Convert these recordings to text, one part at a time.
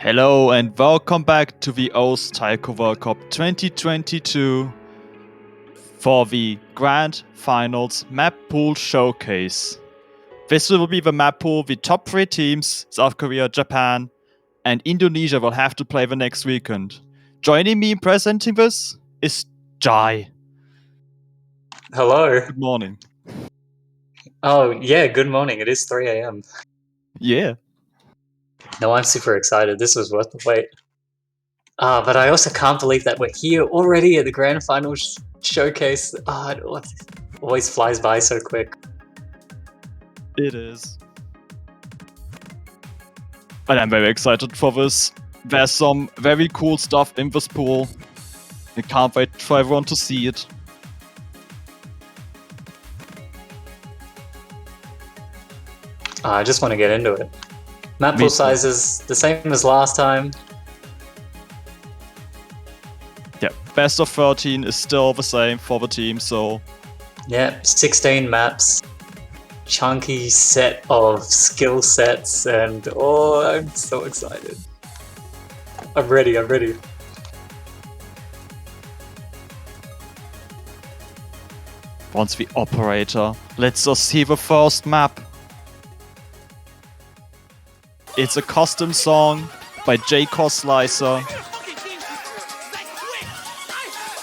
Hello and welcome back to the OS Taiko World Cup 2022 for the Grand Finals Map Pool Showcase. This will be the map pool. The top 3 teams, South Korea, Japan, and Indonesia, will have to play the next weekend. Joining me in presenting this is Jai. Hello. Good morning. Oh, yeah, good morning. It is 3 a.m. Yeah. No, I'm super excited. This was worth the wait. But I also can't believe that we're here already at the Grand Final showcase. It always flies by so quick. It is. And I'm very excited for this. There's some very cool stuff in this pool. I can't wait for everyone to see it. I just want to get into it. Map Me pool too. size is the same as last time. Yeah, best of 13 is still the same for the team, so... Yeah, 16 maps. Chunky set of skill sets, and oh, I'm so excited. I'm ready. Once the operator lets us see the first map. It's a custom song by J. Slicer.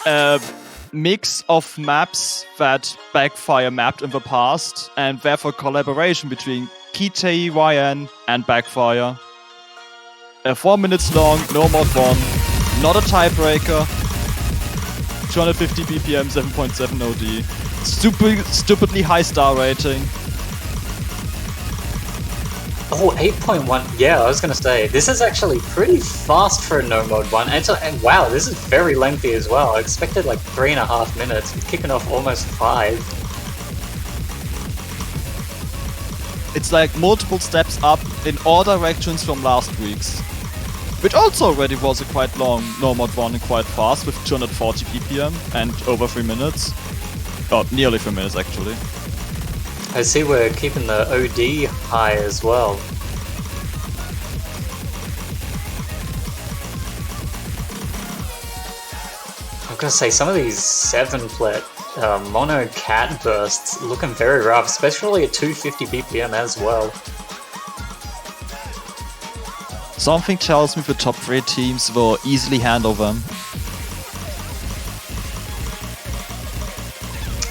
A mix of maps that Backfire mapped in the past, and therefore collaboration between KTYN and Backfire. 4 minutes long, no mod 1, not a tiebreaker, 250 BPM, 7.7 OD. Stupidly high star rating. Oh, 8.1. Yeah, I was gonna say, this is actually pretty fast for a no mode one. And wow, this is very lengthy as well. I expected like 3.5 minutes. It's kicking off almost 5. It's like multiple steps up in all directions from last week's. Which also already was a quite long no mod one and quite fast with 240 BPM and over 3 minutes. Oh, nearly 3 minutes actually. I see we're keeping the OD high as well. I'm gonna say some of these 7-flet mono cat bursts looking very rough, especially at 250 BPM as well. Something tells me the top 3 teams will easily handle them.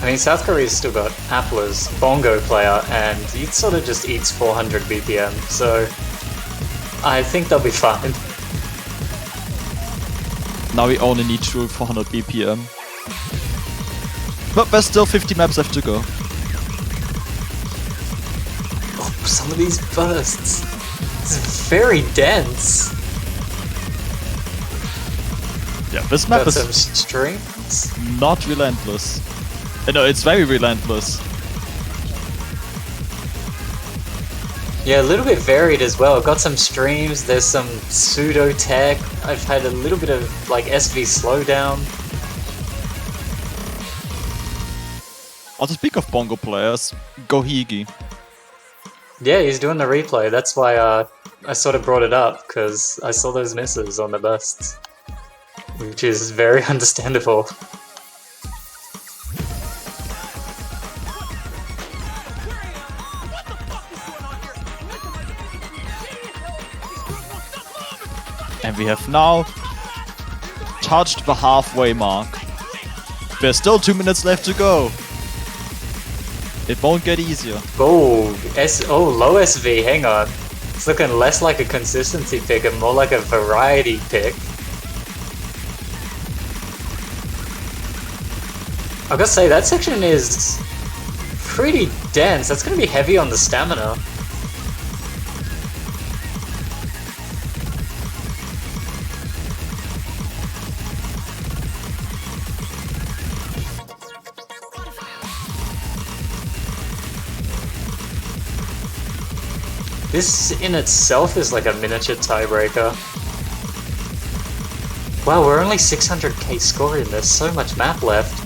I mean, South Korea's still got Appler's bongo player, and he sort of just eats 400 BPM, so I think they'll be fine. Now we only need 400 BPM. But there's still 50 maps left to go. Oh, some of these bursts. It's very dense. Yeah, this map Got is some strings. not relentless. No, it's very relentless. Yeah, a little bit varied as well. Got some streams, there's some pseudo tech. I've had a little bit of like SV slowdown. Also, speak of bongo players, Gohigi. Yeah, he's doing the replay. That's why I sort of brought it up, because I saw those misses on the bursts. Which is very understandable. And we have now touched the halfway mark. There's still 2 minutes left to go. It won't get easier. Oh, low SV, hang on. It's looking less like a consistency pick and more like a variety pick. I gotta say, that section is pretty dense. That's gonna be heavy on the stamina. This in itself is like a miniature tiebreaker. Wow, we're only 600k scoring. There's so much map left.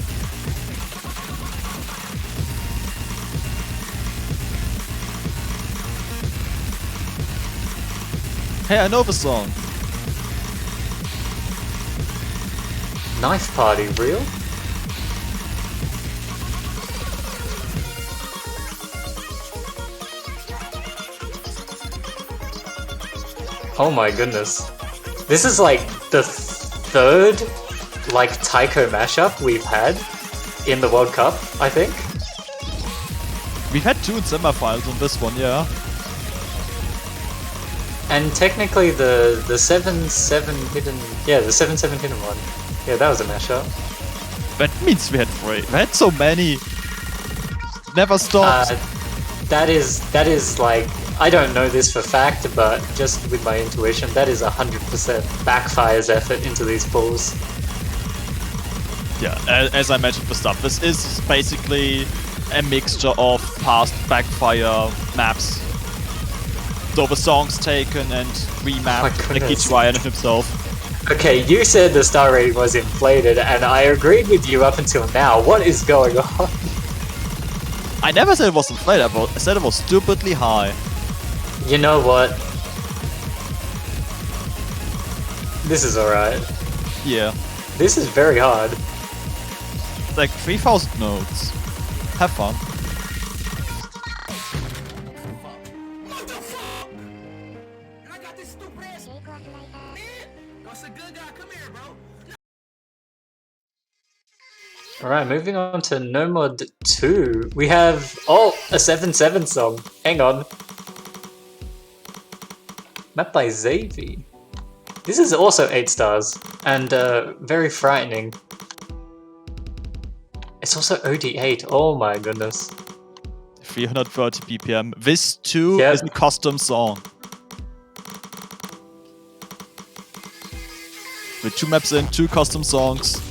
Hey, I know the song. Knife Party, real? Oh my goodness. This is like the third like taiko mashup we've had in the World Cup, I think. We've had 2 semifinals on this one, yeah. And technically the 7-7 hidden... Yeah, the 7-7 hidden one. Yeah, that was a mashup. That means we had 3. We had so many. Never stopped. That is like... I don't know this for fact, but just with my intuition, that is 100% backfires effort into these pools. Yeah, as I mentioned at the start, this is basically a mixture of past backfire maps. So the songs taken and remapped like each Ryan himself. Okay, you said the star rating was inflated, and I agreed with you up until now. What is going on? I never said it was inflated, I said it was stupidly high. You know what? This is alright. Yeah. This is very hard. Like 3,000 notes. Have fun. Alright, moving on to No Mod 2. We have... Oh! A 7-7 song. Hang on. Map by Xavi. This is also 8 stars. And very frightening. It's also OD8. Oh my goodness. 330 BPM. This too is a custom song. With 2 maps in, 2 custom songs.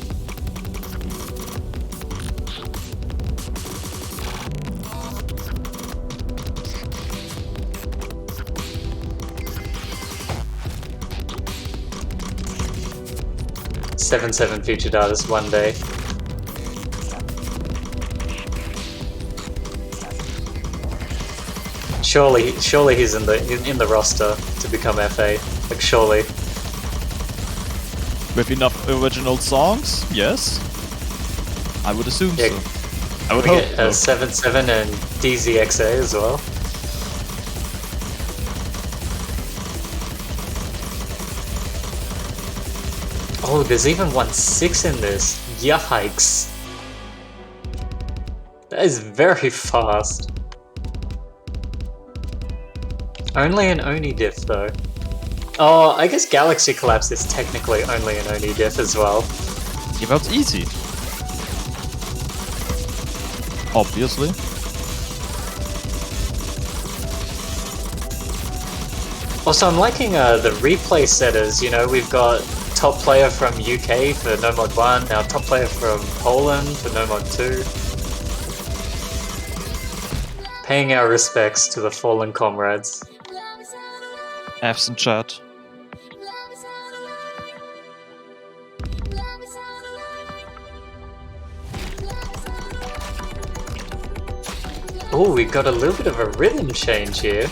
Seven featured artist one day. Surely he's in the roster to become FA. Like surely. With enough original songs, yes. I would assume so. I would hope. Get 7-7 and DZXA as well. Oh, there's even 1-6 in this. Yikes. That is very fast. Only an Oni diff though. Oh, I guess Galaxy Collapse is technically only an Oni diff as well. Yeah, that's easy. Obviously. Also, I'm liking the replay setters. You know, we've got top player from UK for No Mod 1, now top player from Poland for No Mod 2. Paying our respects to the fallen comrades. F's in chat. Oh, we got a little bit of a rhythm change here.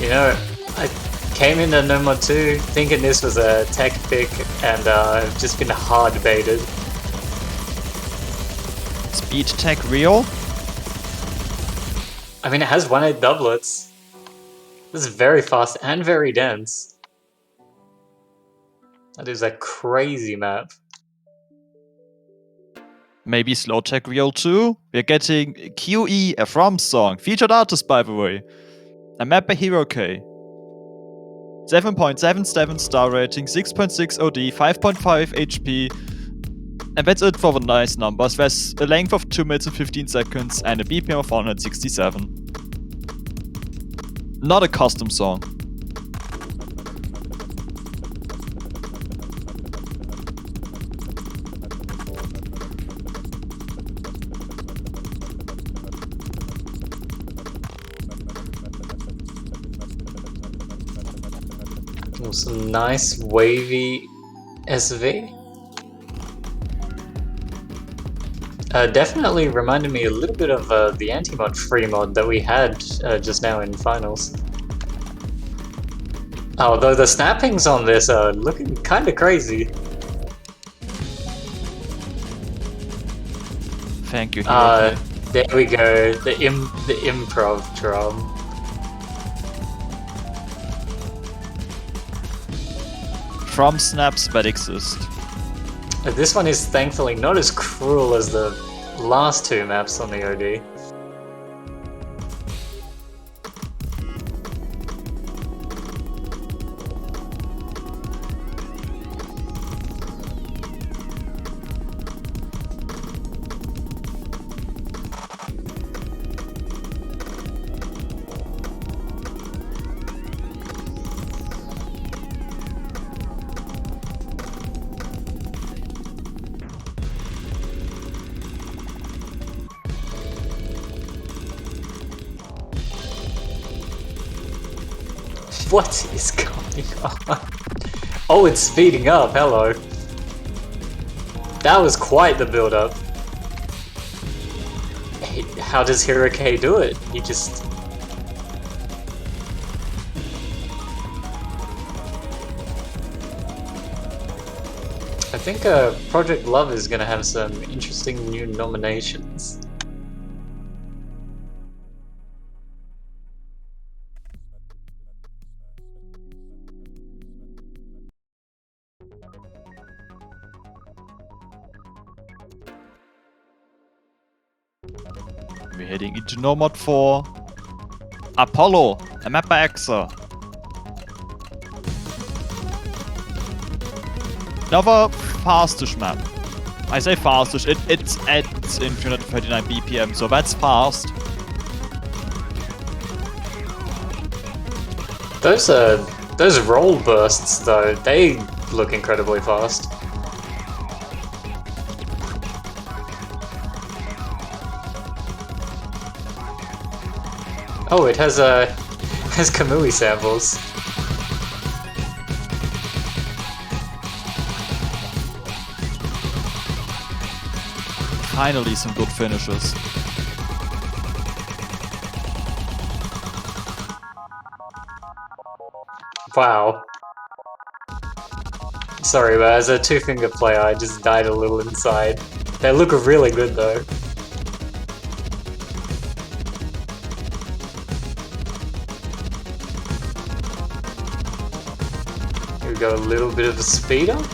You know, I came into No Mod 2 thinking this was a tech pick, and I've just been hard baited. Speed tech real? I mean, it has 1-8 doublets. This is very fast and very dense. That is a crazy map. Maybe slow tech real too? We're getting QE, a From song. Featured artist, by the way. A map by Hero K. 7.77 star rating, 6.6 OD, 5.5 HP. And that's it for the nice numbers. There's a length of 2 minutes and 15 seconds and a BPM of 167. Not a custom song. Some nice wavy SV. Definitely reminded me a little bit of the anti-mod free mod that we had just now in finals. Although the snappings on this are looking kind of crazy. Thank you, Hero. There we go. The improv drum. Drum snaps that exist. This one is thankfully not as cruel as the last two maps on the OD. What is going on? Oh, it's speeding up, hello. That was quite the build-up. How does Hiroke do it? He just... I think Project Love is gonna have some interesting new nominations. We're heading into No Mod 4. Apollo, a map by Exa. Another fastish map. I say fastish, it's at in 339 BPM, so that's fast. Those roll bursts though, they look incredibly fast. Oh, it has Kamui samples. Finally some good finishes. Wow. Sorry, but as a two-finger player, I just died a little inside. They look really good though. Here we go, a little bit of a speed up.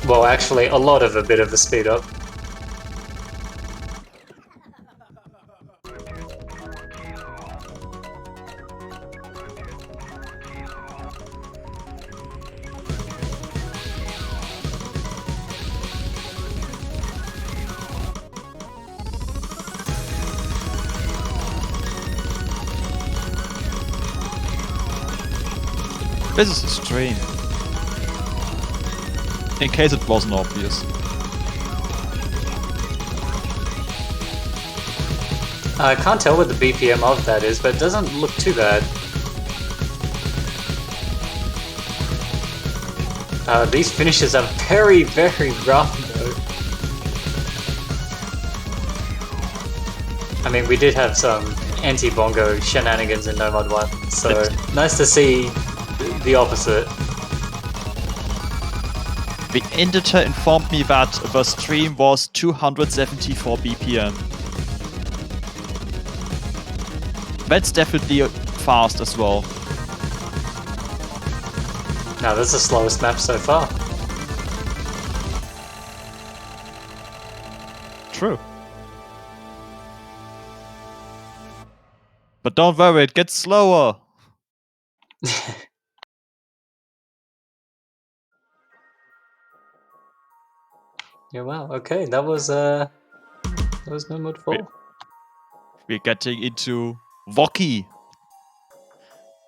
Well, actually, a lot of a bit of a speed up. This is a stream. In case it wasn't obvious. I can't tell what the BPM of that is, but it doesn't look too bad. These finishes are very, very rough though. I mean, we did have some anti-bongo shenanigans in No Mod 1, so nice to see the opposite. The editor informed me that the stream was 274 BPM. That's definitely fast as well. Now, that's the slowest map so far. True. But don't worry, it gets slower. Yeah, wow, okay, that was No Mod 4. We're getting into Woki,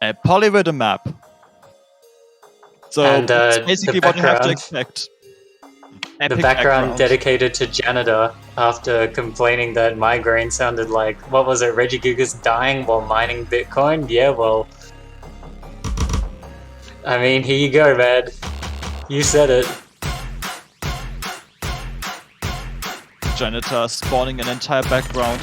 a polyrhythm map. So And, it's basically the what you have to background- expect. The Epic background dedicated to Janitor after complaining that migraine sounded like, what was it, Reggie Gigas dying while mining Bitcoin? Yeah, well, I mean, here you go, man. You said it. Janitor spawning an entire background.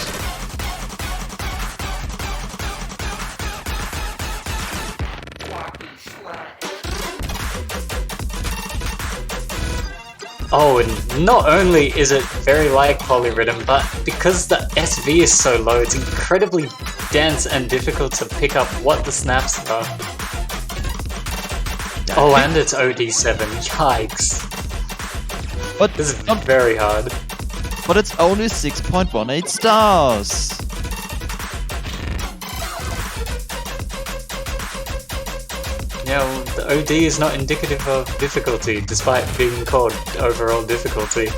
Oh, and not only is it very like Polyrhythm, but because the SV is so low, it's incredibly dense and difficult to pick up what the snaps are. Oh, and it's OD7. Yikes. But This is very hard. But it's only 6.18 stars. Yeah, well, the OD is not indicative of difficulty, despite being called overall difficulty.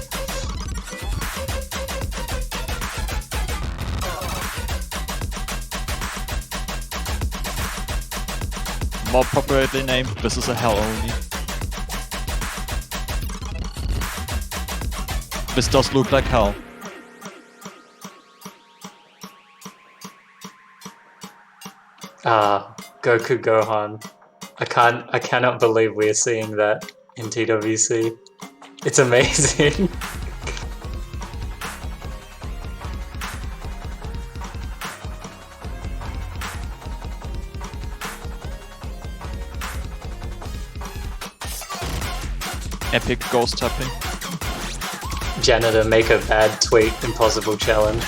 More appropriately named, this is a hell only. This does look like hell. Ah, Goku Gohan. I cannot believe we are seeing that in TWC. It's amazing. Epic ghost tapping. Janitor, make a bad tweet, impossible challenge.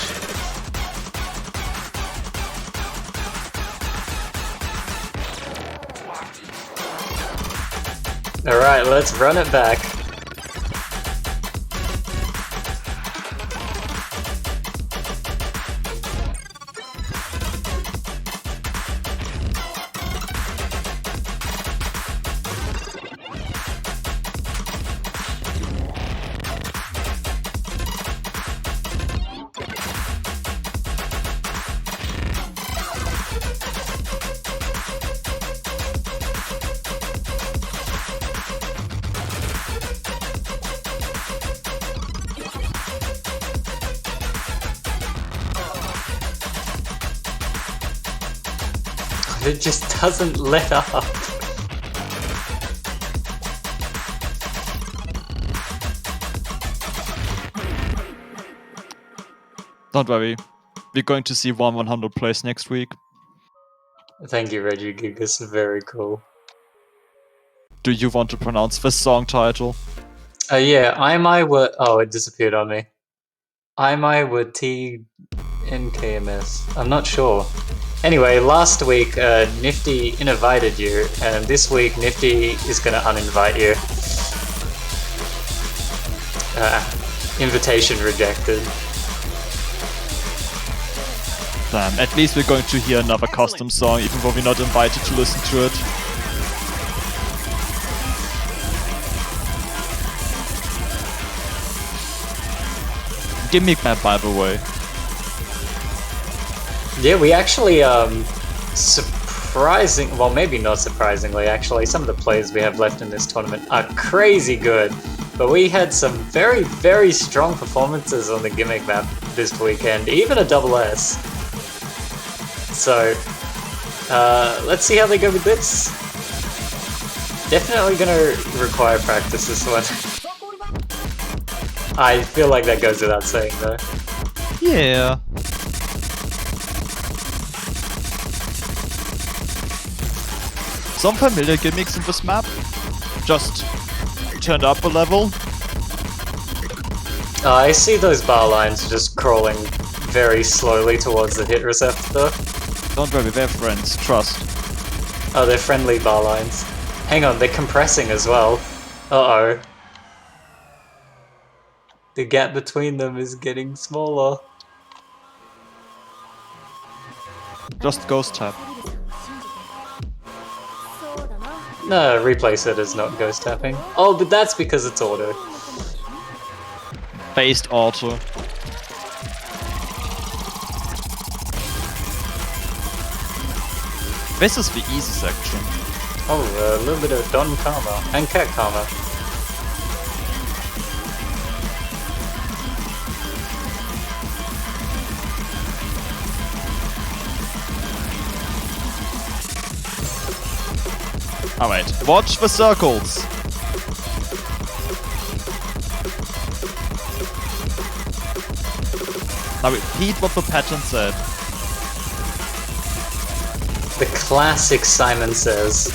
Alright, let's run it back. It just doesn't let up. Don't worry, we're going to see 100 plays next week. Thank you, Reggie Gigas. Very cool. Do you want to pronounce this song title? Yeah, oh, it disappeared on me. With T and KMS. I'm not sure. Anyway, last week Nifty invited you, and this week Nifty is gonna uninvite you. Invitation rejected. Damn, at least we're going to hear another custom song, even though we're not invited to listen to it. Gimmick map, by the way. Yeah, we actually, well, maybe not surprisingly, actually, some of the players we have left in this tournament are crazy good. But we had some very, very strong performances on the gimmick map this weekend, even a double S. So, let's see how they go with this. Definitely gonna require practice this one. I feel like that goes without saying, though. Yeah. Some familiar gimmicks in this map. Just turned up a level. I see those bar lines just crawling very slowly towards the hit receptor. Don't worry, they're friends, trust. Oh, they're friendly bar lines. Hang on, they're compressing as well. Uh-oh. The gap between them is getting smaller. Just ghost tap. No, replay set is not ghost tapping. Oh, but that's because it's auto. Based auto. This is the easy section. Oh, a little bit of Don Karma and Cat Karma. Alright, watch the circles. Now repeat what the pattern said. The classic Simon Says.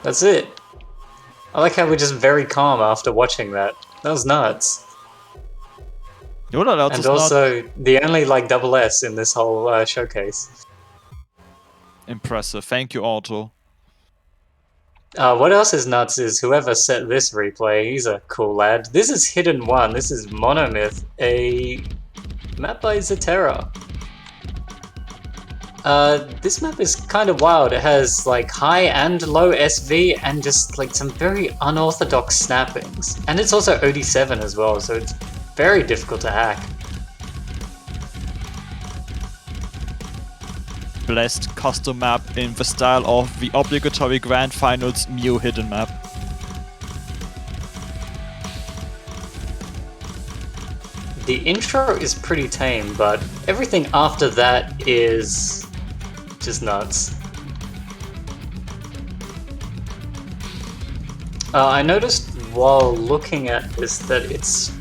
That's it. I like how we're just very calm after watching that. That was nuts. You're not allowed And to also, the only like double S in this whole showcase. Impressive. Thank you, Otto. What else is nuts is whoever set this replay, he's a cool lad. This is Hidden 1, this is Monomyth, a map by Zotera. This map is kind of wild. It has like high and low SV and just like some very unorthodox snappings. And it's also OD7 as well, so it's very difficult to hack. Blessed custom map in the style of the obligatory Grand Finals Mew hidden map. The intro is pretty tame, but everything after that is just nuts. I noticed while looking at this that it's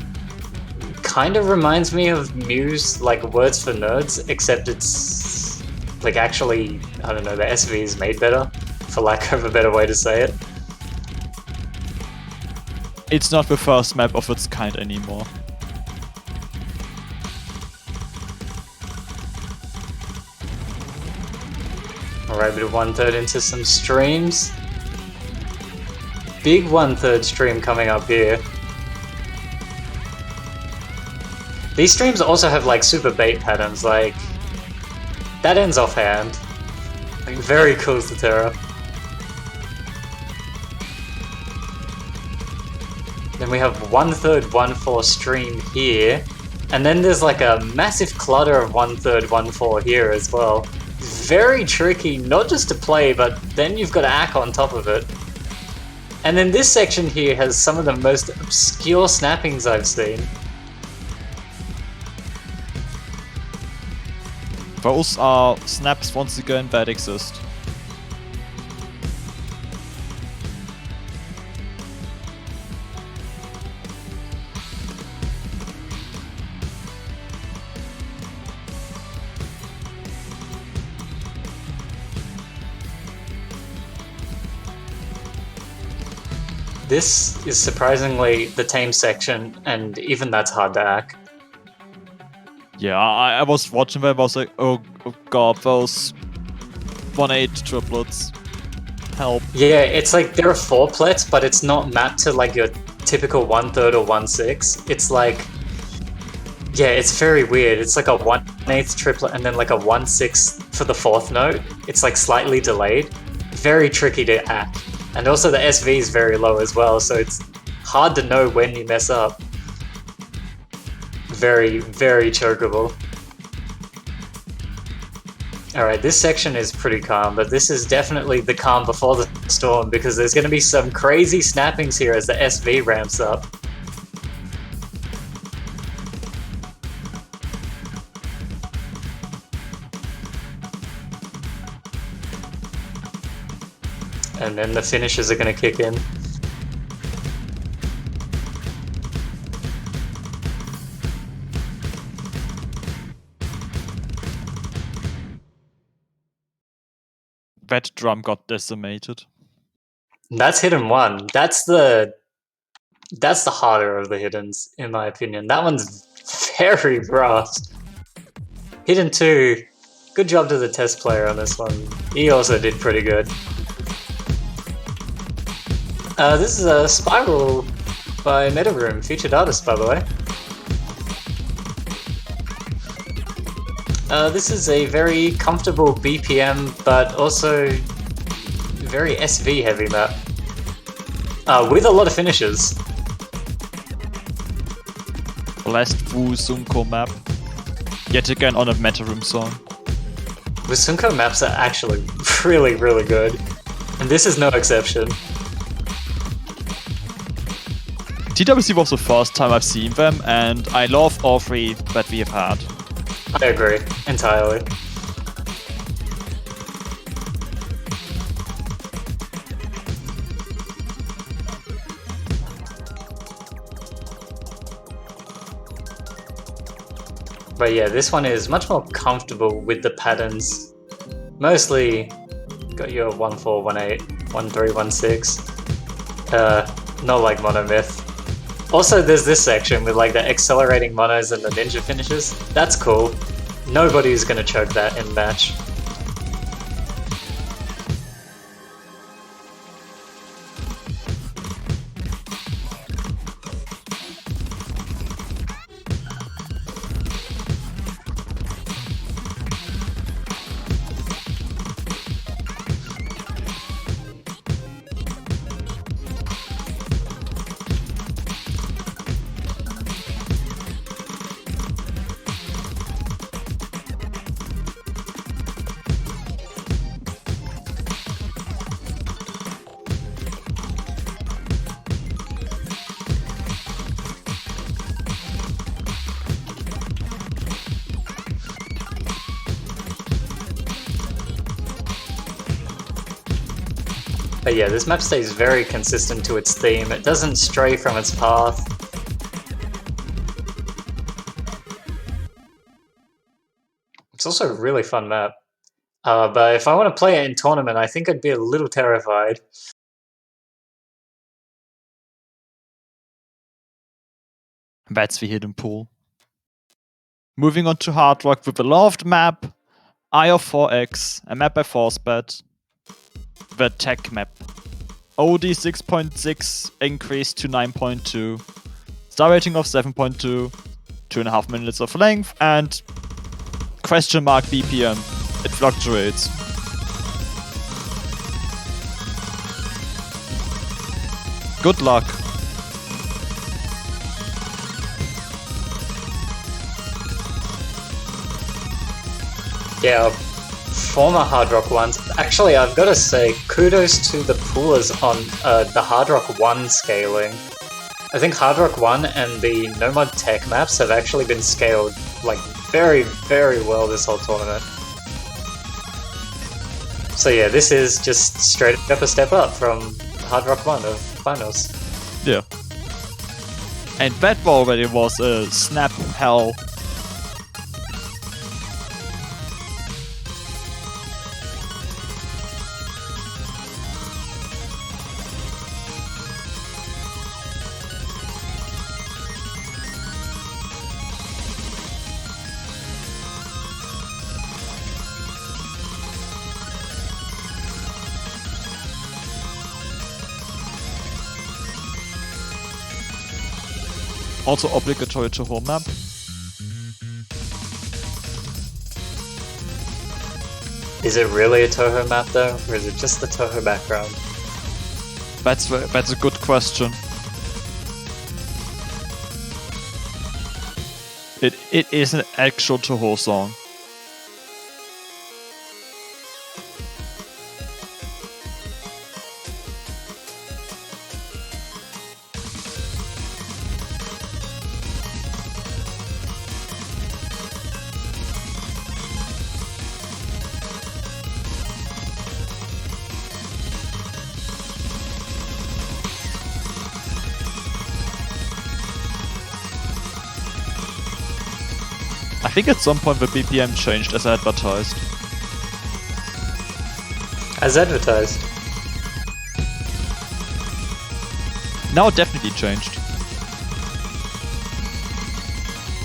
kind of reminds me of Mew's like Words for Nerds, except it's like actually, I don't know, the SV is made better, for lack of a better way to say it. It's not the first map of its kind anymore. Alright, bit of 1/3 into some streams. Big 1/3 stream coming up here. These streams also have like super bait patterns, like that ends offhand. Like very cool Zotera. Then we have 1/3 1/4 stream here, and then there's like a massive clutter of 1/3 1/4 here as well. Very tricky, not just to play, but then you've got to act on top of it. And then this section here has some of the most obscure snappings I've seen. Those are snaps once again that exist. This is surprisingly the tame section, and even that's hard to hack. Yeah, I was watching them, I was like, oh god, those 1/8 triplets. Help. Yeah, it's like there are 4-plets, but it's not mapped to like your typical 1/3 or 1/6. It's like, yeah, it's very weird. It's like a 1/8 triplet and then like a 1/6 for the 4th note. It's like slightly delayed. Very tricky to hack. And also the SV is very low as well, so it's hard to know when you mess up. Very, very chokeable. Alright, this section is pretty calm, but this is definitely the calm before the storm, because there's going to be some crazy snappings here as the SV ramps up. And then the finishes are going to kick in. That drum got decimated. That's Hidden 1. That's the harder of the hiddens, in my opinion. That one's very rough. Hidden 2, good job to the test player on this one. He also did pretty good. This is a Spiral by MetaRoom, featured artist, by the way. This is a very comfortable BPM, but also very SV heavy map. With a lot of finishes. Blessed Wu Sunko map. Yet again on a MetaRoom song. The Sunko maps are actually really, really good. And this is no exception. TWC was the first time I've seen them, and I love all three that we have had. I agree, entirely. But yeah, this one is much more comfortable with the patterns. Mostly got your 1418, 1316. Not like Monomyth. Also, there's this section with like the accelerating monos and the ninja finishes. That's cool. Nobody's gonna choke that in match. But yeah, this map stays very consistent to its theme. It doesn't stray from its path. It's also a really fun map. But if I want to play it in tournament, I think I'd be a little terrified. That's the hidden pool. Moving on to Hard Rock with the loved map, Eye of 4X, a map by Forcebet. The tech map. OD 6.6 increased to 9.2. Star rating of 7.2. 2.5 minutes of length, and question mark BPM. It fluctuates. Good luck. Yeah, former Hard Rock ones. Actually, I've got to say, kudos to the poolers on the Hard Rock 1 scaling. I think Hard Rock 1 and the Nomad Tech maps have actually been scaled like very, very well this whole tournament. So yeah, this is just straight up a step up from Hard Rock 1 of finals. Yeah. And that already was a snap hell. Also obligatory to home map. Is it really a Toho map though, or is it just the Toho background? That's a good question. It is an actual Toho song. I think at some point the BPM changed as advertised. As advertised? Now it definitely changed.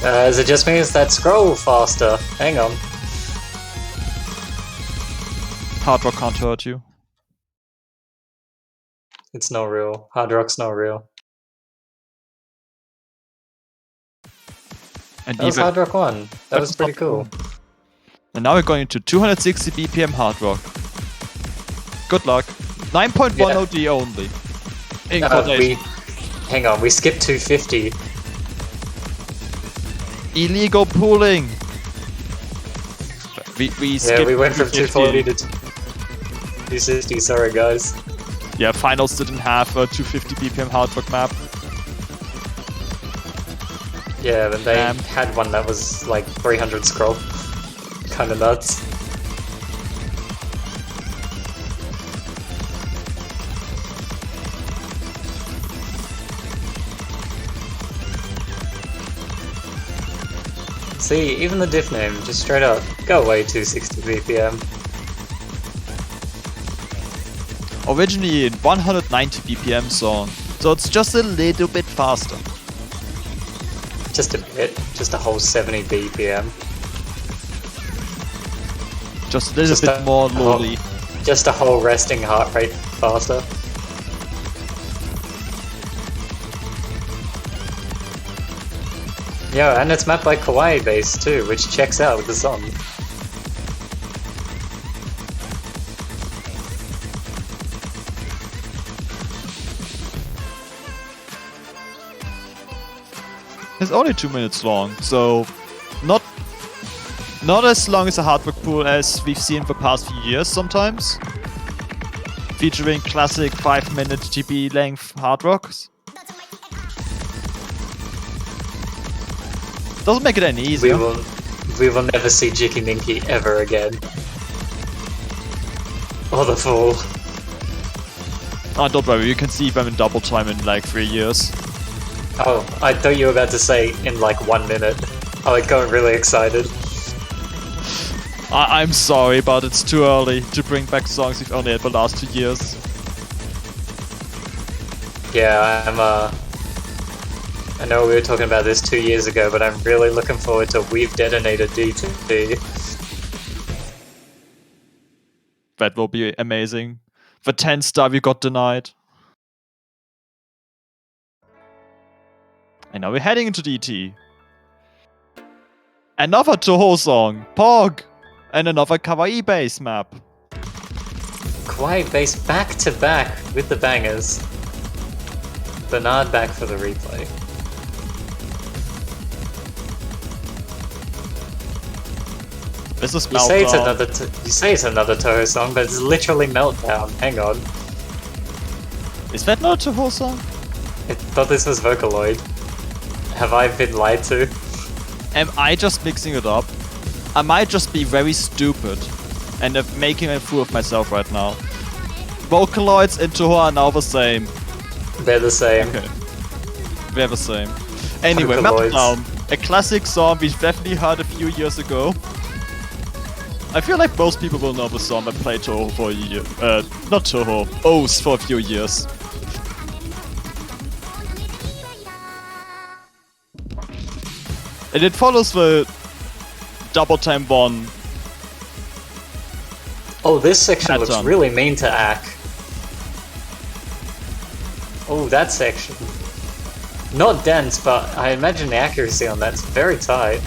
As it just means that scroll faster. Hang on. Hard Rock can't hurt you. It's not real. Hard Rock's not real. And That was Hard Rock 1. That was pretty cool. And now we're going into 260 BPM Hard Rock. Good luck. 9.1 Yeah. OD only. In quotation. Hang on, we skipped 250. Illegal pooling. We Yeah, we went from 240 250. to 260, sorry guys. Yeah, finals didn't have a 250 BPM Hard Rock map. Yeah, but they had one that was like 300 scroll. Kinda nuts. See, even the diff name, just straight up, go away 260 BPM. Originally 190 BPM song, so it's just a little bit faster. Just a bit, just a whole 70 BPM. Just a little bit more lowly. Just a whole resting heart rate faster. Yeah, and it's mapped by kawaii bass too, which checks out with the song. It's only 2 minutes long, so not as long as a hard rock pool as we've seen the past few years sometimes. Featuring classic 5-minute TP length hard rocks. Doesn't make it any easier. We will never see Jiki Ninki ever again. Or the Fool. Oh, don't worry, you can see them in double time in like 3 years. Oh, I thought you were about to say in like 1 minute. I got really excited. I'm sorry, but it's too early to bring back songs we've only had the last 2 years. Yeah, I know we were talking about this 2 years ago, but I'm really looking forward to We've Detonated D2D. That will be amazing. The 10-star we got denied. And now we're heading into DT. Another Toho song, Pog! And another kawaii bass map. Kawaii bass back to back with the bangers. Bernard back for the replay. This is You say it's another Toho song, but it's literally Meltdown. Hang on. Is that not a Toho song? I thought this was Vocaloid. Have I been lied to? Am I just mixing it up? I might just be very stupid and making a fool of myself right now. Vocaloids and Toho are now the same. They're the same. Okay. They're the same. Anyway, Vocaloids. Meltdown. A classic song we definitely heard a few years ago. I feel like most people will know the song that played Toho for a year. Not Toho, O's for a few years. And it follows the double time 1. Oh, this section looks pattern. really mean to Ack. Oh, that section. Not dense, but I imagine the accuracy on that's very tight.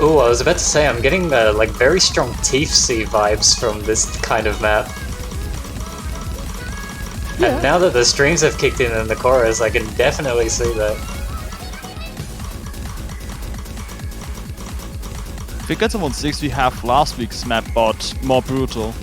Oh, I was about to say, I'm getting like very strong Teefsea vibes from this kind of map. Yeah. And now that the streams have kicked in the chorus, I can definitely see that. Figures on 6 we have last week's map, but more brutal.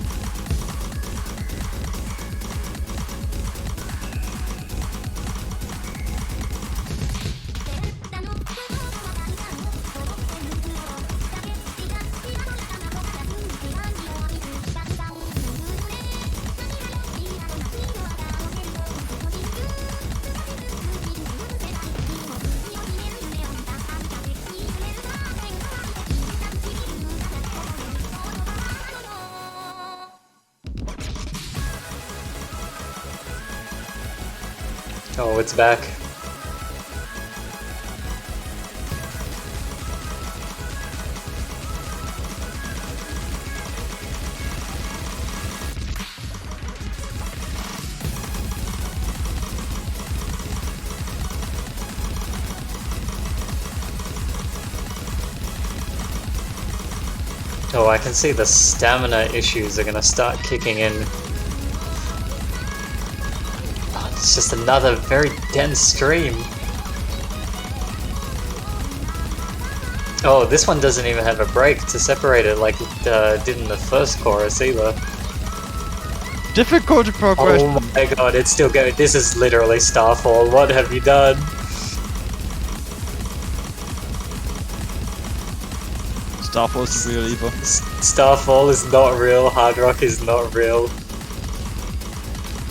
Oh, it's back. Oh, I can see the stamina issues are gonna start kicking in. Oh, it's just another very dense stream. Oh, this one doesn't even have a break to separate it like it did in the first chorus either. Difficulty progression. Oh my god, it's still going. This is literally Starfall. What have you done? Starfall is real either. Starfall is not real. Hard Rock is not real.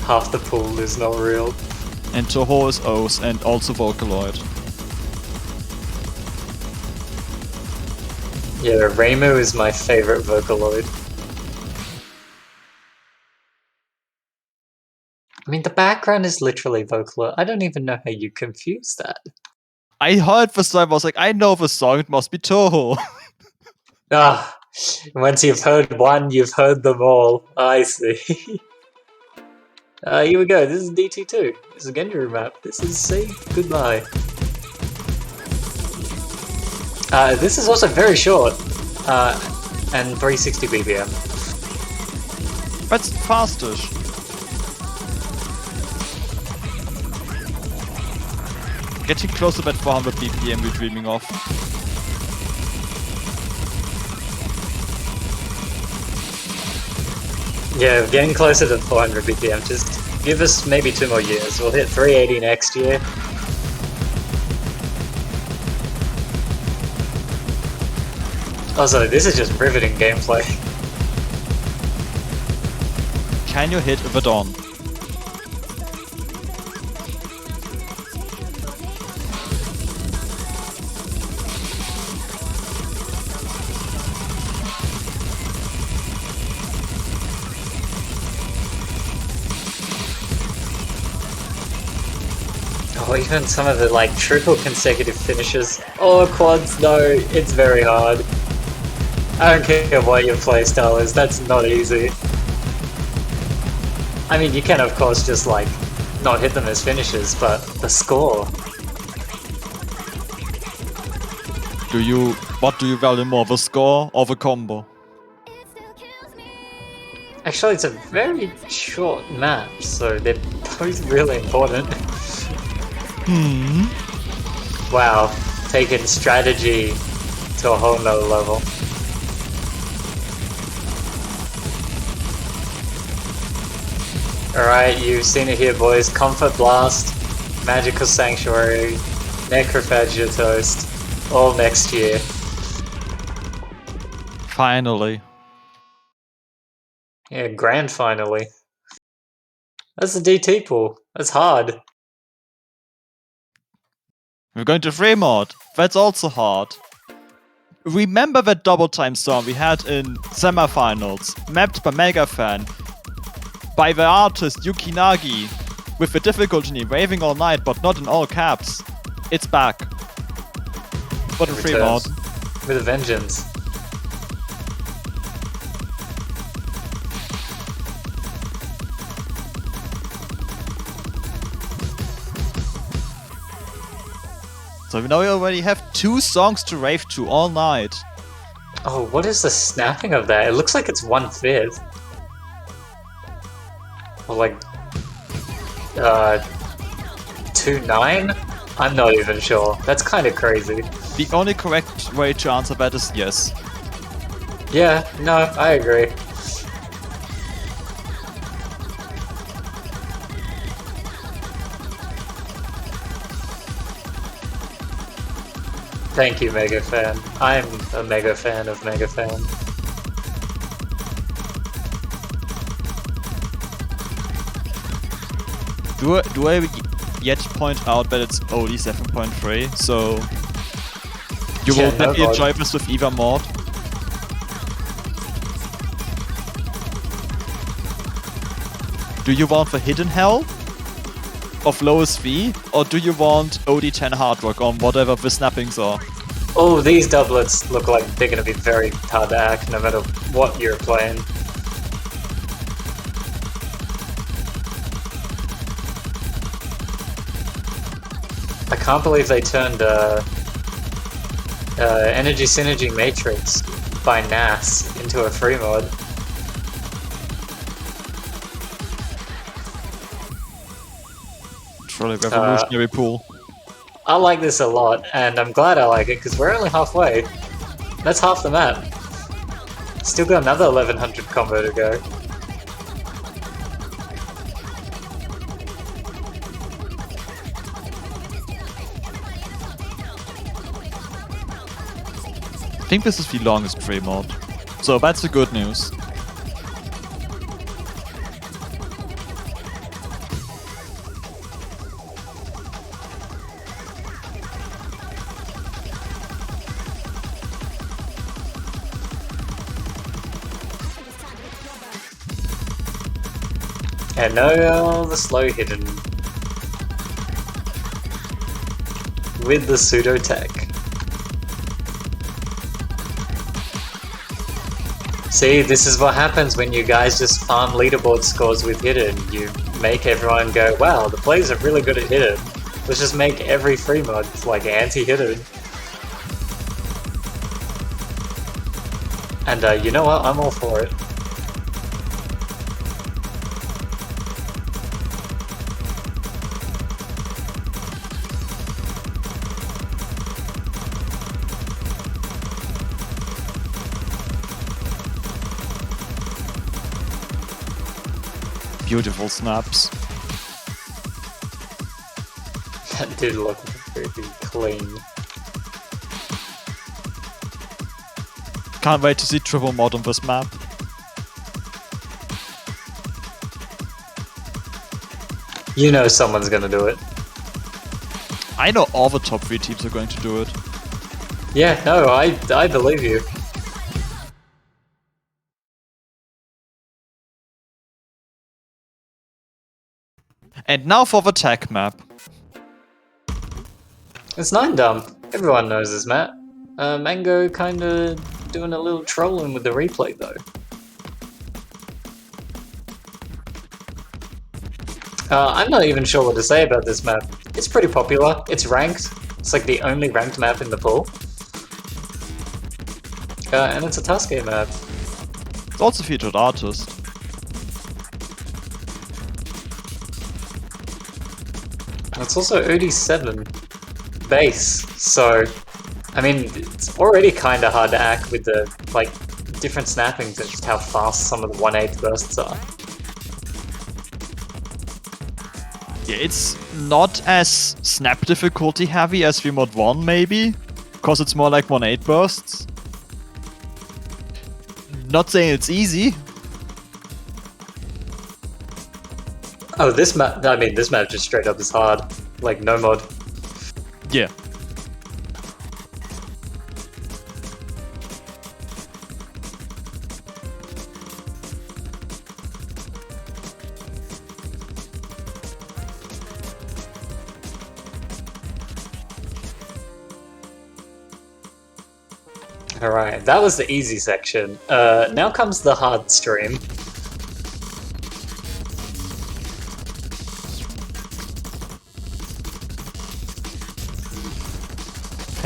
Half the pool is not real. And Toho is O's and also Vocaloid. Yeah, Reimu is my favorite Vocaloid. I mean, the background is literally Vocaloid. I don't even know how you confuse that. I heard the song, I was like, I know the song, it must be Toho. Ah, once you've heard one, you've heard them all. I see. Here we go. This is DT2. This is a Genru map. This is Say Goodbye. This is also very short, and 360 BPM. That's fastish. Getting close to that 400 BPM we're dreaming of. Yeah, getting closer to 400 BPM. Just give us maybe 2 more years. We'll hit 380 next year. Also, this is just riveting gameplay. Can you hit the dawn? Oh, even some of the like triple consecutive finishes. Oh, quads, no, it's very hard. I don't care what your playstyle is, that's not easy. I mean, you can of course just like not hit them as finishes, but the score. What do you value more, the score or the combo? Actually, it's a very short map, so they're both really important. Wow, taking strategy to a whole nother level. Alright, you've seen it here, boys. Comfort Blast, Magical Sanctuary, Necrophagia Toast, all next year. Finally. Yeah, grand finally. That's the DT pool. That's hard. We're going to free mode. That's also hard. Remember that double time song we had in semifinals, mapped by Megafan, by the artist Yukinagi, with the difficulty in Raving All Night but not in all caps. It's back. For the free mode. With a vengeance. So now we already have 2 songs to rave to all night. Oh, what is the snapping of that? It looks like it's 1/5. Or like 2/9? I'm not even sure. That's kind of crazy. The only correct way to answer that is yes. Yeah, no, I agree. Thank you, Mega Fan. I'm a mega fan of Mega Fan. Do I yet point out that it's only 7.3, so you will definitely enjoy this with either mod. Do you want the hidden hell of lowest V, or do you want OD10 hard rock on whatever the snappings are? Oh, these doublets look like they're gonna be very hard to act no matter what you're playing. I can't believe they turned Energy Synergy Matrix by NAS into a free mod. Truly revolutionary pool. I like this a lot, and I'm glad I like it because we're only halfway. That's half the map. Still got another 1100 combo to go. I think this is the longest free mod. So that's the good news. And no, the slow hidden. With the pseudo tech. See, this is what happens when you guys just farm leaderboard scores with hidden. You make everyone go, wow, the players are really good at hidden. Let's just make every free mod like anti-hidden. And you know what? I'm all for it. Beautiful snaps. That did look pretty clean. Can't wait to see triple mod on this map. You know someone's gonna do it. I know all the top 3 teams are going to do it. Yeah, no, I believe you. And now for the tech map. It's 9 dump. Everyone knows this map. Mango kinda doing a little trolling with the replay though. I'm not even sure what to say about this map. It's pretty popular. It's ranked. It's like the only ranked map in the pool. And it's a Tuskegee map. It's also featured artist. It's also OD7 base, so I mean it's already kind of hard to act with the like different snappings and just how fast some of the 1/8 bursts are. Yeah, it's not as snap difficulty heavy as the mod 1 maybe, because it's more like 1/8 bursts. Not saying it's easy. Oh, this map, I mean this map just straight up is hard, like no mod. Yeah. Alright, that was the easy section. Now comes the hard stream.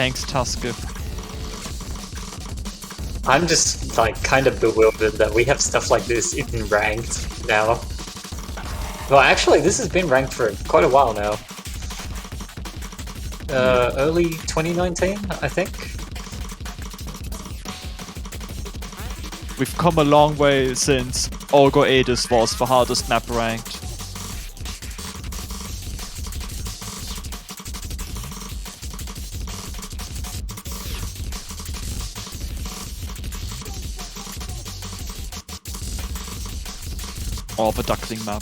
Thanks, Tusker. I'm just like kind of bewildered that we have stuff like this in ranked now. Well, actually, this has been ranked for quite a while now. Early 2019, I think. We've come a long way since Olgo Aedis was the hardest map ranked. Or the duckling map.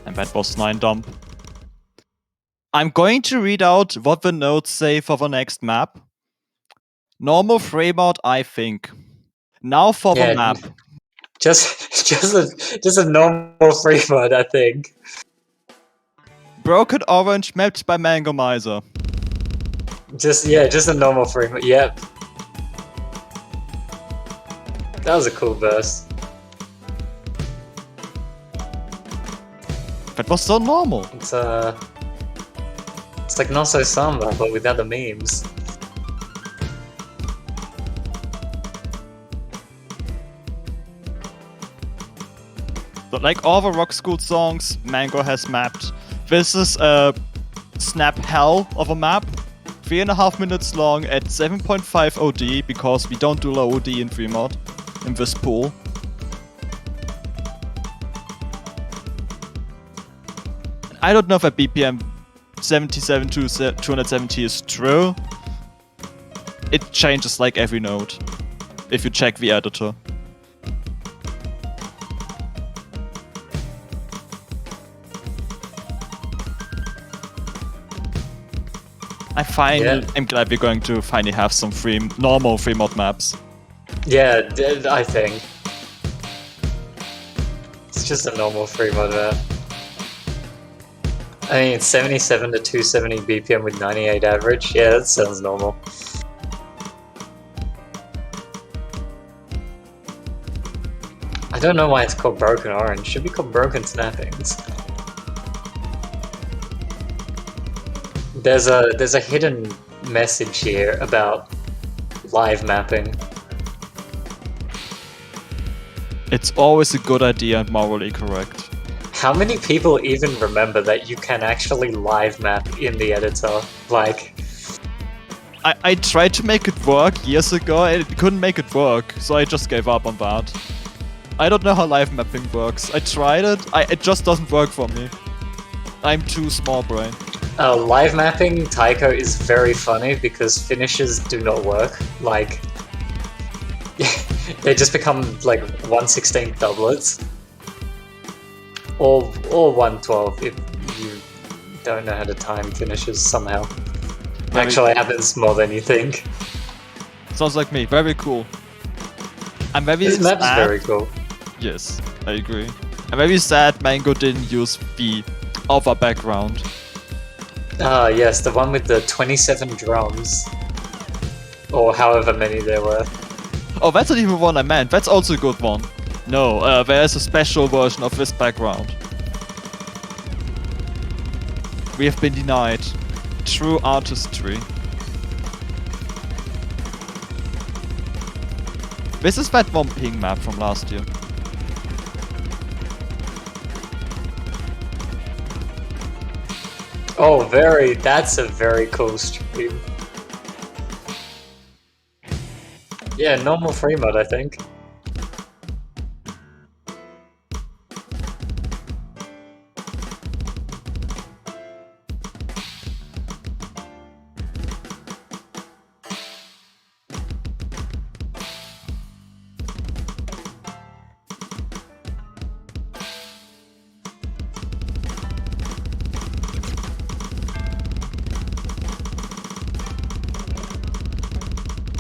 And that was 9 dump. I'm going to read out what the notes say for the next map. Normal frame out, I think. Now for the map. Just a normal free mod, I think. Broken Orange mapped by Mango Miser. Just a normal free mod. Yep. That was a cool burst. That was so normal. It's like not so samba, but without the memes. But like all the Rock School songs, Mango has mapped. This is a snap hell of a map. 3.5 minutes long at 7.5 OD because we don't do low OD in Fremont in this pool. I don't know if that BPM 77 to 270 is true. It changes like every node if you check the editor. I'm glad we're going to finally have some normal free mod maps. Yeah, I think. It's just a normal free mod map. I mean, it's 77 to 270 BPM with 98 average. Yeah, that sounds normal. I don't know why it's called Broken Orange. It should be called Broken Snappings. There's a hidden message here about live mapping. It's always a good idea and morally correct. How many people even remember that you can actually live map in the editor? Like, I tried to make it work years ago and it couldn't make it work, so I just gave up on that. I don't know how live mapping works. I tried it, it just doesn't work for me. I'm too small brain. Live mapping taiko is very funny because finishes do not work. Like, they just become like 1/16 doublets. Or 1/12 if you don't know how to time finishes somehow. Actually happens more than you think. Sounds like me. Very cool. I'm very This map is sad. very cool. Yes, I agree. I'm very sad Mango didn't use the other background. Yes, the one with the 27 drums. Or however many there were. Oh, that's not even the one I meant. That's also a good one. No, there's a special version of this background. We have been denied. True artistry. This is that one ping map from last year. Oh, that's a very cool stream. Yeah, normal free mod, I think.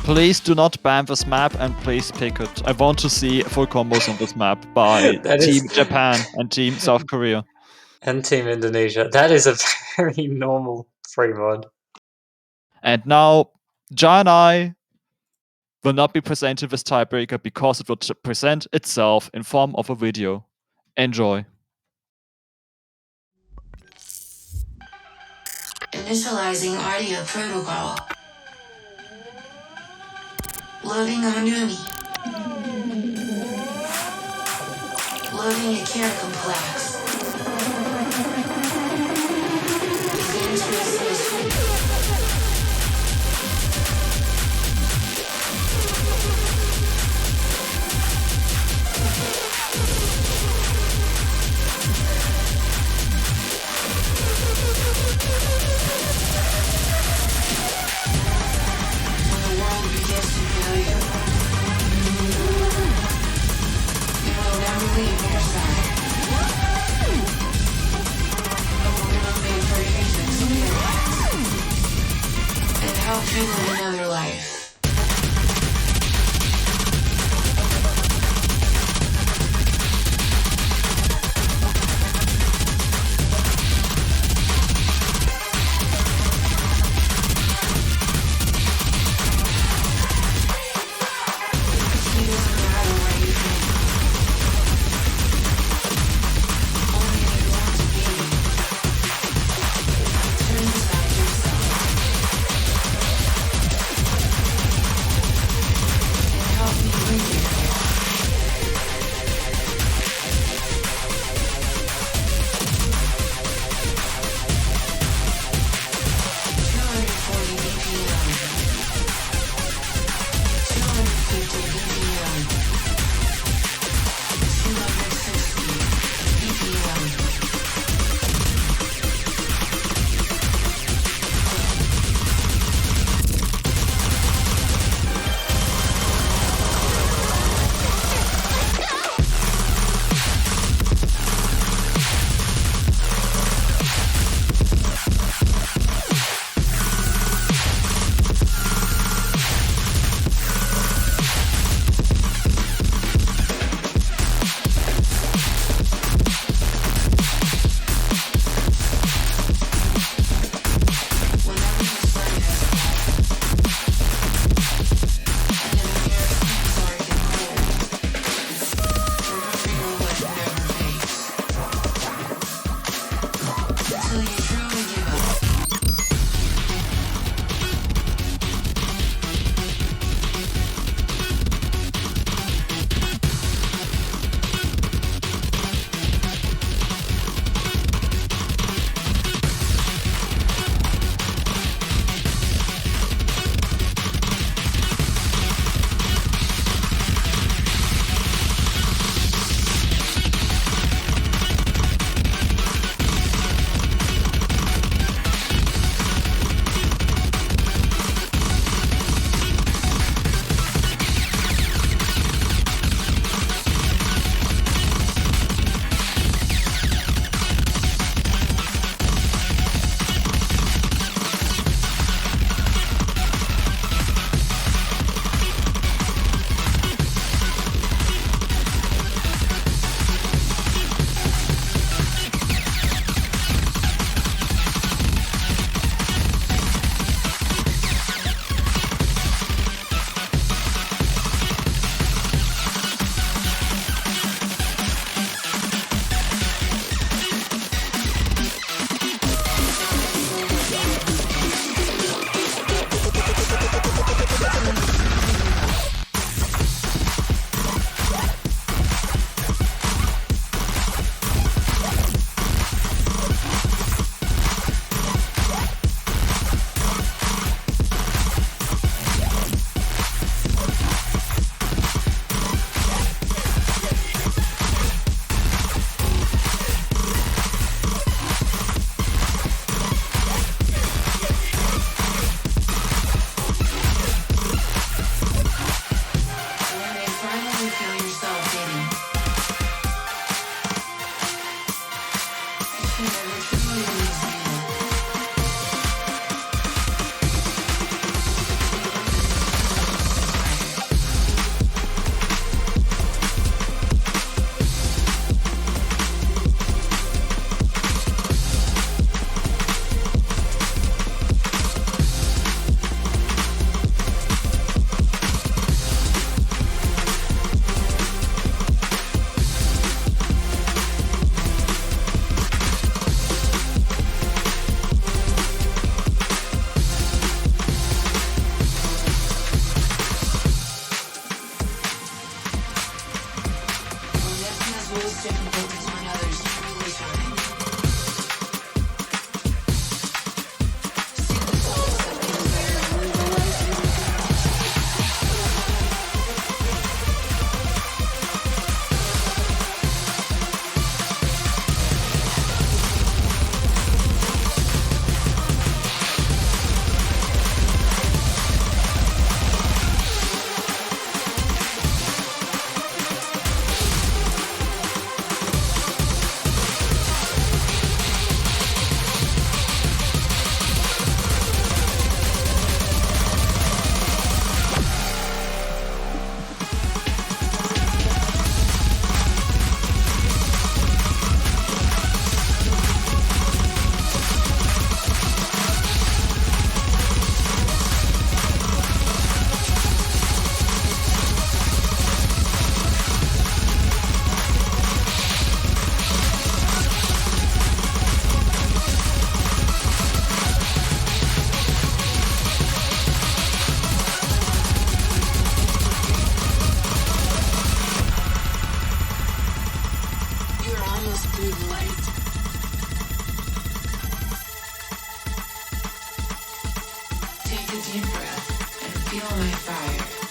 Please do not ban this map and please pick it. I want to see full combos on this map by Team Japan and Team South Korea. And Team Indonesia. That is a very normal free mod. And now, Ja and I will not be presented this tiebreaker because it will present itself in form of a video. Enjoy. Initializing audio protocol. Loading Onumi. Loading a care complex. Begin to assist. When the world begins to fail you, you will never leave your side. Ultimately for his experience and help you live another life. He doesn't matter a deep breath and feel my fire.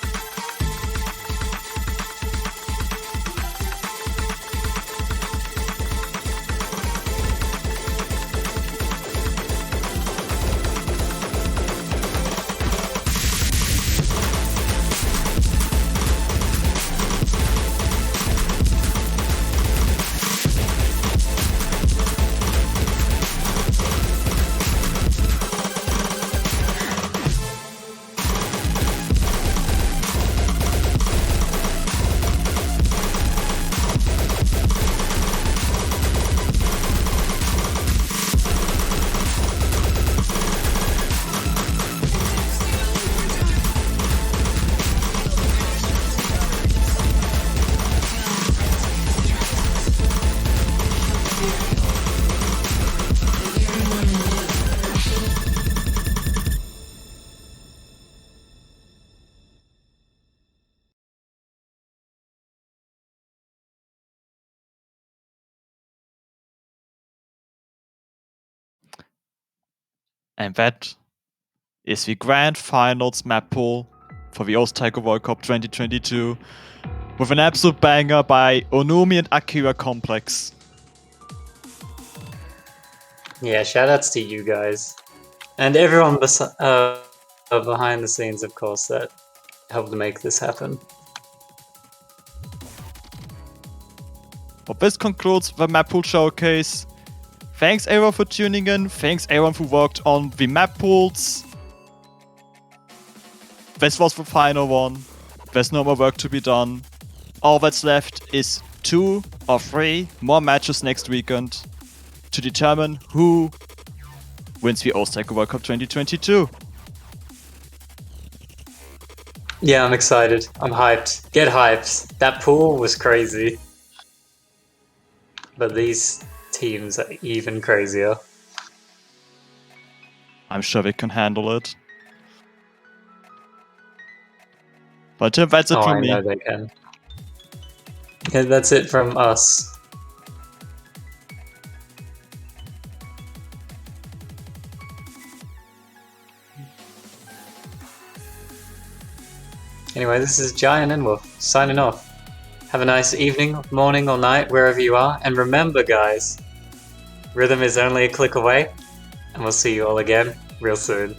And that is the Grand Finals map pool for the Taiko World Cup 2022 with an absolute banger by Onumi and Akira Complex. Yeah, shoutouts to you guys. And everyone behind the scenes, of course, that helped make this happen. But this concludes the map pool showcase. Thanks everyone for tuning in. Thanks everyone who worked on the map pools. This was the final one. There's no more work to be done. All that's left is 2 or 3 more matches next weekend to determine who wins the Taiko World Cup 2022. Yeah, I'm excited. I'm hyped. Get hyped. That pool was crazy. But these teams are even crazier. I'm sure they can handle it. But that's it Oh, from I me. know they can. Yeah, that's it from us. Anyway, this is Giant and Wolf signing off. Have a nice evening, morning, or night, wherever you are. And remember, guys, rhythm is only a click away. And we'll see you all again real soon.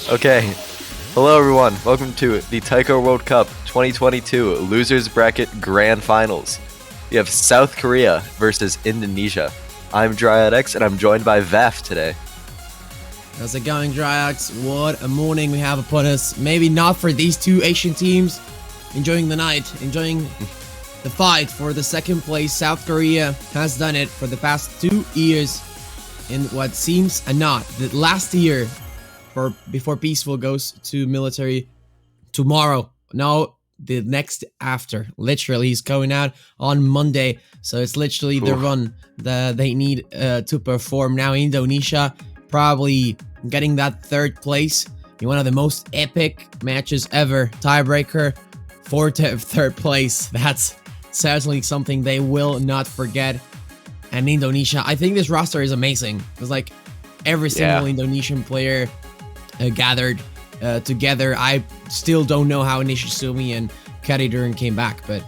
Okay. Hello, everyone. Welcome to the Taiko World Cup 2022 Losers Bracket Grand Finals. We have South Korea versus Indonesia. I'm DryadX, and I'm joined by Vaf today. How's it going, Dryax? What a morning we have upon us. Maybe not for these two Asian teams. Enjoying the night, enjoying the fight for the second place. South Korea has done it for the past 2 years in what seems a not. The last year, before peaceful goes to military tomorrow. No, the next after. Literally, he's going out on Monday. So it's literally the run that they need to perform. Now Indonesia probably getting that third place in one of the most epic matches ever. Tiebreaker for third place. That's certainly something they will not forget. And Indonesia, I think this roster is amazing. It's like every single Indonesian player gathered together. I still don't know how Nishizumi and Kariduran came back, but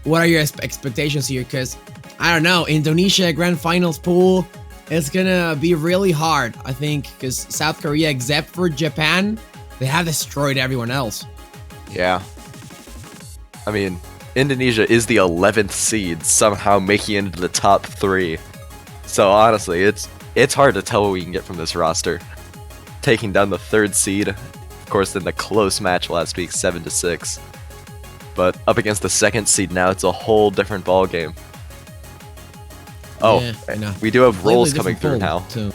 what are your expectations here? Because I don't know, Indonesia Grand Finals pool is gonna be really hard, I think, because South Korea, except for Japan, they have destroyed everyone else. Yeah. I mean, Indonesia is the 11th seed, somehow making it into the top 3. So honestly, it's hard to tell what we can get from this roster. Taking down the 3rd seed, of course, in the close match last week, 7-6. But up against the 2nd seed now, it's a whole different ball game. Oh, yeah, we do have rolls coming through now. Too.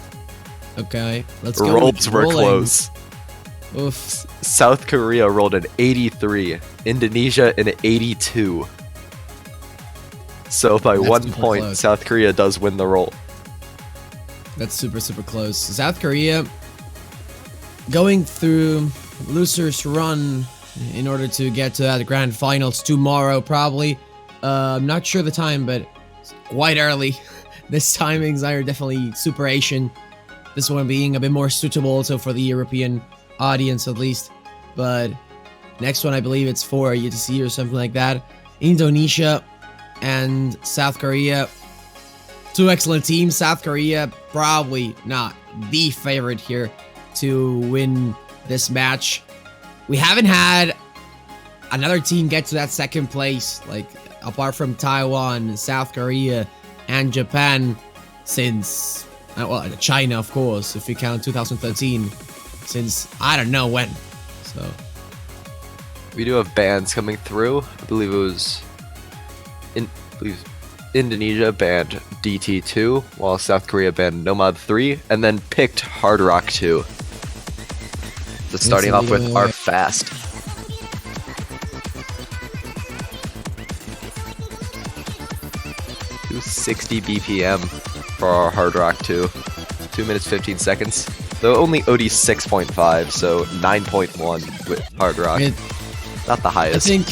Okay, let's go. Rolls were close. Oof. South Korea rolled an 83, Indonesia an 82. So by That's 1 point, close. South Korea does win the roll. That's super close. South Korea going through losers run in order to get to that grand finals tomorrow, probably. I'm not sure the time, but it's quite early. This timings are definitely super Asian. This one being a bit more suitable also for the European audience, at least. But next one, I believe it's for UTC or something like that. Indonesia and South Korea, two excellent teams. South Korea probably not the favorite here to win this match. We haven't had another team get to that second place, like apart from Taiwan, South Korea, and Japan, since well, China, of course, if you count 2013, since I don't know when. So We do have bans coming through. I believe it was Indonesia banned DT2, while South Korea banned Nomad 3, and then picked Hard Rock 2. So starting off with our fast. $260 BPM for our Hard Rock 2. 2 minutes 15 seconds. Though only OD 6.5, so 9.1 with Hard Rock. Not the highest. I think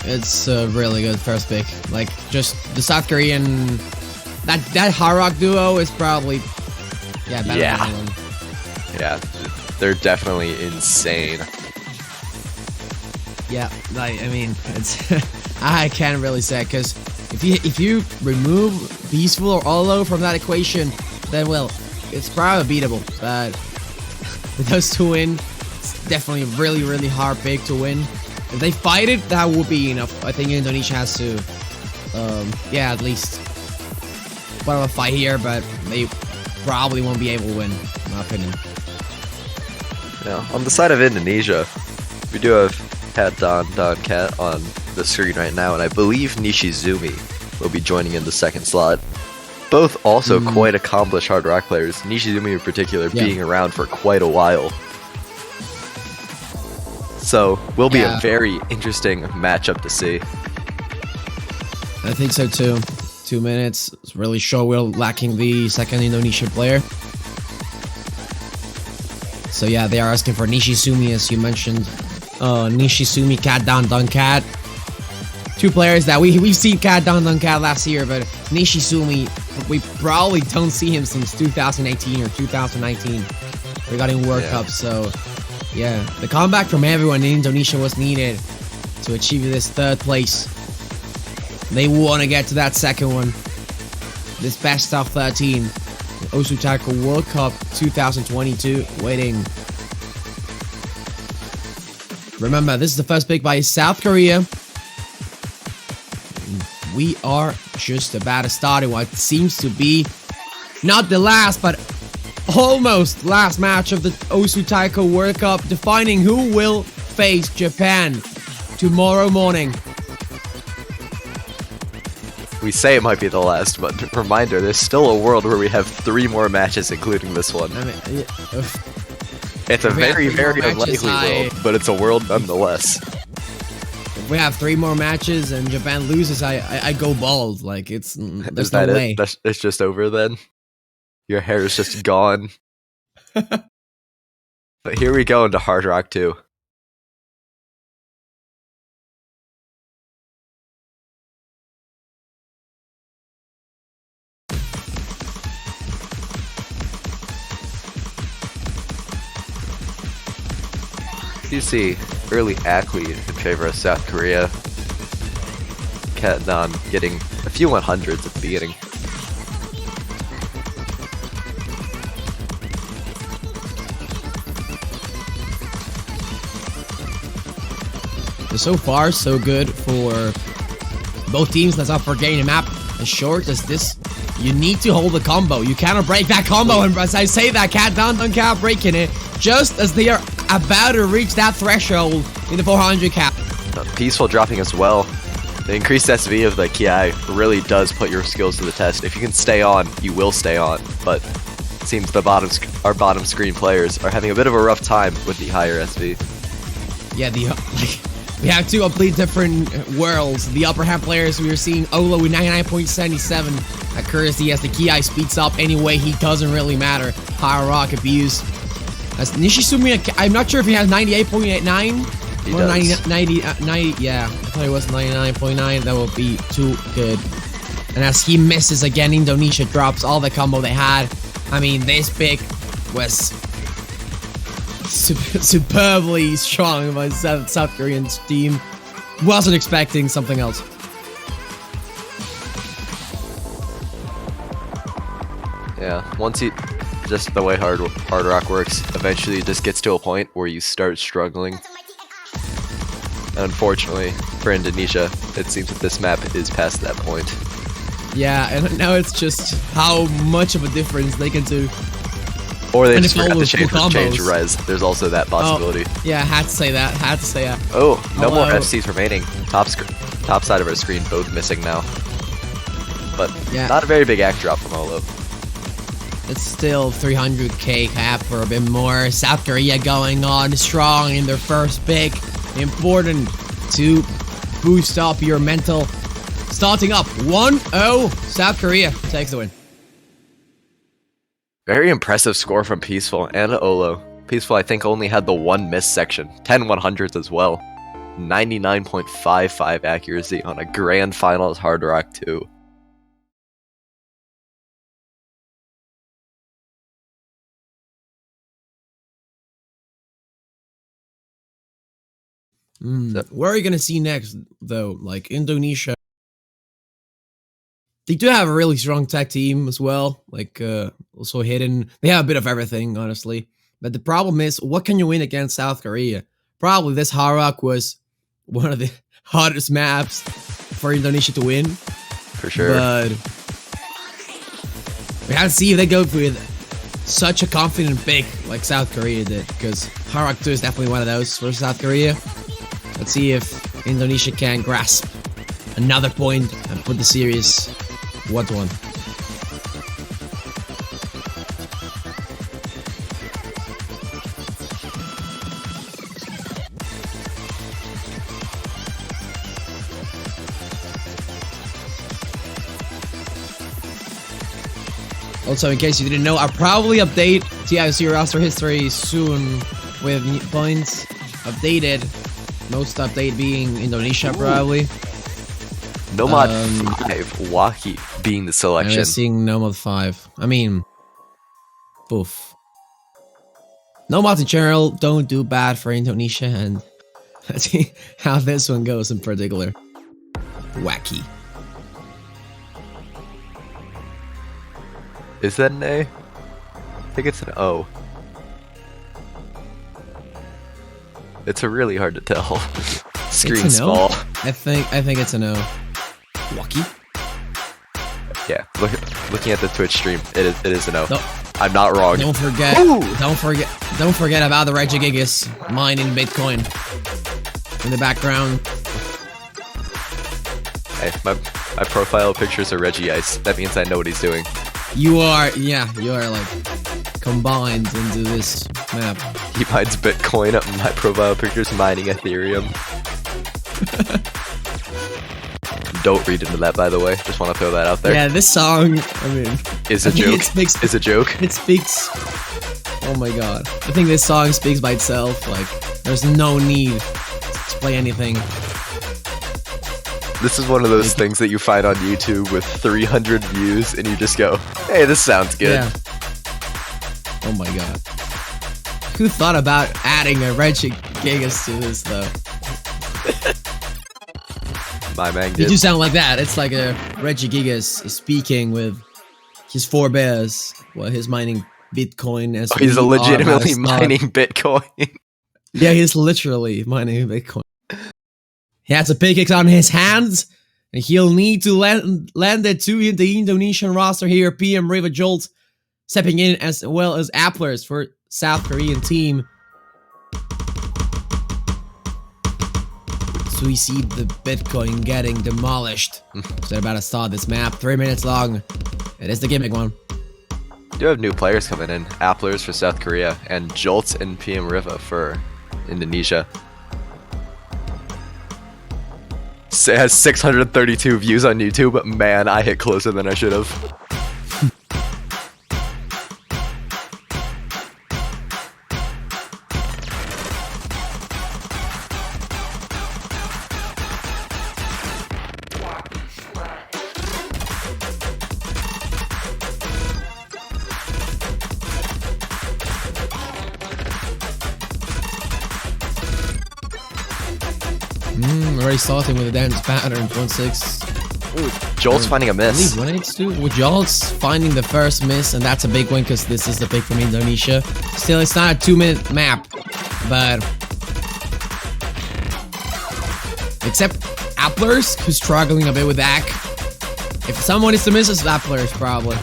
it's a really good first pick. Like, just the South Korean... That Hard Rock duo is probably... Yeah, better than anyone. Yeah, they're definitely insane. Yeah, like, I mean, it's... I can't really say, because if you remove Peaceful or Olo from that equation, then, well, it's probably beatable. But with those two in, it's definitely a really, really hard pick to win. If they fight it, that would be enough. I think Indonesia has to, yeah, at least put up a fight here, but they probably won't be able to win, in my opinion. Now, on the side of Indonesia, we do have Cat Don Cat on the screen right now, and I believe Nishizumi will be joining in the second slot. Both also quite accomplished hard rock players, Nishizumi in particular being around for quite a while. So, will be a very interesting matchup to see. I think so too. 2 minutes. It's really sure we're lacking the second Indonesian player. So yeah, they are asking for Nishizumi, as you mentioned. Nishizumi, Cat Down Dun Cat. Two players that we've seen Cat Down Dun Cat last year, but Nishizumi, we probably don't see him since 2018 or 2019 regarding World Cup. So yeah, the comeback from everyone in Indonesia was needed to achieve this third place. They want to get to that second one. This best of 13. Osu Taiko World Cup 2022 waiting. Remember, this is the first pick by South Korea. We are just about to start in what seems to be not the last, but almost last match of the Osu Taiko World Cup, defining who will face Japan tomorrow morning. We say it might be the last, but reminder, there's still a world where we have 3 more matches, including this one. I mean, It's a we have very, 3 more very matches, unlikely world, but it's a world nonetheless. if we have 3 more matches and Japan loses, I go bald. Like, it's there's Is no that way. it? It's just over then? Your hair is just gone. But here we go into Hard Rock 2. You see early act lead in favor of South Korea. Katnan getting a few 100s at the beginning. So far, so good for both teams. Let's not forget a map as short as this. You need to hold the combo. You cannot break that combo. And as I say that, Katnan cannot breaking it just as they are about to reach that threshold in the 400 cap. Peaceful dropping as well. The increased SV of the Kiai really does put your skills to the test. If you can stay on, you will stay on. But it seems the our bottom screen players are having a bit of a rough time with the higher SV. Yeah, we have 2 complete different worlds. The upper hand players, we are seeing Olo with 99.77 accuracy as the Kiai speeds up anyway. He doesn't really matter. Higher rock abuse. As Nishisumi, I'm not sure if he has 98.89. He or does. 90, yeah. I thought it was 99.9. That would be too good. And as he misses again, Indonesia drops all the combo they had. I mean, this pick was superbly strong by South Korean's team. Wasn't expecting something else. Yeah, once you... Just the way hard rock works, eventually it just gets to a point where you start struggling. And unfortunately, for Indonesia, it seems that this map is past that point. Yeah, and now it's just how much of a difference they can do. Or they And just if all forgot to those change combos. res. There's also that possibility. Yeah, had to say that. Oh, no more Hello. FCs remaining. Top side of our screen, both missing now. But Yeah. not a very big act drop from Olo. It's still 300k cap for a bit more. South Korea going on strong in their first pick. Important to boost up your mental. Starting up 1-0. South Korea takes the win. Very impressive score from Peaceful and Olo. Peaceful, I think, only had the 1 miss section. 10 100s as well. 99.55 accuracy on a grand finals Hard Rock 2. Where are you gonna see next, though? Like Indonesia, they do have a really strong tech team as well. Like also hidden, they have a bit of everything, honestly. But the problem is, what can you win against South Korea? Probably this Harak was one of the hardest maps for Indonesia to win. For sure. But we have to see if they go with such a confident pick like South Korea did, because Harak 2 is definitely one of those for South Korea. Let's see if Indonesia can grasp another point and put the series 1-1. Also, in case you didn't know, I'll probably update TIC roster history soon with new points updated. Most update being Indonesia, probably. Nomad 5, Waki being the And selection. we're seeing Nomad 5. I mean, poof. Nomads in general don't do bad for Indonesia, and let's see how this one goes in particular. Wacky. Is that an A? I think it's an O. It's a really hard to tell. Screen It's a no? small. I think it's a no. Lucky? Yeah, looking at the Twitch stream, it is a no. No. I'm not wrong. Don't forget about the Regigigas mining Bitcoin in the background. Hey, my profile pictures are Reggie Ice. That means I know what he's doing. You are like combined into this map. He mines Bitcoin. My profile picture's mining Ethereum. Don't read into that, by the way. Just want to throw that out there. Yeah, this song, I mean, Is a joke. Is a joke. It speaks. Oh my god. I think this song speaks by itself. Like, there's no need to explain anything. This is one of those things that you find on YouTube with 300 views, and you just go, "Hey, this sounds good." Yeah. Oh my god. Who thought about adding a Regigigas to this though? My man They did. do sound like that. It's like a Regigigas is speaking with his forebears while he's mining Bitcoin as He's we are about legitimately to start. mining Bitcoin. Yeah, he's literally mining Bitcoin. He has a pickaxe on his hands, and he'll need to land it to the Indonesian roster here. PM River Jolt stepping in as well as Applers for South Korean team. So we see the Bitcoin getting demolished. So they're about to start this map. 3 minutes long. It is the gimmick one. You do have new players coming in. Applers for South Korea and Jolts and PM Riva for Indonesia. It has 632 views on YouTube, but man, I hit closer than I should have. Already starting with a dance pattern. 1-6. Jolt's finding a miss. 1-8-2 with Jolts finding the first miss, and that's a big win because this is the pick from Indonesia. Still, it's not a 2-minute map, but except Applers, who's struggling a bit with Ak. If someone is to miss, it's Applers probably.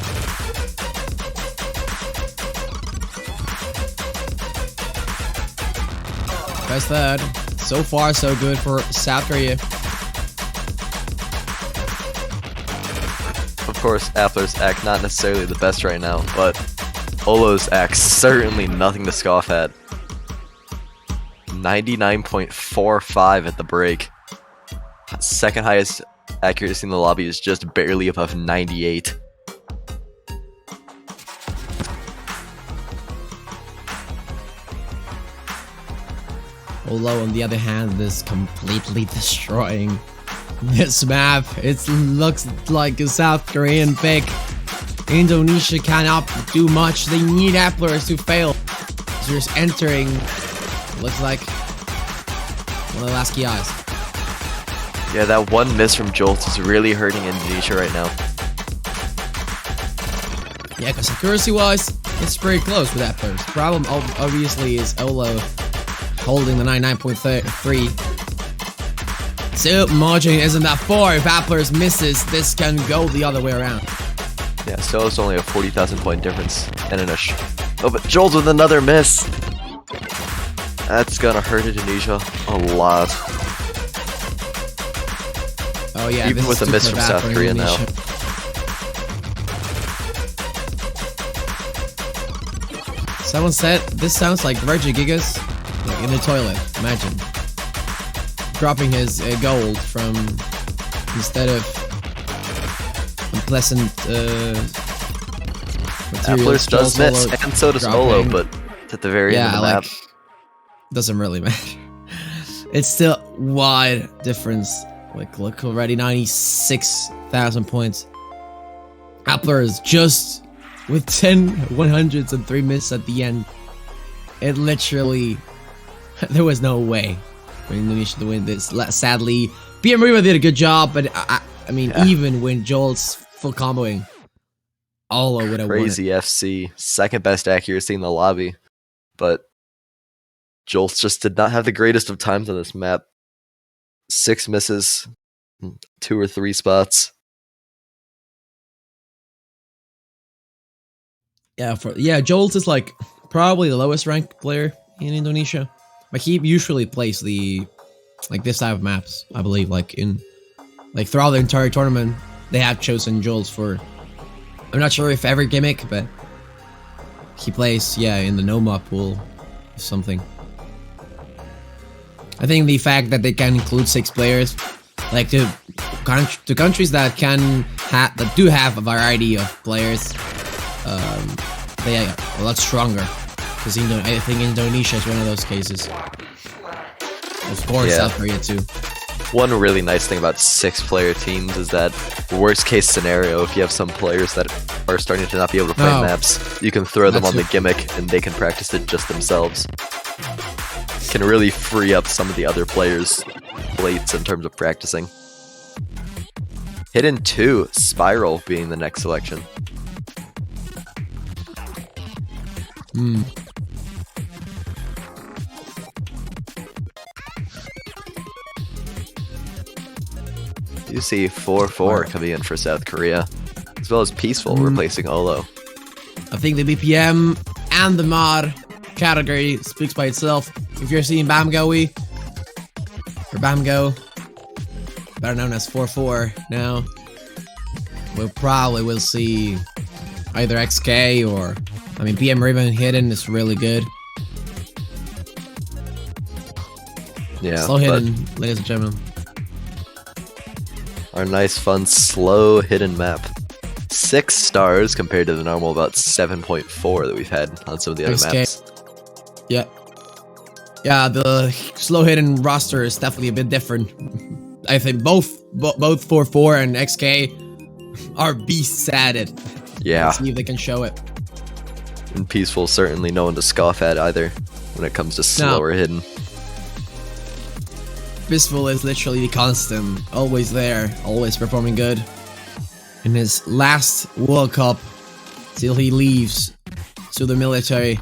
Best third. So far, so good for South Korea. Of course, Appler's act not necessarily the best right now, but Olo's act certainly nothing to scoff at. 99.45 at the break. Second highest accuracy in the lobby is just barely above 98. Olo, on the other hand, is completely destroying this map. It looks like a South Korean pick. Indonesia cannot do much. They need Applers to fail. So just entering. Looks like one of the last key eyes. Yeah, that one miss from Jolt is really hurting Indonesia right now. Yeah, because accuracy-wise, it's pretty close with Applers. Problem obviously is Olo holding the 99.3. So margin isn't that far. If Applers misses, this can go the other way around. Yeah, still it's only a 40,000 point difference. And in a oh, but Jolt with another miss. That's gonna hurt Indonesia a lot. Oh yeah, Even with a miss from South Korea now. Someone said this sounds like Regigigas like in the toilet. Imagine dropping his gold from instead of unpleasant materials. Applers does miss, and so does Olo, but at the very end of the map. Like, doesn't really matter. It's still wide difference. Like, look already, 96,000 points. Applers just with 10 100s and 3 misses at the end. It literally, there was no way for Indonesia to win this. Sadly, PM Riva did a good job, but I mean, even when Jolt's full comboing, Olo would have won it. Crazy FC, second best accuracy in the lobby, but Jolts just did not have the greatest of times on this map. 6 misses, 2 or 3 spots. Yeah, Jolt is like probably the lowest ranked player in Indonesia. But he usually plays this type of maps, I believe. Like throughout the entire tournament, they have chosen Jolt for, I'm not sure if every gimmick, but he plays, in the no-map pool or something. I think the fact that they can include 6 players, like to countries that do have a variety of players, they are a lot stronger. Because I think Indonesia is one of those cases. Of course, South Korea too. One really nice thing about 6-player teams is that, worst case scenario, if you have some players that are starting to not be able to play maps, you can throw them on the gimmick and they can practice it just themselves. Can really free up some of the other players' plates in terms of practicing. Hidden 2, Spiral being the next selection. You see 4-4 coming in for South Korea, as well as Peaceful replacing Olo. I think the BPM and the mod category speaks by itself. If you're seeing Bamgoey, or Bamgo, better known as 4-4 now, we probably will see either XK or, PM Ribbon Hidden is really good. Yeah, Slow Hidden, ladies and gentlemen. Our nice, fun, slow hidden map. 6 stars compared to the normal about 7.4 that we've had on some of the other maps. Yeah. Yeah, the slow hidden roster is definitely a bit different. I think both 4-4 and XK are beasts at it. Yeah. Let's see if they can show it. And Peaceful certainly no one to scoff at either when it comes to slower hidden. Peaceful is literally constant, always there, always performing good. In his last World Cup, till he leaves to the military.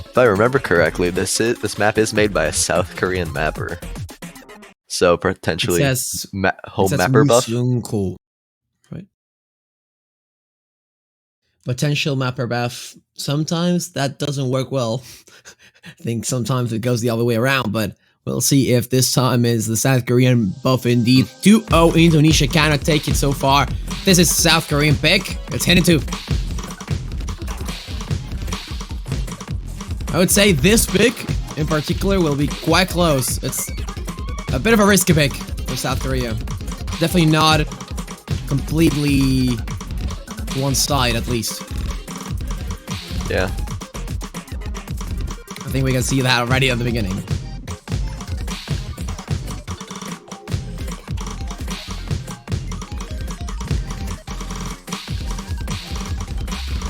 If I remember correctly, this map is made by a South Korean mapper. So potentially home mapper buff. Cool. Right. Potential mapper buff. Sometimes that doesn't work well. I think sometimes it goes the other way around, but we'll see if this time is the South Korean buff indeed. 2-0 Indonesia cannot take it so far. This is South Korean pick. It's Hidden 2. I would say this pick in particular will be quite close. It's a bit of a risky pick for South Korea. Definitely not completely one side, at least. Yeah. I think we can see that already at the beginning.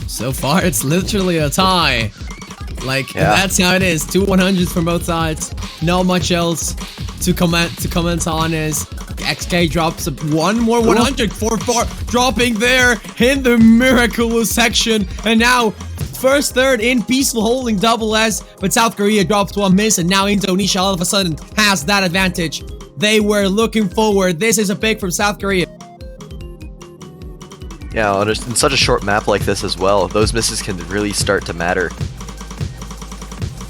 So far, it's literally a tie. That's how it is. 2 100s from both sides. Not much else to comment on is XK drops one more 100. 4-4 dropping there in the miraculous section. And now, first, third in Peaceful holding double S. But South Korea drops one miss. And now Indonesia all of a sudden has that advantage. They were looking forward. This is a pick from South Korea. Yeah, in such a short map like this as well, those misses can really start to matter.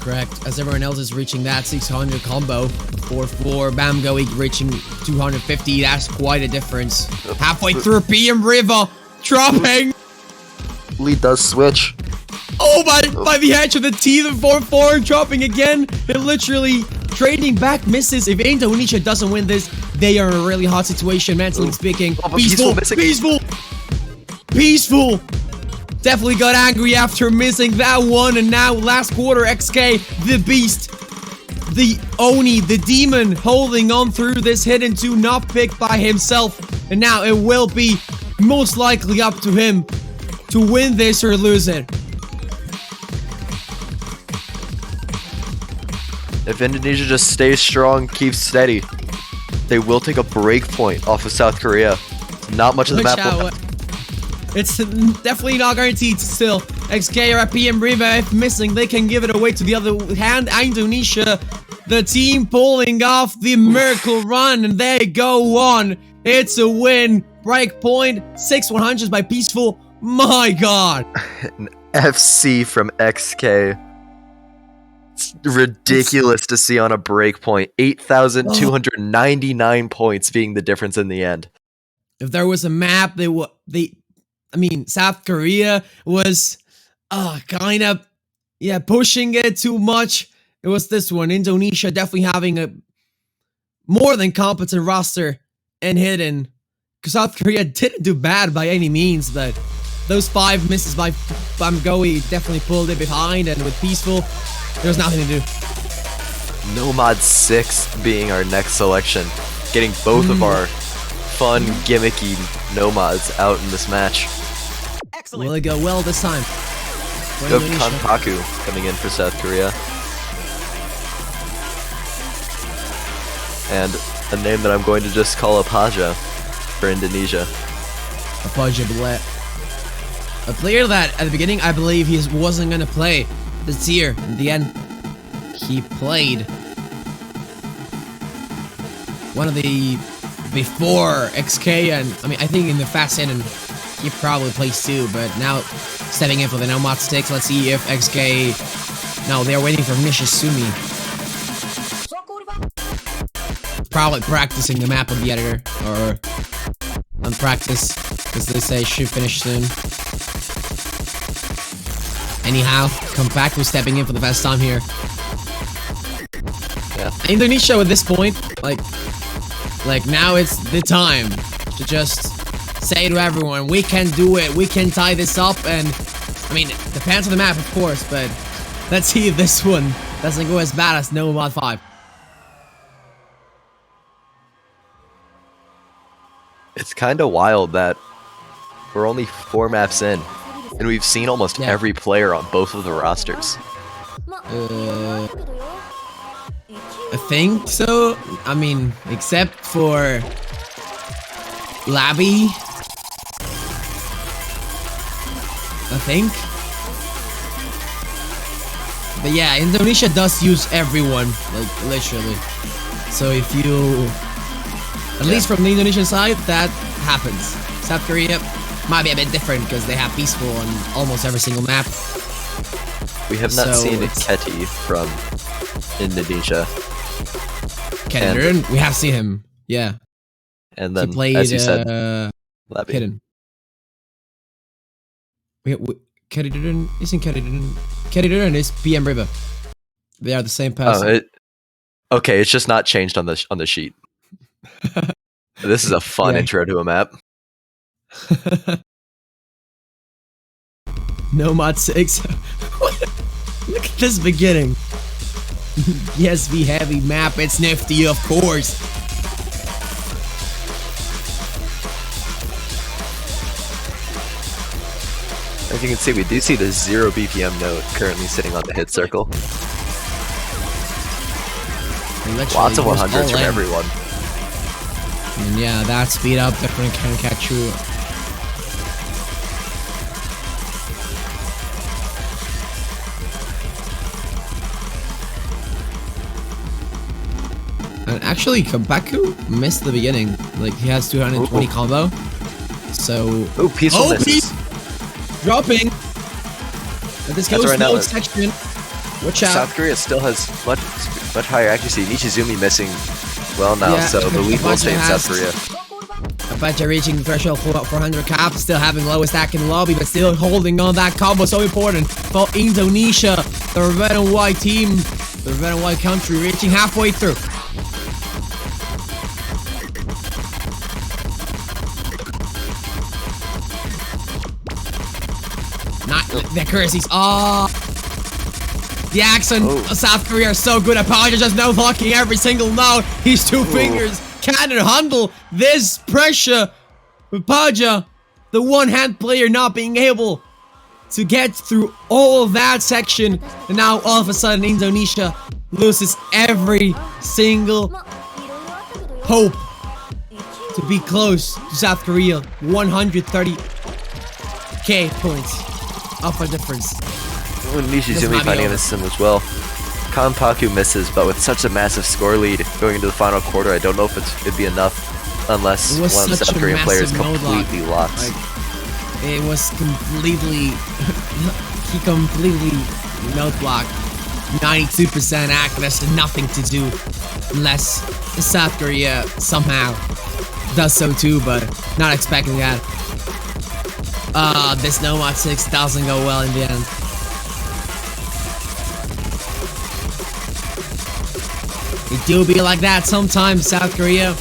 Correct, as everyone else is reaching that 600 combo. 4-4, Bamgoey reaching 250, that's quite a difference. Halfway through, PM River dropping! Lead does switch. Oh, by the edge of the teeth of 4-4, dropping again. They're literally trading back misses. If Indonesia doesn't win this, they are in a really hot situation, mentally speaking. Peaceful! Definitely got angry after missing that one, and now last quarter, XK, the beast, the Oni, the demon, holding on through this Hidden 2, not picked by himself, and now it will be most likely up to him to win this or lose it. If Indonesia just stays strong, keeps steady, they will take a break point off of South Korea. Not much of the Watch map will out. It's definitely not guaranteed still. XK are at PM Riva. If missing, they can give it away to the other hand. Indonesia, the team pulling off the miracle run, and they go on. It's a win. Break point. 6-100s by Peaceful. My god. An FC from XK. It's ridiculous to see on a break point. 8,299 points being the difference in the end. If there was a map, South Korea was kind of pushing it too much. It was this one. Indonesia definitely having a more than competent roster and hidden. Because South Korea didn't do bad by any means, but those 5 misses by Bamgoe definitely pulled it behind, and with Peaceful, there was nothing to do. Nomad 6 being our next selection. Getting both of our fun, gimmicky Nomads out in this match. Will it go well this time? For We have Indonesia. Kanpaku coming in for South Korea. And a name that I'm going to just call Apaja for Indonesia. Apaja Blet. A player that, at the beginning, I believe he wasn't going to play this year. In the end, he played. One of the before XK, and I think in the fast end, he probably plays too, but now stepping in for the Nomad 6. Let's see if XK... No, they're waiting for Nishizumi. Probably practicing the map of the editor, or on practice, as they say, should finish soon. Anyhow, Compactly stepping in for the first time here. Yeah. Indonesia at this point, like now it's the time to just say to everyone, we can do it, we can tie this up, and it depends on the map, of course, but let's see if this one doesn't go as bad as Nomad 5. It's kind of wild that we're only 4 maps in, and we've seen almost every player on both of the rosters. I think so. Except for Labby. I think. But yeah, Indonesia does use everyone, like literally. So if you, at least from the Indonesian side, that happens. South Korea might be a bit different because they have Peaceful on almost every single map. We have not So seen it's- Keti from Indonesia. Kendron, we have seen him. Yeah, And he then, played as you said, Labby. Hidden. Kendron isn't Kendron. Kendron is PM River. They are the same person. Okay, it's just not changed on the sheet. This is a fun Yeah. intro to a map. Nomad 6. Look at this beginning. Yes, we heavy map. It's nifty, of course. As you can see, we do see the 0 BPM note currently sitting on the hit circle. Literally, Lots of he was 100s all from in. everyone. And yeah, that speed up definitely can catch you. And actually, Kabaku missed the beginning. Like, he has 220 Ooh. combo. So... Ooh, peaceful misses. Peace! Dropping! But this That's goes right now, no though. section. Watch out. South Korea still has much higher accuracy. Nishizumi missing well now, Yeah, so the lead will Apache stay in has- South Korea. Apache reaching the threshold for 400 cap, still having lowest stack in the lobby, but still holding on that combo. So important for Indonesia, the red and white team, the red and white country, reaching halfway through. Not the accuracies. Oh, the accent of South Korea are so good. Apache just no blocking every single note. His two fingers cannot handle this pressure. Apache, the one-hand player, not being able to get through all of that section, and now all of a sudden Indonesia loses every single hope to be close to South Korea. 130k points of a difference. Nishi's This gonna be might be finding over. this sim as well. Kanpaku misses, but with such a massive score lead going into the final quarter, I don't know if it'd be enough unless It one was of the such South a Korean players massive mode lock. completely locks. Like, it was completely... he completely mode blocked. 92% accuracy, nothing to do. Unless South Korea somehow does so too, but not expecting that. This Nomad 6 doesn't go well in the end. It do be like that sometimes, South Korea.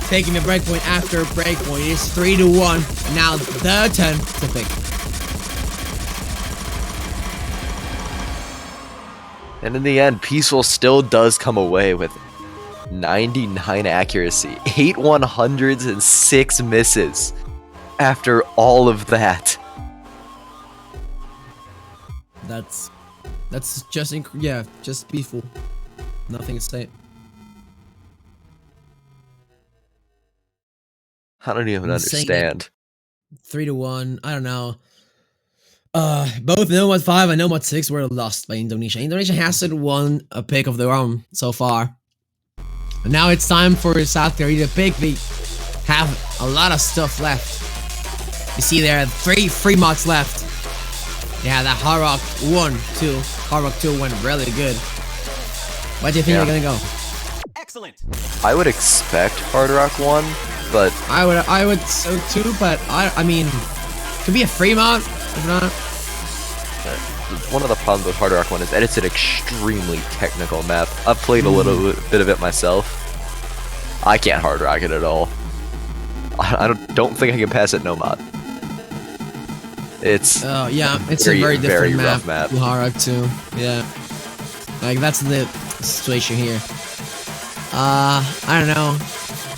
Taking a breakpoint after a breakpoint. It's 3-1. Now the 10 to pick. And in the end, Peaceful still does come away with 99 accuracy, 8 100s, and 6 misses. After all of that. That's just yeah, just peaceful. Nothing to say. I don't even Insane. understand. 3-1. I don't know. Both Nomad 5 and Nomad 6 were lost by Indonesia. Indonesia hasn't won a pick of their own so far. And now it's time for South Korea to pick. They have a lot of stuff left. You see there are 3 free mods left. Yeah, that Hard Rock 1, 2. Hard Rock 2 went really good. Where do you think Yeah. they're gonna go? I would expect Hard Rock 1, but I would so too, but I mean, could be a free mod, if not. one of the problems with Hard Rock 1 is that it's an extremely technical map. I've played a little bit of it myself. I can't Hard Rock it at all. I don't think I can pass it no mod. It's Oh yeah, it's a very different rough map. to Hard Rock 2. Yeah, like that's the situation here. I don't know.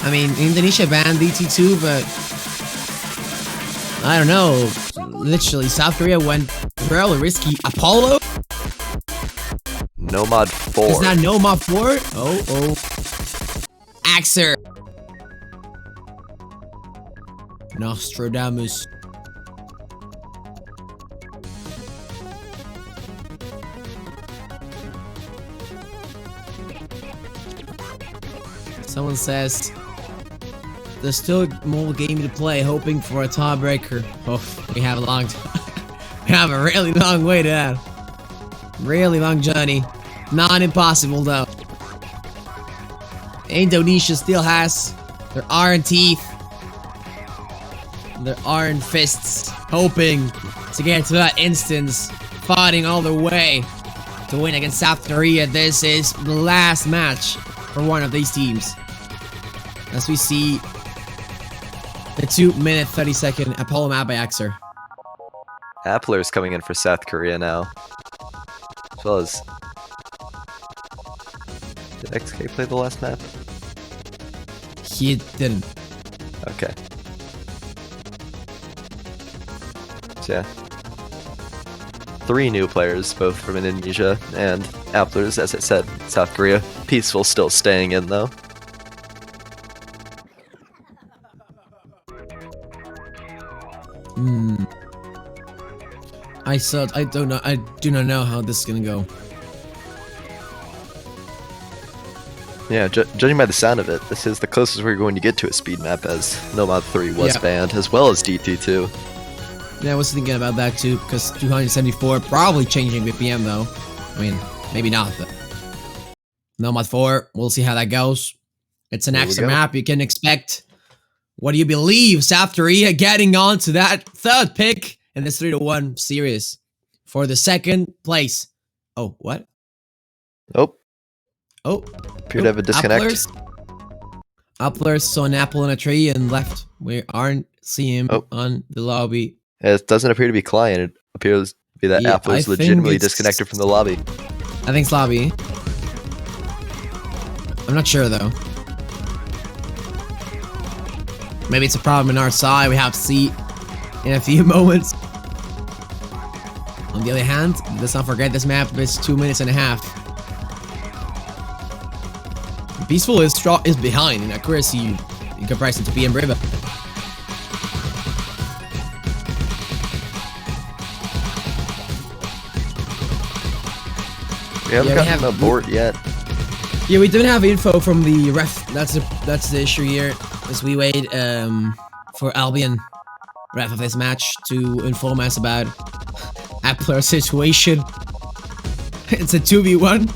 I mean, Indonesia banned DT2, but I don't know. Literally, South Korea went really risky. Apollo? Nomad 4. Is that Nomad 4? Oh. Axer. Nostradamus. Someone says there's still more game to play, hoping for a tiebreaker. Oh, we have a long we have a really long way to that. Really long journey. Not impossible though. Indonesia still has their iron teeth, their iron fists, hoping to get to that instance, fighting all the way to win against South Korea. This is the last match for one of these teams. As we see the 2-minute 30-second Apollo map by Axer. Appler's coming in for South Korea now. As well as... Did XK play the last map? He didn't. Okay. So yeah. 3 new players, both from Indonesia, and Appler's, as I said, South Korea. Peaceful still staying in though. I don't know. I do not know how this is gonna go. Yeah, judging by the sound of it, this is the closest we're going to get to a speed map, as Nomad 3 was Yeah. banned, as well as DT2. Yeah, I was thinking about that too, because 274 probably changing BPM though. I mean, maybe not, but Nomad 4, we'll see how that goes. It's an There we extra go. map you can expect. What do you believe? South Korea getting on to that 3rd pick in this 3-1 series for the 2nd place. Oh, what? Oh, Oh, appear to have a disconnect. Upler's saw an apple in a tree and left. We aren't seeing him Oh. on the lobby. It doesn't appear to be client, it appears to be that Yeah, Appler's I think legitimately it's- disconnected from the lobby. I think it's lobby. I'm not sure though. Maybe it's a problem in our side. We have to see in a few moments. On the other hand, let's not forget this map is 2 minutes and a half. Peaceful is behind in accuracy in comparison to PM River. We haven't Yeah, we gotten have- an abort yet. Yeah, we don't have info from the ref. That's the issue here. As we wait for Albion, ref of this match, to inform us about Appler's situation. It's a 2v1.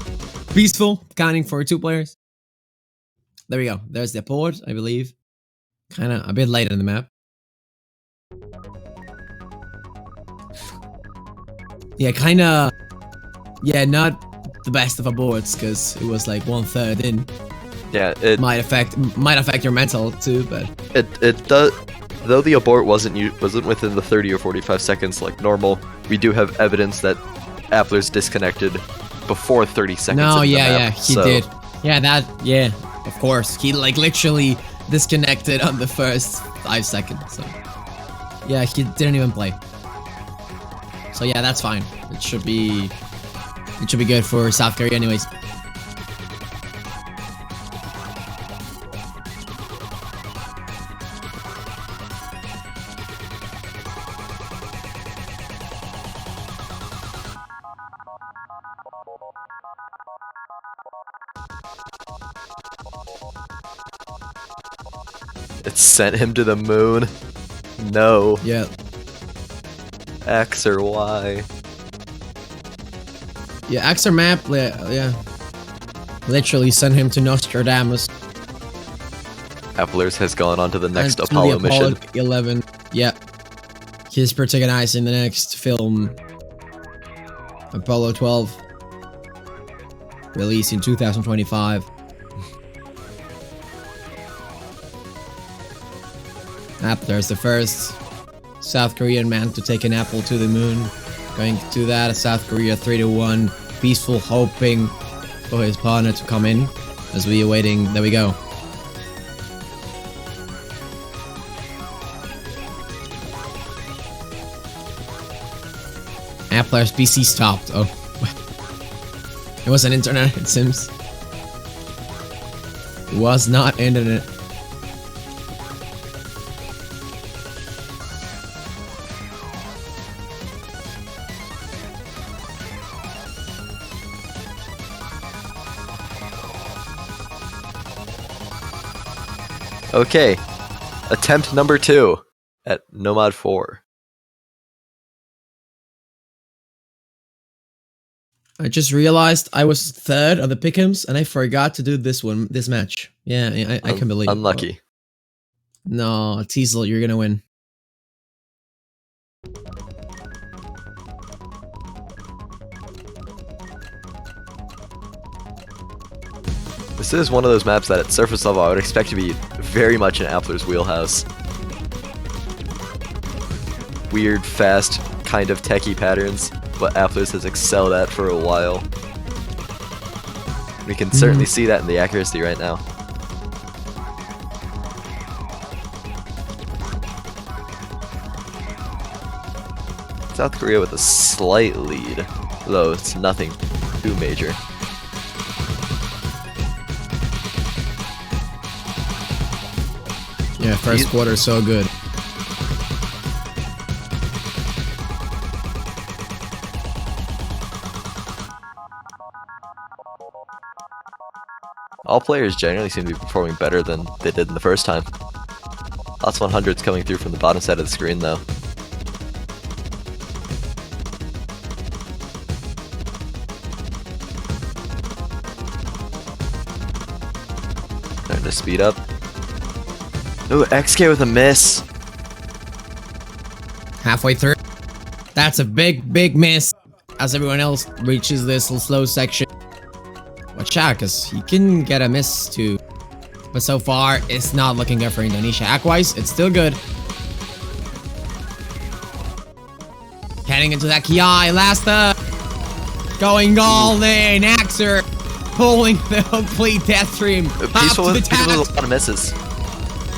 Peaceful, counting for 2 players. There we go. There's the port, I believe. Kind of a bit late on the map. Yeah, kind of. Yeah, not the best of aborts because it was like 1/3 in. Yeah, it Might affect your mental too, but it does. Though the abort wasn't within the 30 or 45 seconds like normal, we do have evidence that Appler's disconnected before 30 seconds. no, into the yeah, map, he so- did. Yeah, of course. He like literally disconnected on the first 5 seconds. So yeah, he didn't even play. So yeah, that's fine. It should be good for South Korea anyways. It sent him to the moon. No. Yeah. X or Y. Yeah, Axer map, yeah. Literally sent him to Nostradamus. Applers has gone on to the next and to Apollo the mission. 11. Yeah. He's protagonizing the next film, Apollo 12. Released in 2025. Appler is the first South Korean man to take an apple to the moon. Going to do that, South Korea 3-1. Peaceful, hoping for his partner to come in as we awaiting. There we go. Appler's PC stopped. Oh, it was an internet. It seems. It was not internet. Okay. Attempt number 2 at Nomad 4. I just realized I was third on the pick'ems and I forgot to do this match. Yeah, I can believe. Unlucky. No, Teasel, you're gonna win. This is one of those maps that at surface level I would expect to be very much in Appler's wheelhouse. Weird, fast, kind of techie patterns, what Appler's has excelled at for a while. We can certainly see that in the accuracy right now. South Korea with a slight lead, though it's nothing too major. Yeah, first quarter so good. All players generally seem to be performing better than they did in the first time. Lots of 100s coming through from the bottom side of the screen though. Starting to speed up. Ooh, XK with a miss. Halfway through. That's a big miss as everyone else reaches this slow section. Watch out, because he can get a miss too. But so far, it's not looking good for Indonesia. Act-wise, it's still good. Heading into that Kiai, Lasta. Going all in, Axer. Pulling the complete death stream. Peaceful up to with the a task. lot of misses.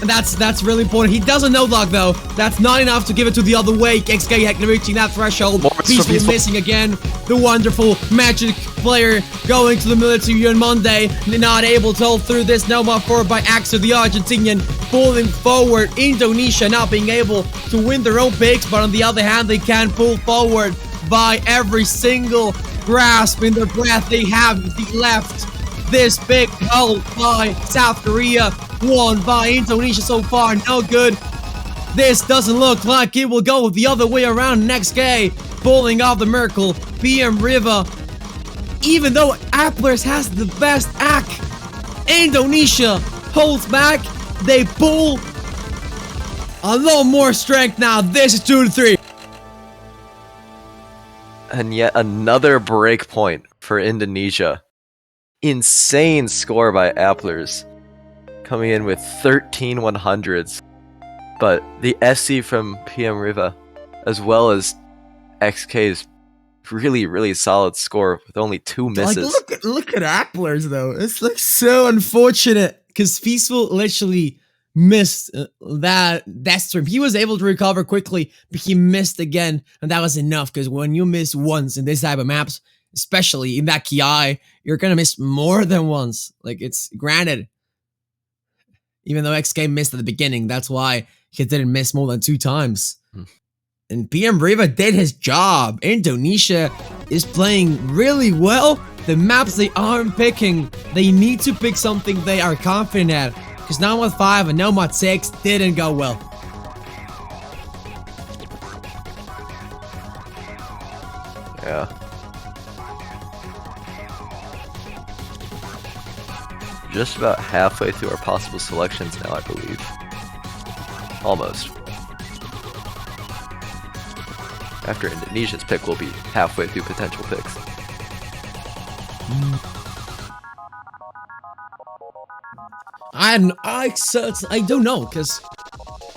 And that's really important. He doesn't know luck though. That's not enough to give it to the other way. XK reaching that threshold. Peaceful missing again. The wonderful magic player going to the military on Monday. Not able to hold through this. Nomad forward by Axel, the Argentinian. Pulling forward. Indonesia not being able to win their own picks, but on the other hand, they can pull forward by every single grasp in their breath they have left. This big hole by South Korea, won by Indonesia so far, no good. This doesn't look like it will go the other way around next game. Pulling off the Merkel, PM River. Even though Applers has the best act, Indonesia holds back. They pull a lot more strength now. This is 2-3. And yet another break point for Indonesia. Insane score by Applers, coming in with 13 100s. But the SC from PM Riva, as well as XK's really solid score with only 2 misses. Like, look at Applers though. It's like so unfortunate because Peaceful literally missed that stream. He was able to recover quickly, but he missed again, and that was enough. Because when you miss once in this type of maps, especially in that Ki, you're gonna miss more than once. Like, it's granted. Even though XK missed at the beginning, that's why he didn't miss more than 2 times. And PM Riva did his job. Indonesia is playing really well. The maps they aren't picking, they need to pick something they are confident at. Because Nomad 5 and Nomad 6 didn't go well. Yeah. Just about halfway through our possible selections now, I believe. Almost. After Indonesia's pick, we'll be halfway through potential picks. I don't know, because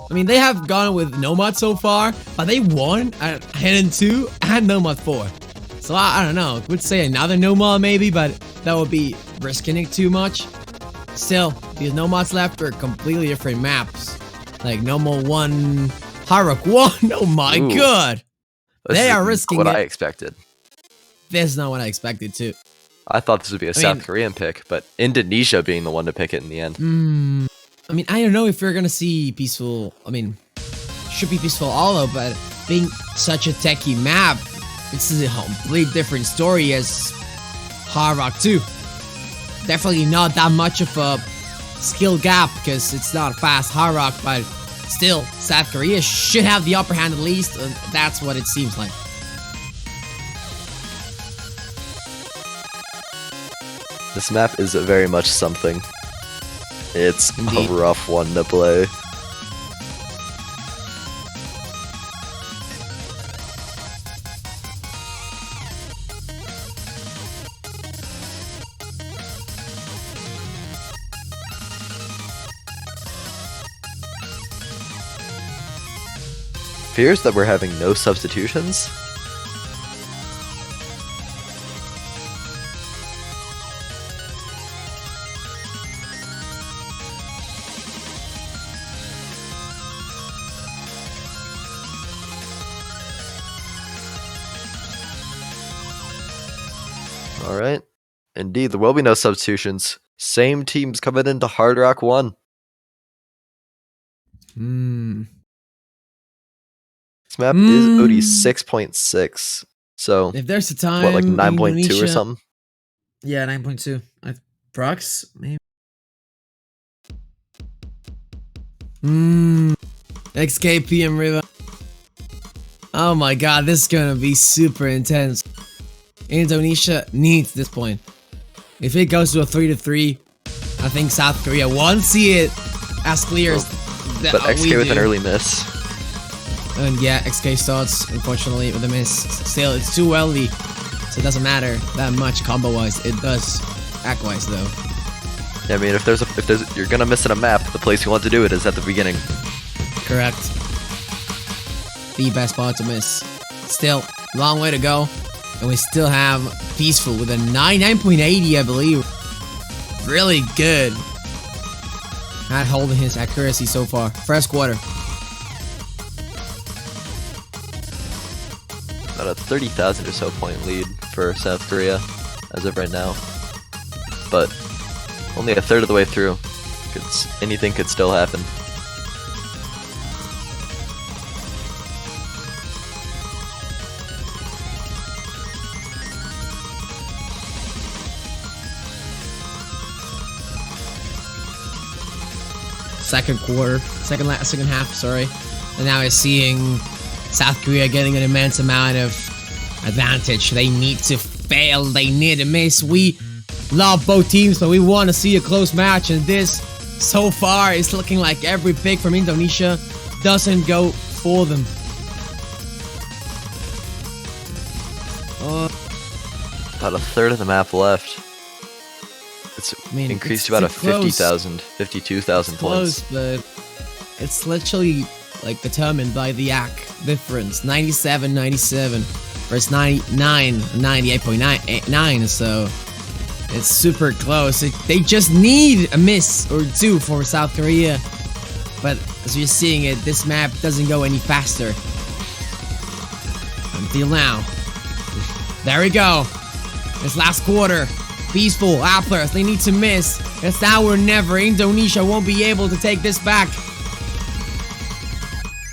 I mean, they have gone with Nomad so far, but they won at Hidden 2 and Nomad 4. So I don't know, I would say another Nomad maybe, but that would be risking it too much. Still, these Nomads left are completely different maps. Like Nomad 1, Haruk 1, oh my god! They are risking what it. I expected. This is not what I expected too. I thought this would be a South Korean pick, but Indonesia being the one to pick it in the end. I mean, I don't know if we're gonna see Peaceful. I mean, should be Peaceful Hollow, but being such a techie map, it's a complete different story as Hard Rock 2. Definitely not that much of a skill gap because it's not fast Hard Rock, but still, South Korea should have the upper hand at least, and that's what it seems like. This map is very much something. It's Indeed. a rough one to play. Fears that we're having no substitutions? Alright. Indeed, there will be no substitutions. Same teams coming into Hard Rock 1. This map is OD 6.6. So, If there's a time, what, like 9.2 or Indonesia- something? Yeah, 9.2. Prox, maybe. XKPM River. Oh my god, this is gonna be super intense. Indonesia needs this point. If it goes to a 3-3, I think South Korea won't see it as clear as that But XK we with do. an early miss. And yeah, XK starts, unfortunately, with a miss. Still, it's too early, so it doesn't matter that much combo-wise. It does act-wise, though. Yeah, I mean, if you're gonna miss in a map, the place you want to do it is at the beginning. Correct. The best spot to miss. Still, long way to go. And we still have Peaceful with a 9.80, I believe. Really good. not holding his accuracy so far. First quarter. About a 30,000 or so point lead for South Korea as of right now. But only a third of the way through. Anything could still happen. Second half, sorry. And now we're seeing South Korea getting an immense amount of advantage. They need to fail, they need to miss. We love both teams, but we want to see a close match, and this, so far, is looking like every pick from Indonesia doesn't go for them. About a third of the map left. It's increased to about a 50,000, 52,000 points. But it's literally like determined by the AC difference. 97.97 versus 98.9, so it's super close. They just need a miss or two for South Korea. But as you're seeing it, this map doesn't go any faster. Until now. There we go. This last quarter. Peaceful, Applers, they need to miss. It's now or never. Indonesia won't be able to take this back.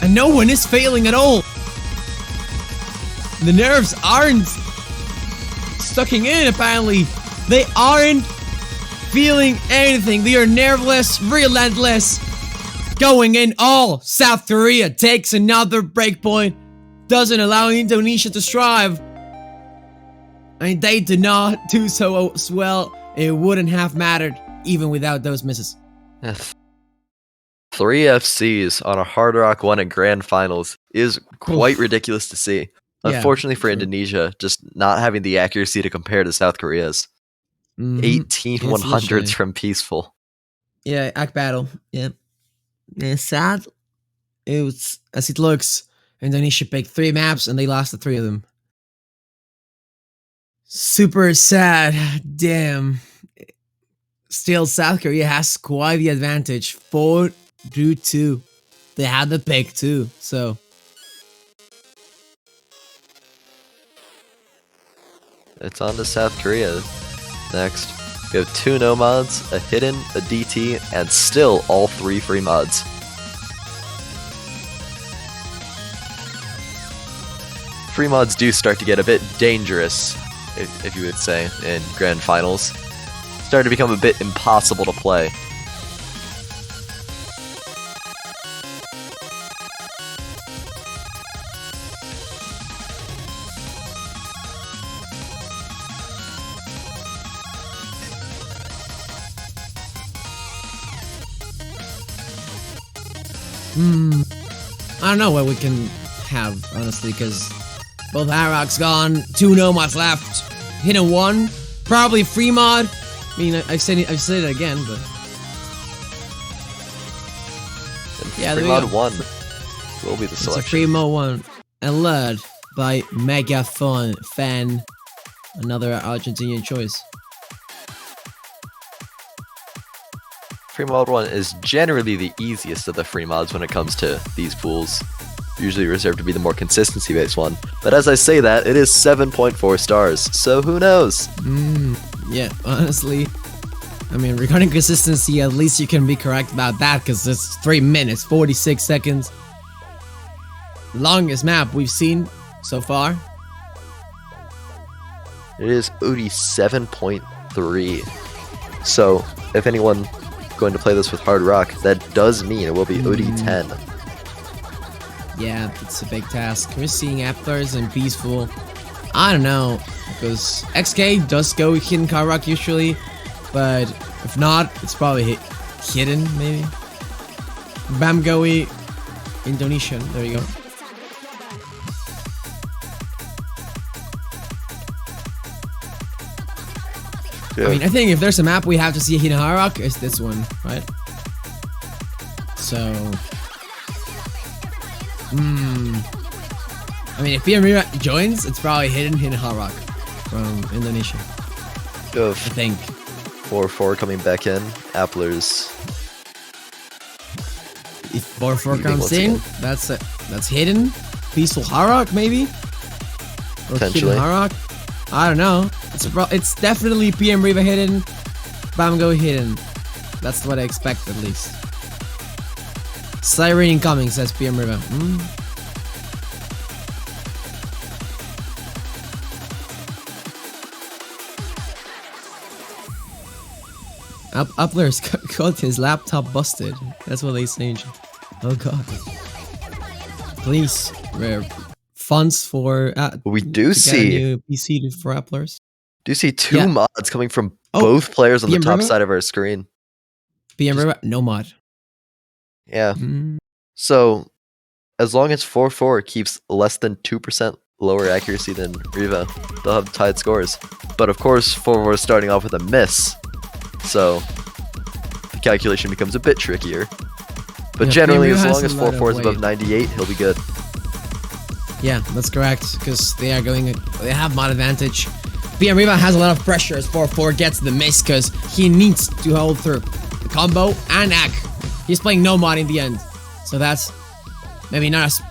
And no one is failing at all. The nerves aren't sucking in, apparently. They aren't feeling anything. They are nerveless, relentless. Going in all. South Korea takes another breakpoint. Doesn't allow Indonesia to strive. And they did not do so as well. It wouldn't have mattered even without those misses. 3 FCs on a Hard Rock 1 at Grand Finals is quite ridiculous to see. Unfortunately for Indonesia, just not having the accuracy to compare to South Korea's. 18 100s from Peaceful. Yeah, AC battle. Yeah. And sad. It was, as it looks, Indonesia picked 3 maps and they lost the 3 of them. Super sad. Damn. Still, South Korea has quite the advantage. 4-2. They had the pick too, so. It's on to South Korea next. We have 2 no mods, a hidden, a DT, and still all 3 free mods. Free mods do start to get a bit dangerous, if you would say, in Grand Finals. Start to become a bit impossible to play. I don't know what we can have, honestly, because both Harrock's gone, 2 no mods left, hidden 1, probably free mod. I mean, I've said it again, but yeah, free mod 1 will be the selection. It's a free mod 1, and led by Mega Fan, another Argentinian choice. Free mod 1 is generally the easiest of the free mods when it comes to these pools. Usually reserved to be the more consistency-based one. But as I say that, it is 7.4 stars, so who knows? Yeah, honestly. I mean, regarding consistency, at least you can be correct about that, because it's 3 minutes, 46 seconds. Longest map we've seen so far. It is OD 7.3. So, if anyone going to play this with Hard Rock, that does mean it will be OD 10. Yeah, it's a big task. We're seeing Applers and Peaceful. I don't know, because XK does go hidden Hard Rock usually, but if not, it's probably hidden, maybe. Bamgowi, Indonesian, there you go. Yeah. I mean, I think if there's a map we have to see a hidden Hard Rock, it's this one, right? So... I mean, if Mira joins, it's probably hidden Hard Rock from Indonesia. I think. 4-4 coming back in. Applers If 4-4 Leading comes once in, again. that's hidden. Peaceful Harrock, maybe? Or Potentially. hidden Harrock? I don't know. It's definitely PM Riva hidden. Bamgo hidden. That's what I expect, at least. Siren incoming, says PM Riva. Upler's got his laptop busted. That's what they say. Oh god. Please, funds for We do to get a see new PC for Upplers. do you see two Yeah. mods coming from Oh, both players on the PM top Riva? side of our screen. PM Riva, no mod. Yeah. Mm. So as long as 4-4 keeps less than 2% lower accuracy than Riva, they'll have tied scores. But of course, 4-4 is starting off with a miss, so the calculation becomes a bit trickier. But Yeah, generally, PM as has long as a lot of 4-4 is above weight. 98, he'll be good. Yeah, that's correct, because they have mod advantage. PM Riva has a lot of pressure as 4-4 gets the miss, because he needs to hold through the combo and act. He's playing no mod in the end, so that's maybe not as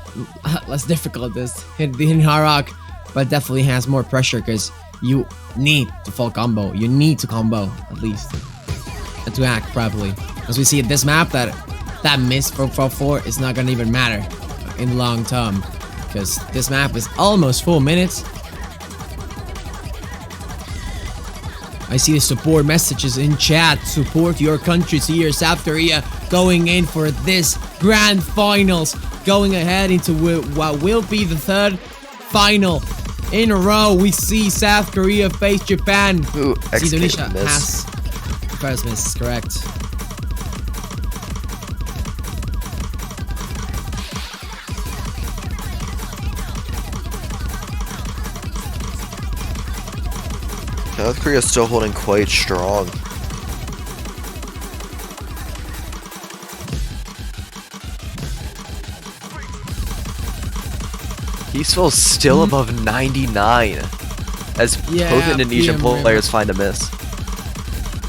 less difficult as hitting Harrock, but definitely has more pressure, because you need to full combo. You need to combo, at least, and to act properly. As we see at this map, that miss from 4-4 is not gonna even matter in the long term, because this map is almost 4 minutes. I see the support messages in chat. Support your countries here. South Korea going in for this grand finals, going ahead into what will be the third final in a row. We see South Korea face Japan. Ooh, See, Indonesia XK miss. has first miss, correct. South Korea is still holding quite strong. Peaceful still above 99, as Yeah, both Indonesian PM players find a miss.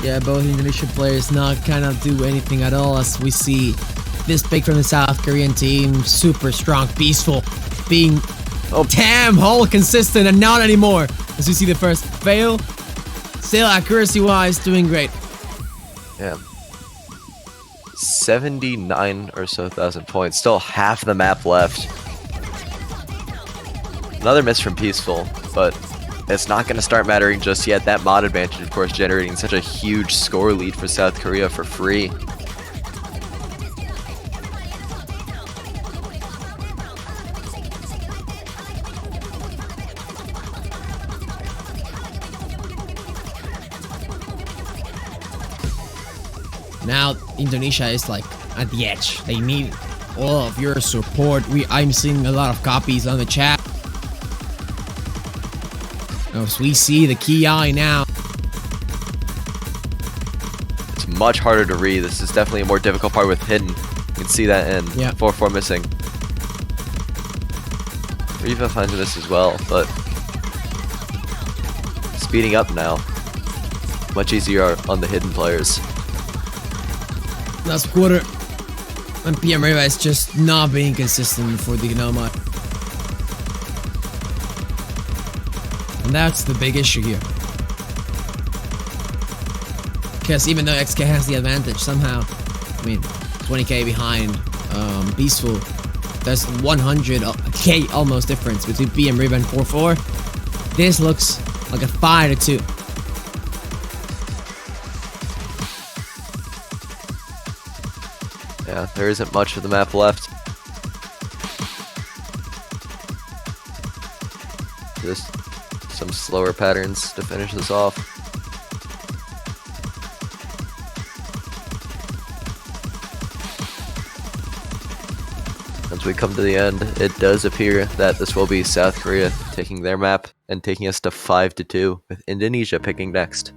Yeah, both Indonesian players not cannot do anything at all, as we see this pick from the South Korean team. Super strong, peaceful, being damn whole consistent, and not anymore. As we see the first fail, still accuracy wise doing great. Yeah. 79 or so thousand points. Still half the map left. Another miss from Peaceful, but it's not going to start mattering just yet. That mod advantage, of course, generating such a huge score lead for South Korea for free. Now Indonesia is like at the edge. They need all of your support. I'm seeing a lot of copies on the chat. As we see the key eye now. It's much harder to read. This is definitely a more difficult part with Hidden. You can see that in 4-4 missing. Riva finds this as well, but speeding up now. Much easier on the Hidden players. Last quarter, and PM Riva is just not being consistent for the Nomad. And that's the big issue here. Because even though XK has the advantage, somehow, I mean, 20k behind Peaceful, there's 100k almost difference between PM Riva and 4-4. This looks like a 5-2. Yeah, there isn't much of the map left. Just some slower patterns to finish this off. As we come to the end, it does appear that this will be South Korea taking their map and taking us to 5-2, with Indonesia picking next.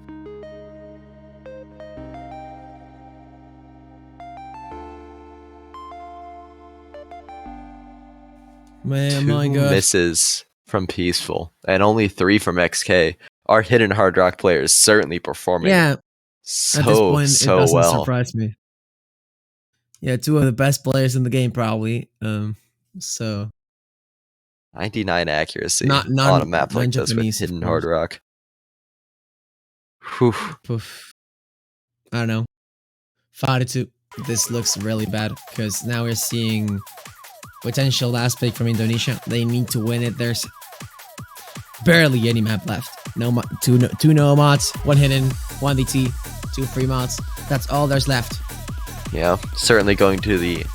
Man, Two my god. misses from Peaceful and only 3 from XK. Our hidden hard rock players certainly performing Yeah, so at this point, it doesn't well. surprise me. Yeah, two of the best players in the game, probably. So 99 accuracy not on a map like this with non-Japanese, of Hidden course. Hard Rock. Whew. Poof. I don't know. 5-2. This looks really bad because now we're seeing potential last pick from Indonesia. They need to win it. There's barely any map left. Two no mods, one hidden, one DT, two free mods. That's all there's left. Yeah, certainly going to the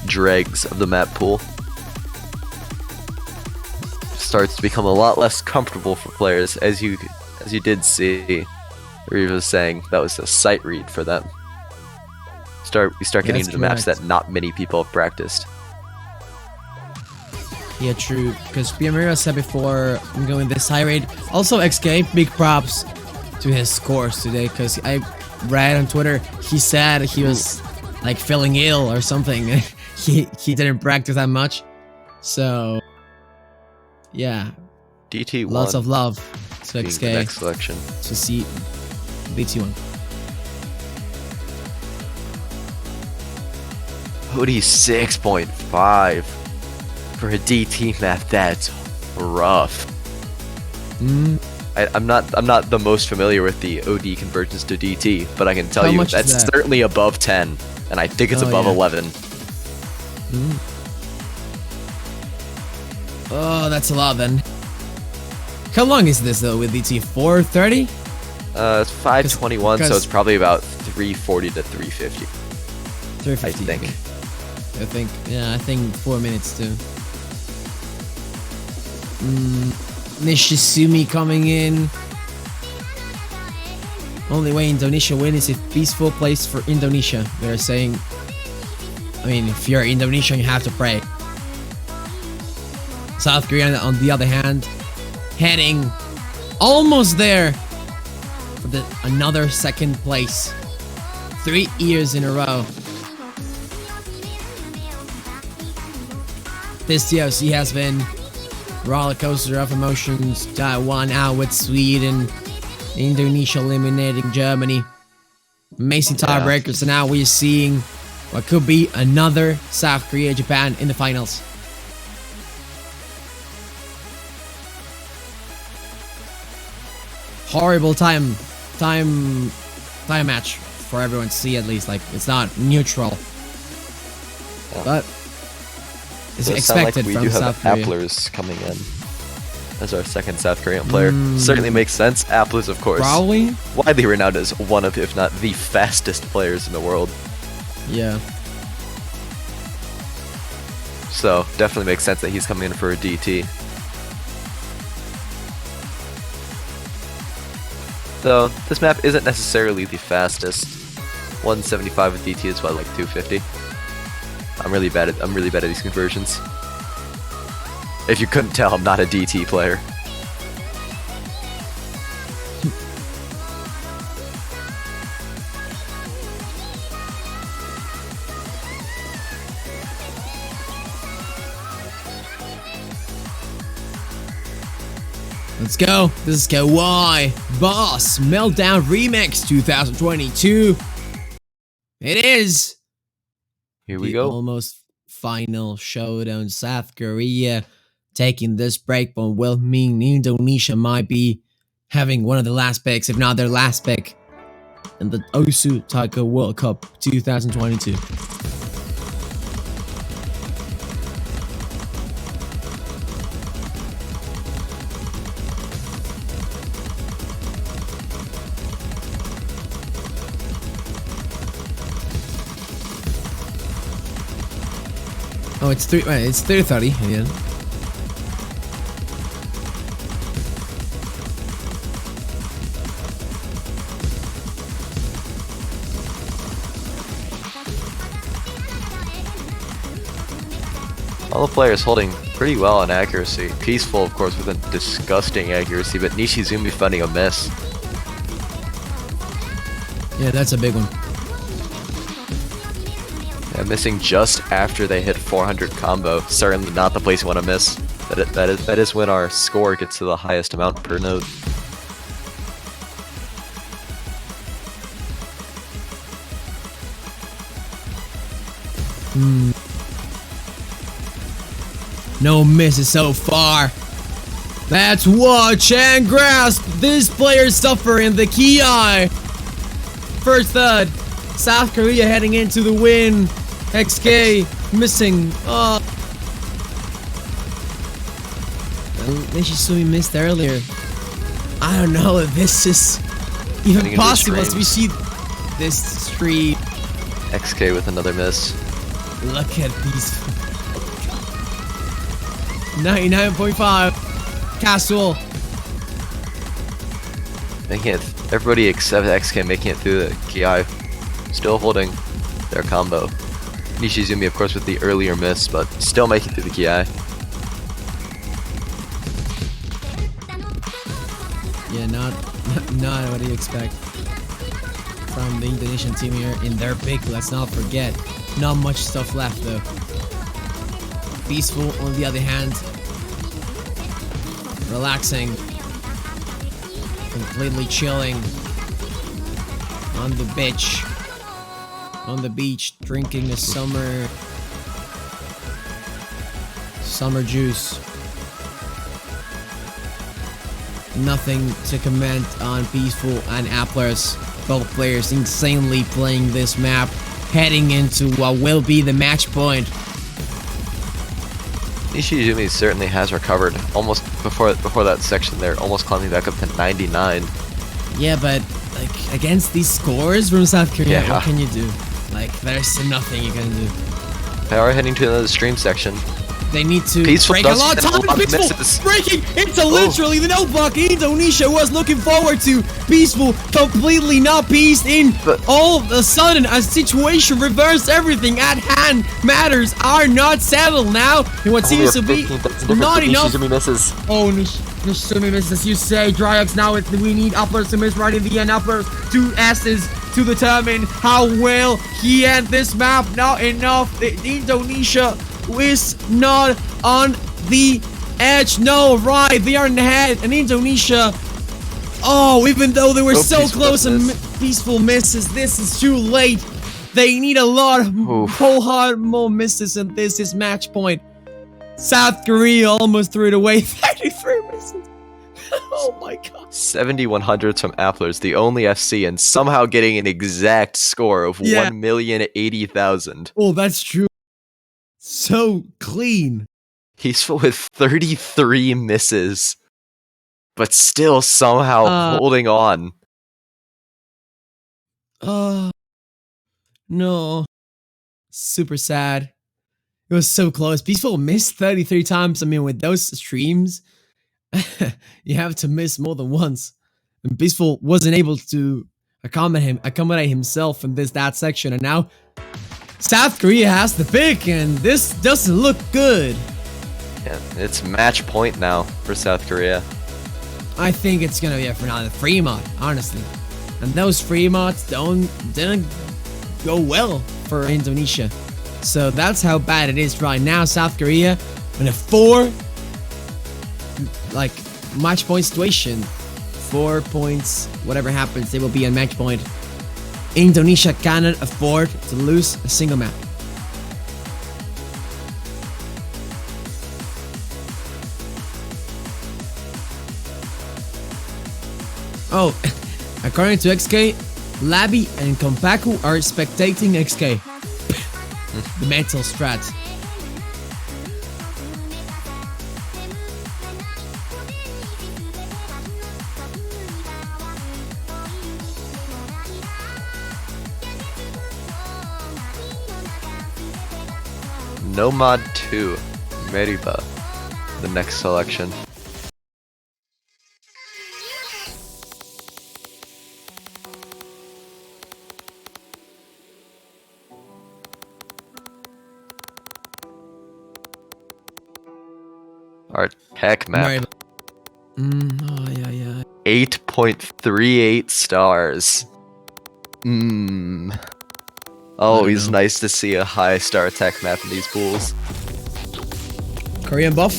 dregs of the map pool. Starts to become a lot less comfortable for players, as you did see. Riva was saying that was a sight read for them. We start getting That's into the maps correct. that not many people have practiced. Yeah, true. Because Piamira said before, I'm going this high rate. Also, XK, big props to his scores today. Because I read on Twitter, he said he was like feeling ill or something. he didn't practice that much. So, yeah, DT1 lots of love to being the XK next selection. to see DT1. Hoodie 6.5 for a DT map. That's rough. I'm not the most familiar with the OD conversions to DT, but I can tell How you much is that's that? certainly above 10, and I think it's Oh, above yeah. 11. Oh, that's a lot then. How long is this though with DT? 4:30? It's 521, so because- it's probably about 340 to 350. 3:50. I think. okay. I think 4 minutes too. Nishizumi coming in. Only way Indonesia win is if peaceful plays for Indonesia. They're saying, I mean, if you're Indonesian, you have to pray. South Korea, on the other hand, heading almost there for another second place. 3 years in a row. This TLC has been roller coaster of emotions. Taiwan out with Sweden, Indonesia eliminating Germany. Amazing tiebreakers, and now we're seeing what could be another South Korea Japan in the finals. Horrible time match for everyone to see, at least. Like, it's not neutral, but it's Does sound like expected we from do have South Korea. Applers coming in as our second South Korean player. Certainly makes sense. Applers, of course, Probably, widely renowned as one of, if not the fastest players in the world. yeah. So definitely makes sense that he's coming in for a DT. Though this map isn't necessarily the fastest. 175 with DT is what, like 250. I'm really bad at these conversions. If you couldn't tell, I'm not a DT player. Let's go. This is Kawaii Boss Meltdown Remix 2022. It is Here we the go. almost final showdown. South Korea taking this break, but will mean Indonesia might be having one of the last picks, if not their last pick, in the Osu Taiko World Cup 2022. Oh, it's 3:30 again. All the players holding pretty well on accuracy. Peaceful, of course, with a disgusting accuracy, but Nishizumi finding a miss. Yeah, that's a big one. Yeah, missing just after they hit 400 combo. Certainly not the place you want to miss. That is when our score gets to the highest amount per node. No misses so far. Let's watch and grasp this player suffering the Ki. First third. South Korea heading into the win. XK missing. Nishisumi missed earlier. I don't know if this is even possible as we see this stream. XK with another miss. Look at these. 99.5. Castle. Making it. Everybody except XK making it through the Ki. Still holding their combo. Nishizumi, of course, with the earlier miss, but still making it through the Ki. Yeah, not what you expect from the Indonesian team here in their pick. Let's not forget. Not much stuff left though. Peaceful, on the other hand, relaxing, completely chilling on the beach, drinking a summer juice. Nothing to comment on Peaceful and Applers. Both players insanely playing this map, heading into what will be the match point. Nishizumi certainly has recovered almost before that section there, almost climbing back up to 99. Yeah, but like against these scores from South Korea, Yeah. what can you do? Like there's nothing you can do. They are heading to another stream section. They need to Peaceful break a does lot of have a time. lot of Peaceful misses. breaking into literally the no block Indonesia was looking forward to. Peaceful completely not pieced in. But- All of a sudden, a situation reversed. Everything at hand matters are not settled now. And what seems to be not enough. Nishizumi misses. Oh, Nishizumi misses, as you say. Dryax now, we need uppers to miss right in the end. Uppers, 2 S's to determine how well he and this map. Not enough. Indonesia is not on the edge. No, right. They are in the head. And Indonesia. Oh, even though they were so Peaceful close and miss. Peaceful misses, this is too late. They need a lot of whole hard more misses, and this is match point. South Korea almost threw it away. 33 misses. Oh my god. 7100s from Applers, the only FC, and somehow getting an exact score of Yeah. 1,080,000. Oh, that's true. So clean. Peaceful with 33 misses, but still somehow holding on. No. Super sad. It was so close. Peaceful missed 33 times. I mean, with those streams, you have to miss more than once. And Peaceful wasn't able to accommodate himself in that section. And now South Korea has the pick, and this doesn't look good. Yeah, it's match point now for South Korea. I think it's gonna be a finale free mod, honestly. And those free mods didn't go well for Indonesia. So that's how bad it is right now. South Korea in a 4 match point situation. 4 points, whatever happens, they will be on match point. Indonesia cannot afford to lose a single map. Oh, according to XK, Labby and Kompaku are spectating XK. The mental strat. Nomad 2, Meriba, the next selection. Our tech map. Oh, yeah. 8.38 stars. Always nice to see a high star tech map in these pools. Korean buff.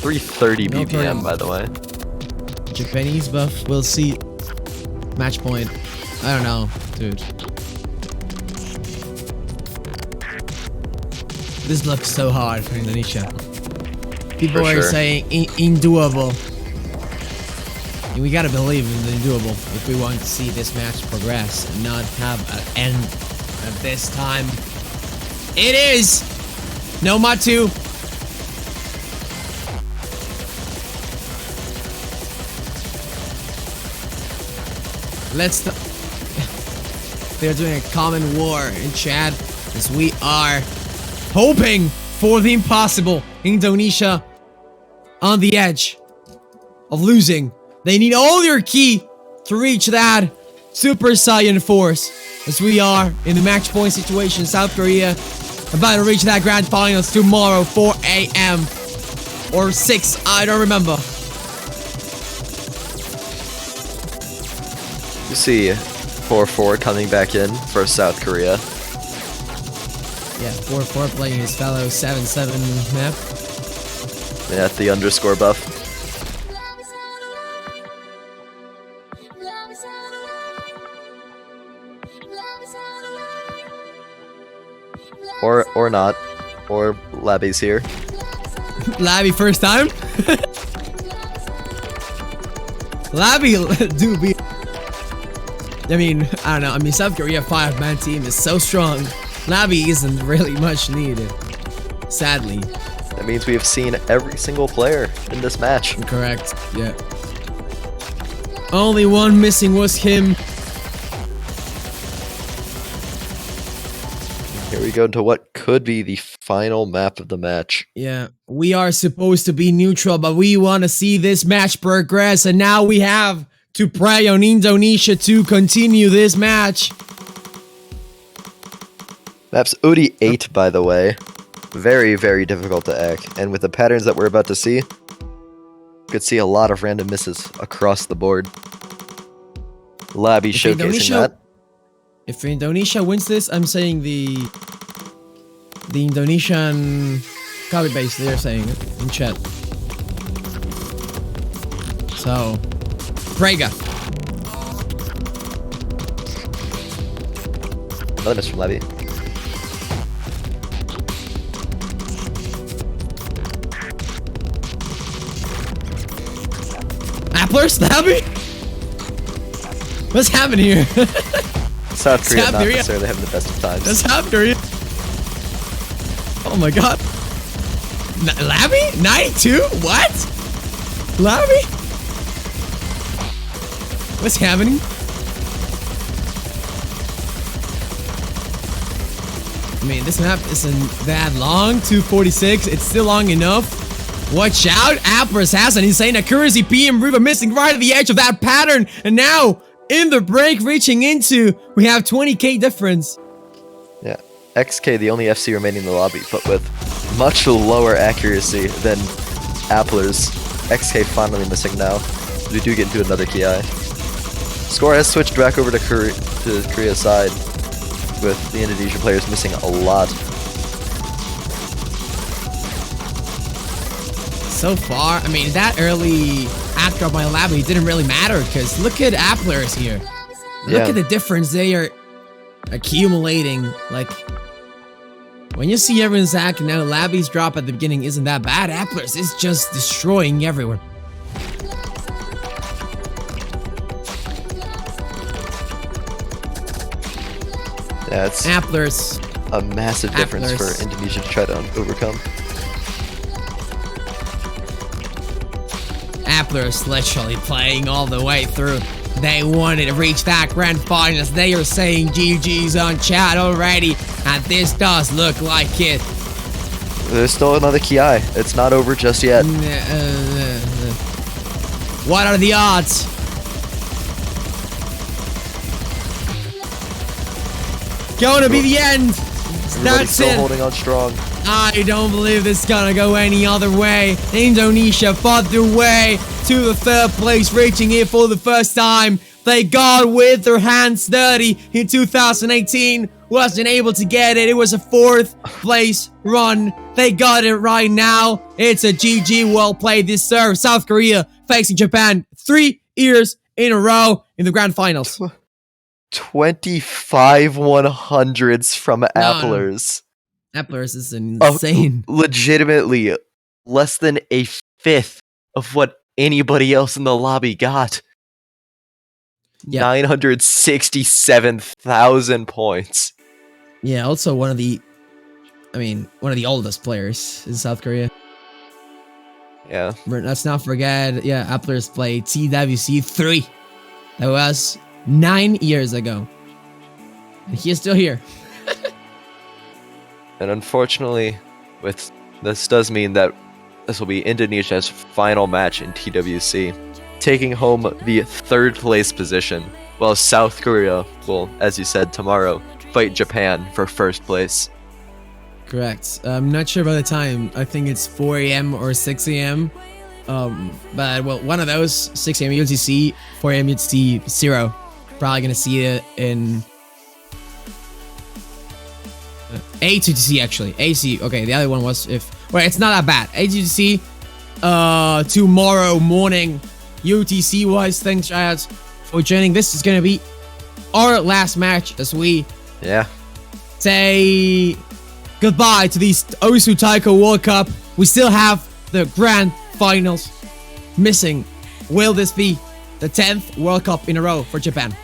330 No BPM, Korean. by the way. Japanese buff. We'll see. Match point. I don't know, dude. This looks so hard for Indonesia. People For are sure. saying undoable. And we gotta believe in the doable if we want to see this match progress and not have an end at this time. It is! No Matu. They're doing a common war in chat as we are hoping for the impossible. Indonesia on the edge of losing. They need all their key to reach that Super Saiyan Force as we are in the match point situation. South Korea about to reach that grand finals tomorrow 4 a.m. or 6, I don't remember. You see 4-4 coming back in for South Korea. Yeah, 4-4 playing his fellow 7-7 map. Yeah, the underscore buff. Or not. Or Labby's here. Labby first time? Labby do be... I mean, I don't know. I mean, South Korea 5-man team is so strong. Labby isn't really much needed. Sadly. That means we have seen every single player in this match. Correct. Yeah. Only one missing was him. Here we go into what could be the final map of the match. Yeah. We are supposed to be neutral, but we want to see this match progress. And now we have to pray on Indonesia to continue this match. Map's OD8, by the way. Very, very difficult to act. And with the patterns that we're about to see, you could see a lot of random misses across the board. Labby If showcasing Indonesia- that. If Indonesia wins this, I'm saying the Indonesian copy base, they're saying it in chat. So, Prega. Another miss from Labby. Applers? Labby? What's happening here? South Korea South not Korea. necessarily having the best of times. That's happening. Oh my god. Labby? 92? What? Labby? What's happening? I mean, this map isn't that long. 246. It's still long enough. Watch out. Applers has an insane accuracy. PM Riva missing right at the edge of that pattern. And now, in the break, reaching into, we have 20k difference. Yeah. XK, the only FC remaining in the lobby, but with much lower accuracy than Appler's. XK finally missing now. We do get into another Ki. Score has switched back over to Korea's side, with the Indonesian players missing a lot. So far, I mean, that early act drop by Labby didn't really matter, because look at Applers here. Look Yeah. at the difference they are accumulating. Like, when you see everyone's acting now, Labby's drop at the beginning isn't that bad. Applers is just destroying everyone. Yeah, it's Applers. a massive difference Applers. for Indonesia to try to overcome. Applers literally playing all the way through. They wanted to reach that grand finals. They are saying GG's on chat already, and this does look like it. There's still another Ki. It's not over just yet. What are the odds? Gonna be the end. Everybody's That's still it. holding on strong. I don't believe this is gonna go any other way. Indonesia fought their way to the third place, reaching it for the first time. They got with their hands dirty in 2018. Wasn't able to get it. It was a 4th place run. They got it right now. It's a GG. Well played. This serve. South Korea facing Japan 3 years in a row in the grand finals. 25 100s from Applers. Applers is insane. Legitimately less than a fifth of what anybody else in the lobby got. Yeah. 967,000 points. Yeah, also one of the oldest players in South Korea. Yeah. Let's not forget, Applers played TWC 3. That was 9 years ago. And he is still here. And unfortunately, this does mean that this will be Indonesia's final match in TWC, taking home the 3rd place position, while South Korea will, as you said, tomorrow fight Japan for 1st place. Correct. I'm not sure about the time. I think it's 4 a.m. or 6 a.m. But well, one of those, 6 a.m. UTC, 4 a.m. UTC 0. Probably gonna see it in A2TC actually. AC. Okay, the other one was it's not that bad. A2TC tomorrow morning UTC wise. Thanks guys for joining. This is gonna be our last match as we say goodbye to these Osu Taiko World Cup. We still have the grand finals missing. Will this be the 10th World Cup in a row for Japan?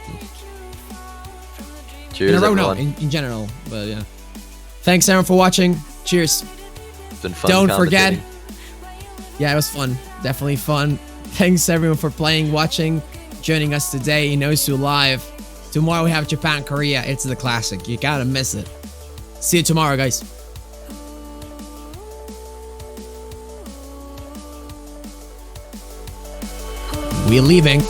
Cheers, in a row, everyone. no, in general, but yeah. Thanks everyone for watching. Cheers. It's been fun. Don't forget. commentating. Yeah, it was fun. Definitely fun. Thanks everyone for playing, watching, joining us today in Osu Live. Tomorrow we have Japan, Korea. It's the classic. You gotta miss it. See you tomorrow, guys. We're leaving.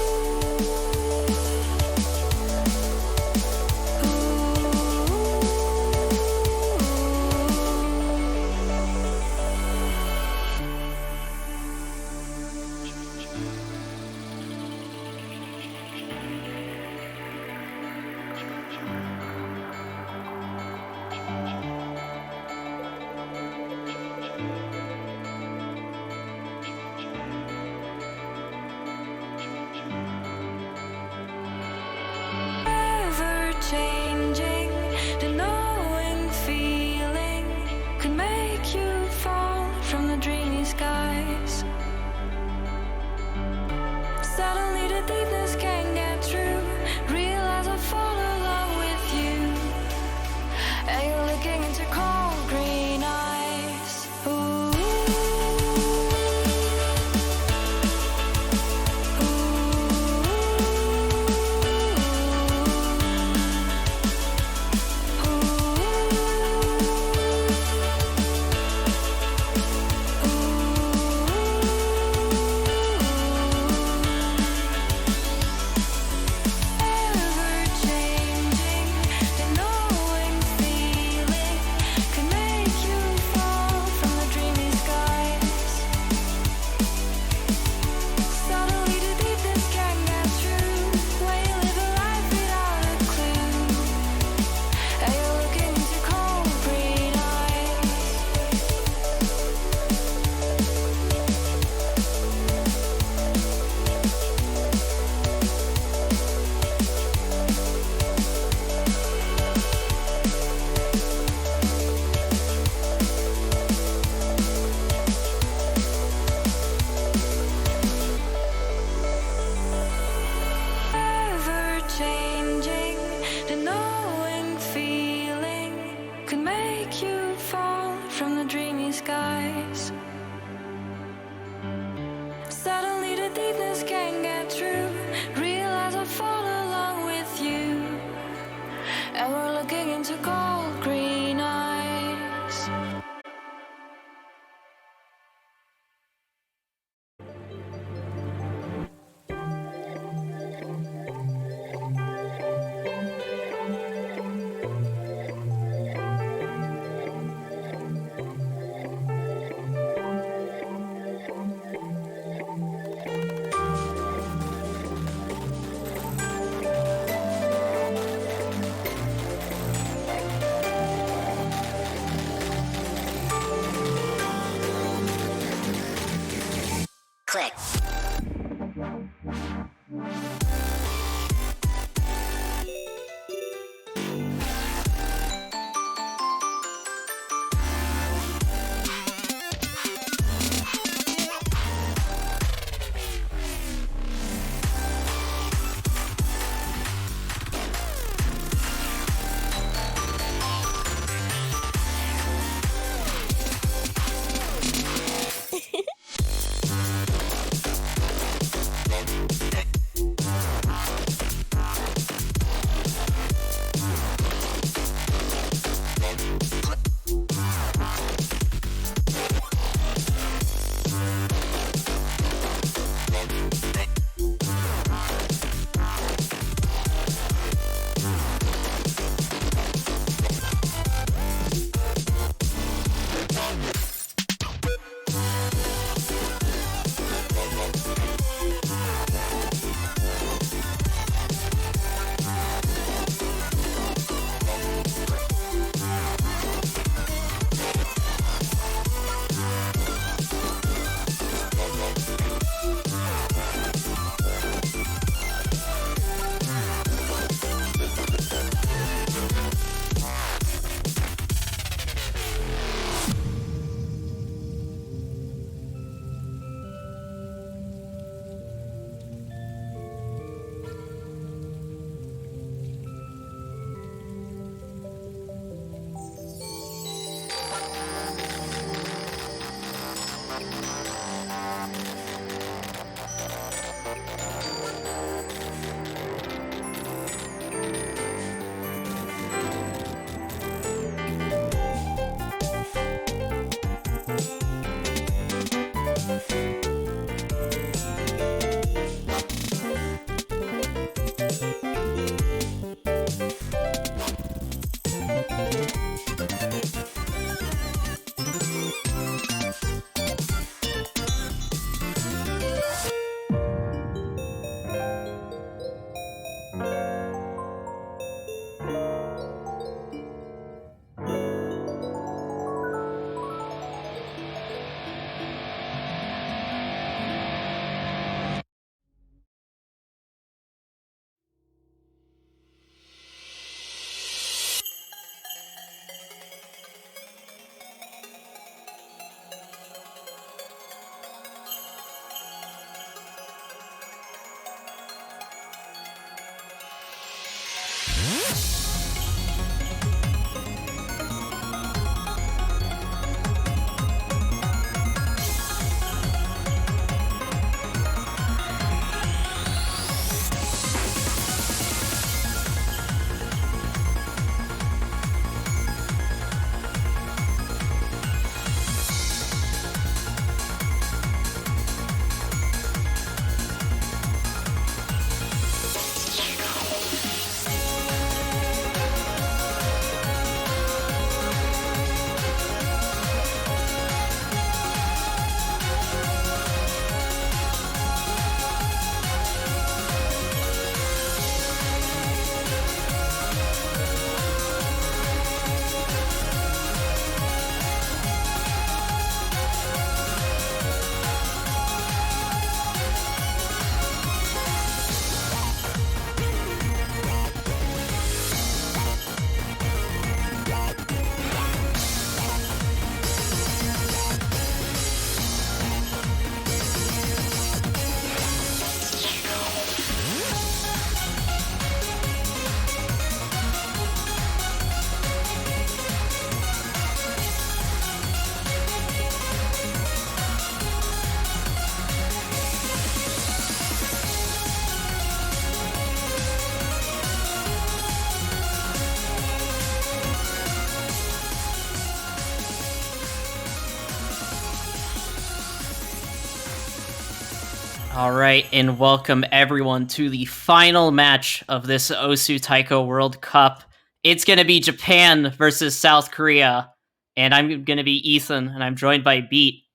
All right, and welcome everyone to the final match of this Osu Taiko World Cup. It's going to be Japan versus South Korea, and I'm going to be Ethan, and I'm joined by Beat.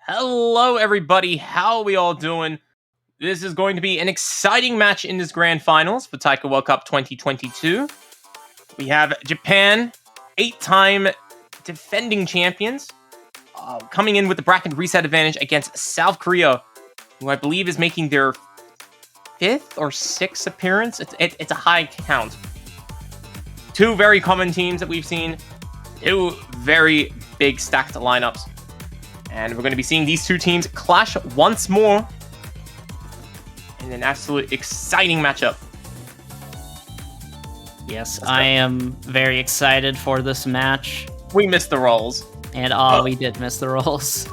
Hello, everybody. How are we all doing? This is going to be an exciting match in this grand finals for Taiko World Cup 2022. We have Japan, 8-time defending champions, coming in with the bracket reset advantage against South Korea, who I believe is making their 5th or 6th appearance. It's a high count. Two very common teams that we've seen. Two very big stacked lineups. And we're going to be seeing these two teams clash once more in an absolute exciting matchup. Yes, I am very excited for this match. We missed the rolls. And we did miss the rolls.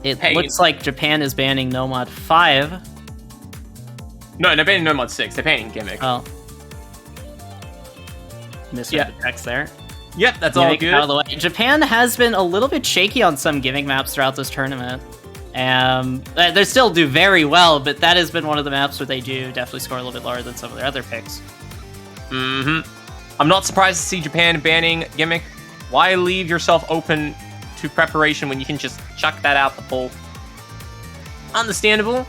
It Hey. looks like Japan is banning Nomad 5. No, they're banning Nomad 6. They're banning Gimmick. Oh. Misread Yeah. the text there. Yep, that's all Gimmick good. out of the way. Japan has been a little bit shaky on some gimmick maps throughout this tournament. They still do very well, but that has been one of the maps where they do definitely score a little bit lower than some of their other picks. I'm not surprised to see Japan banning Gimmick. Why leave yourself open to preparation when you can just chuck that out the pool? Understandable.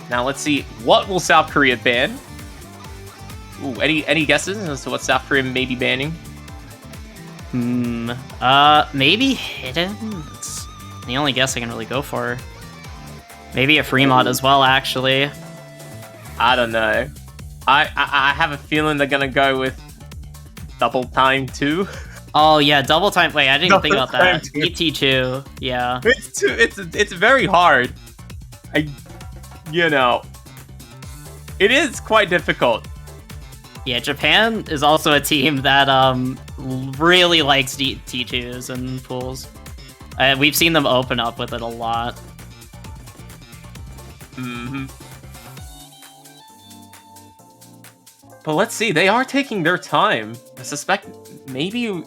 Now let's see, what will South Korea ban? Ooh, any guesses as to what South Korea may be banning? Maybe Hidden? It's the only guess I can really go for. Maybe a free mod as well, actually. I don't know. I have a feeling they're gonna go with double time 2. Oh yeah, double time. Wait, I didn't even think about Double time that. too. ET2, yeah. It's very hard. It is quite difficult. Yeah, Japan is also a team that really likes T2s and pools. We've seen them open up with it a lot. But let's see, they are taking their time. I suspect maybe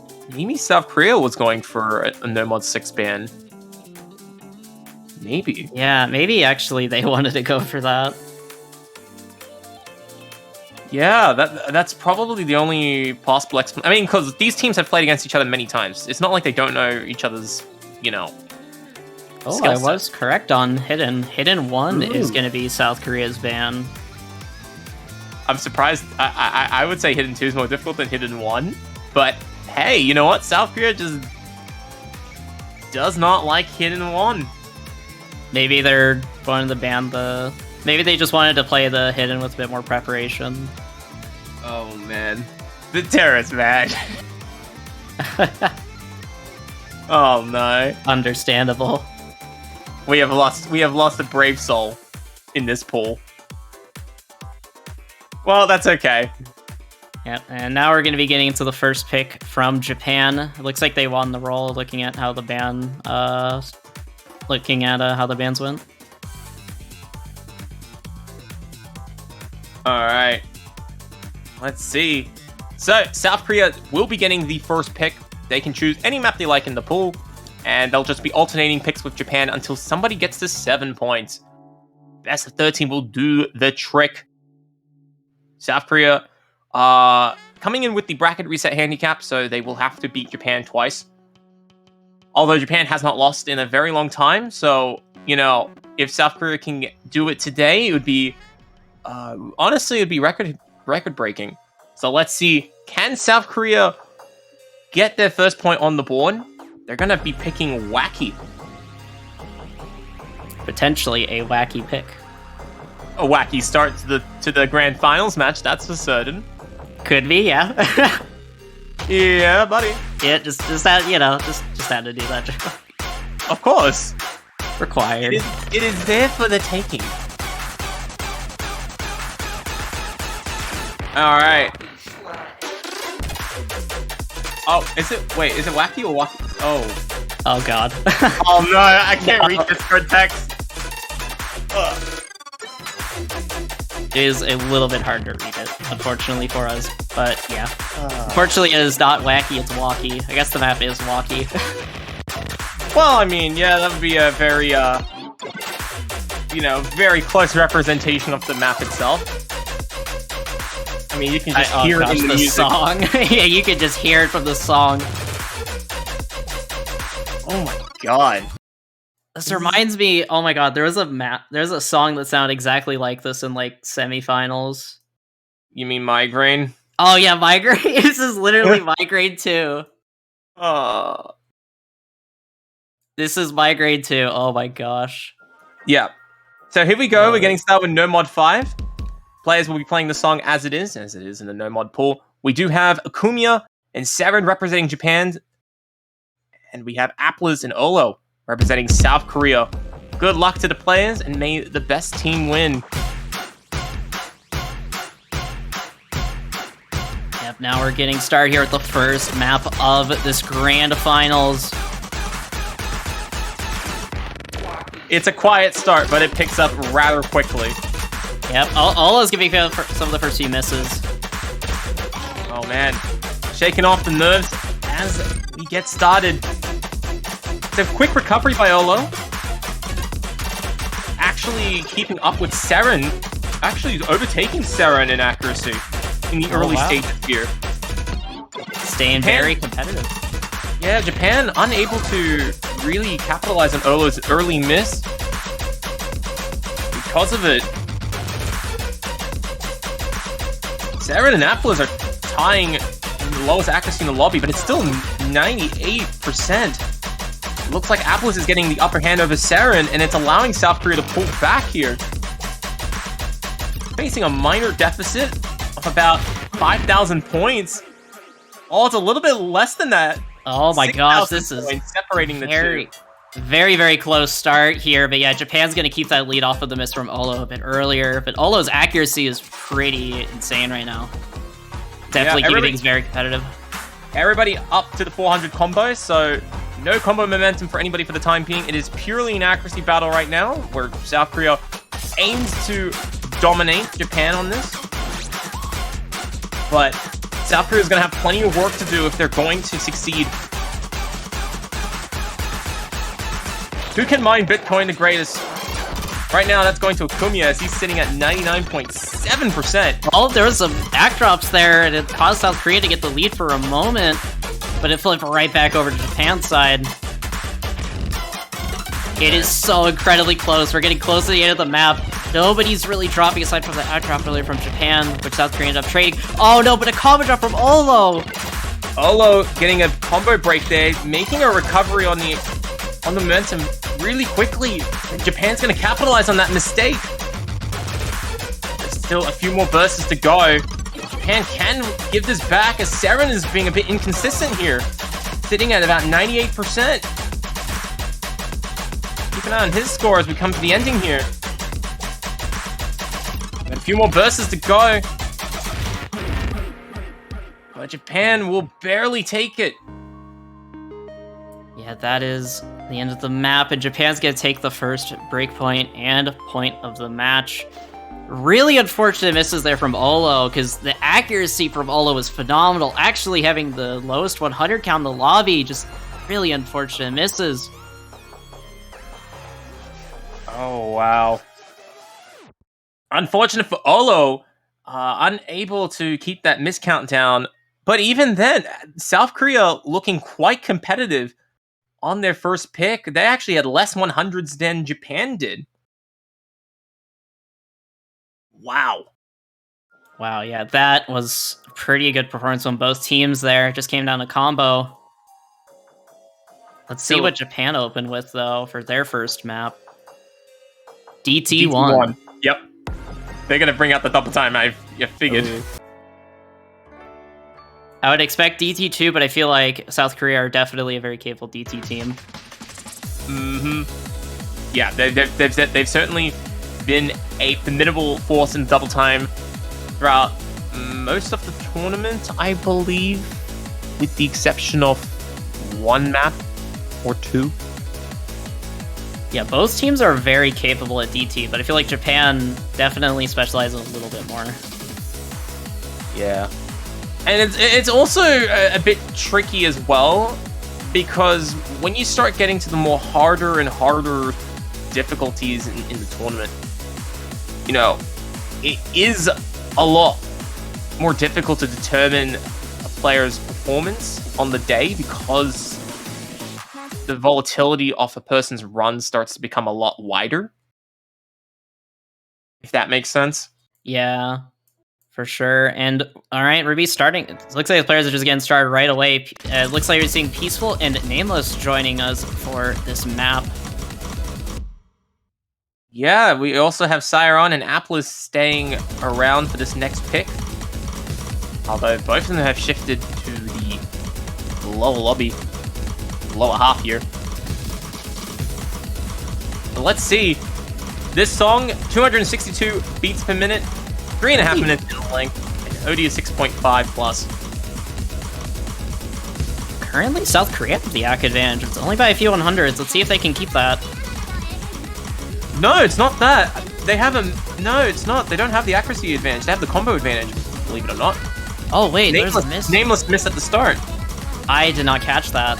South Korea was going for a Nomad 6 ban. Maybe. Yeah, maybe actually they wanted to go for that. Yeah, that's probably the only possible explanation. I mean, because these teams have played against each other many times. It's not like they don't know each other's, Oh, skill I set. was correct on Hidden. Hidden 1 is going to be South Korea's ban. I'm surprised. I would say Hidden 2 is more difficult than Hidden 1. But hey, you know what? South Korea just does not like Hidden 1. Maybe they're wanting to ban the... Maybe they just wanted to play the Hidden with a bit more preparation. Oh man. The terrorist match. Oh no. Understandable. We have lost a brave soul in this pool. Well, that's okay. Yep, and now we're going to be getting into the first pick from Japan. It looks like they won the roll, looking at how the band, how the bands went. All right. Let's see. So, South Korea will be getting the first pick. They can choose any map they like in the pool, and they'll just be alternating picks with Japan until somebody gets to 7 points. Best of 13 will do the trick. South Korea coming in with the bracket reset handicap, so they will have to beat Japan twice. Although Japan has not lost in a very long time, so, you know, if South Korea can do it today, it would be, honestly, it would be record-breaking. So let's see, can South Korea get their first point on the board? They're going to be picking Wacky. Potentially a wacky pick. A wacky start to the grand finals match, that's for certain. Could be, yeah. Yeah, buddy. Yeah, just had, you know, just had to do that. Of course. Required. It is there for the taking. Alright. Oh, is it wacky or wacky? Oh. Oh god. Oh no, I can't read Discord text. Ugh. It is a little bit hard to read it, unfortunately for us. But yeah. Unfortunately, it is not wacky, it's walkie. I guess the map is walkie. Well, I mean, yeah, that would be a very, very close representation of the map itself. I mean, you can just hear it in the music. Song. Yeah, you can just hear it from the song. Oh my god. This reminds me, oh my god, there's a song that sounded exactly like this in like semifinals. You mean Migraine? Oh yeah, Migraine. This is literally Migraine 2. This is Migraine 2. Oh my gosh. Yeah. So here we go. We're getting started with No Mod 5. Players will be playing the song as it is in the No Mod pool. We do have Akumiya and Saren representing Japan. And we have Apples and Olo representing South Korea. Good luck to the players, and may the best team win. Yep, now we're getting started here with the first map of this grand finals. It's a quiet start, but it picks up rather quickly. Yep, Olo's giving some of the first few misses. Oh man, shaking off the nerves as we get started. It's a quick recovery by Olo. Actually keeping up with Saren. Actually overtaking Saren in accuracy in the early stages here. Staying very competitive. Yeah, Japan unable to really capitalize on Olo's early miss. Because of it, Saren and Apples are tying the lowest accuracy in the lobby, but it's still 98%. It looks like Apples is getting the upper hand over Saren, and it's allowing South Korea to pull back here. Facing a minor deficit of about 5,000 points. Oh, it's a little bit less than that. Oh my gosh, this is separating the two. Very, very close start here, but yeah, Japan's going to keep that lead off of the miss from Olo a bit earlier, but Olo's accuracy is pretty insane right now. Definitely keeping things very competitive. Everybody up to the 400 combo, so no combo momentum for anybody for the time being. It is purely an accuracy battle right now, where South Korea aims to dominate Japan on this. But South Korea is going to have plenty of work to do if they're going to succeed. Who can mine Bitcoin the greatest? Right now, that's going to Akumiya as he's sitting at 99.7%. Well, there was some backdrops there, and it caused South Korea to get the lead for a moment, but it flipped right back over to Japan's side. It is so incredibly close. We're getting close to the end of the map. Nobody's really dropping aside from the outdrop earlier from Japan, which South Korea ended up trading. Oh no, but a combo drop from Olo! Olo getting a combo break there, making a recovery on the momentum really quickly. And Japan's going to capitalize on that mistake. There's still a few more bursts to go. Japan can give this back as Saren is being a bit inconsistent here. Sitting at about 98%. Keep an eye on his score as we come to the ending here. Got a few more bursts to go. But Japan will barely take it. Yeah, that is the end of the map, and Japan's gonna take the first breakpoint and point of the match. Really unfortunate misses there from Olo, because the accuracy from Olo was phenomenal. Actually having the lowest 100 count in the lobby, just really unfortunate misses. Oh, wow. Unfortunate for Olo, unable to keep that miscount down. But even then, South Korea looking quite competitive on their first pick. They actually had less 100s than Japan did. Wow. Wow, yeah, that was a pretty good performance on both teams there. Just came down to combo. Let's see So- what Japan opened with, though, for their first map. DT1. DT1. Yep. They're going to bring out the double time, I figured. Ooh. I would expect DT2, but I feel like South Korea are definitely a very capable DT team. Mm-hmm. Yeah, they've certainly been a formidable force in double time throughout most of the tournament, I believe, with the exception of one map or two. Yeah, both teams are very capable at DT, but I feel like Japan definitely specializes a little bit more. Yeah. And it's also a bit tricky as well, because when you start getting to the more harder and harder difficulties in the tournament, you know, it is a lot more difficult to determine a player's performance on the day, because the volatility of a person's run starts to become a lot wider. If that makes sense. Yeah, for sure. And all right, Ruby's starting. It looks like the players are just getting started right away. It looks like you're seeing Peaceful and Nameless joining us for this map. Yeah, we also have Siron and Apples staying around for this next pick. Although both of them have shifted to the lower lobby, lower half here. So let's see. This song, 262 beats per minute, 3.5 minutes in length, and OD is 6.5 plus. Currently, South Korea have the ACK advantage. It's only by a few 100s. Let's see if they can keep that. No, it's not that. They have a... No, it's not. They don't have the accuracy advantage. They have the combo advantage, believe it or not. Oh, wait, there's a miss. Nameless miss at the start. I did not catch that.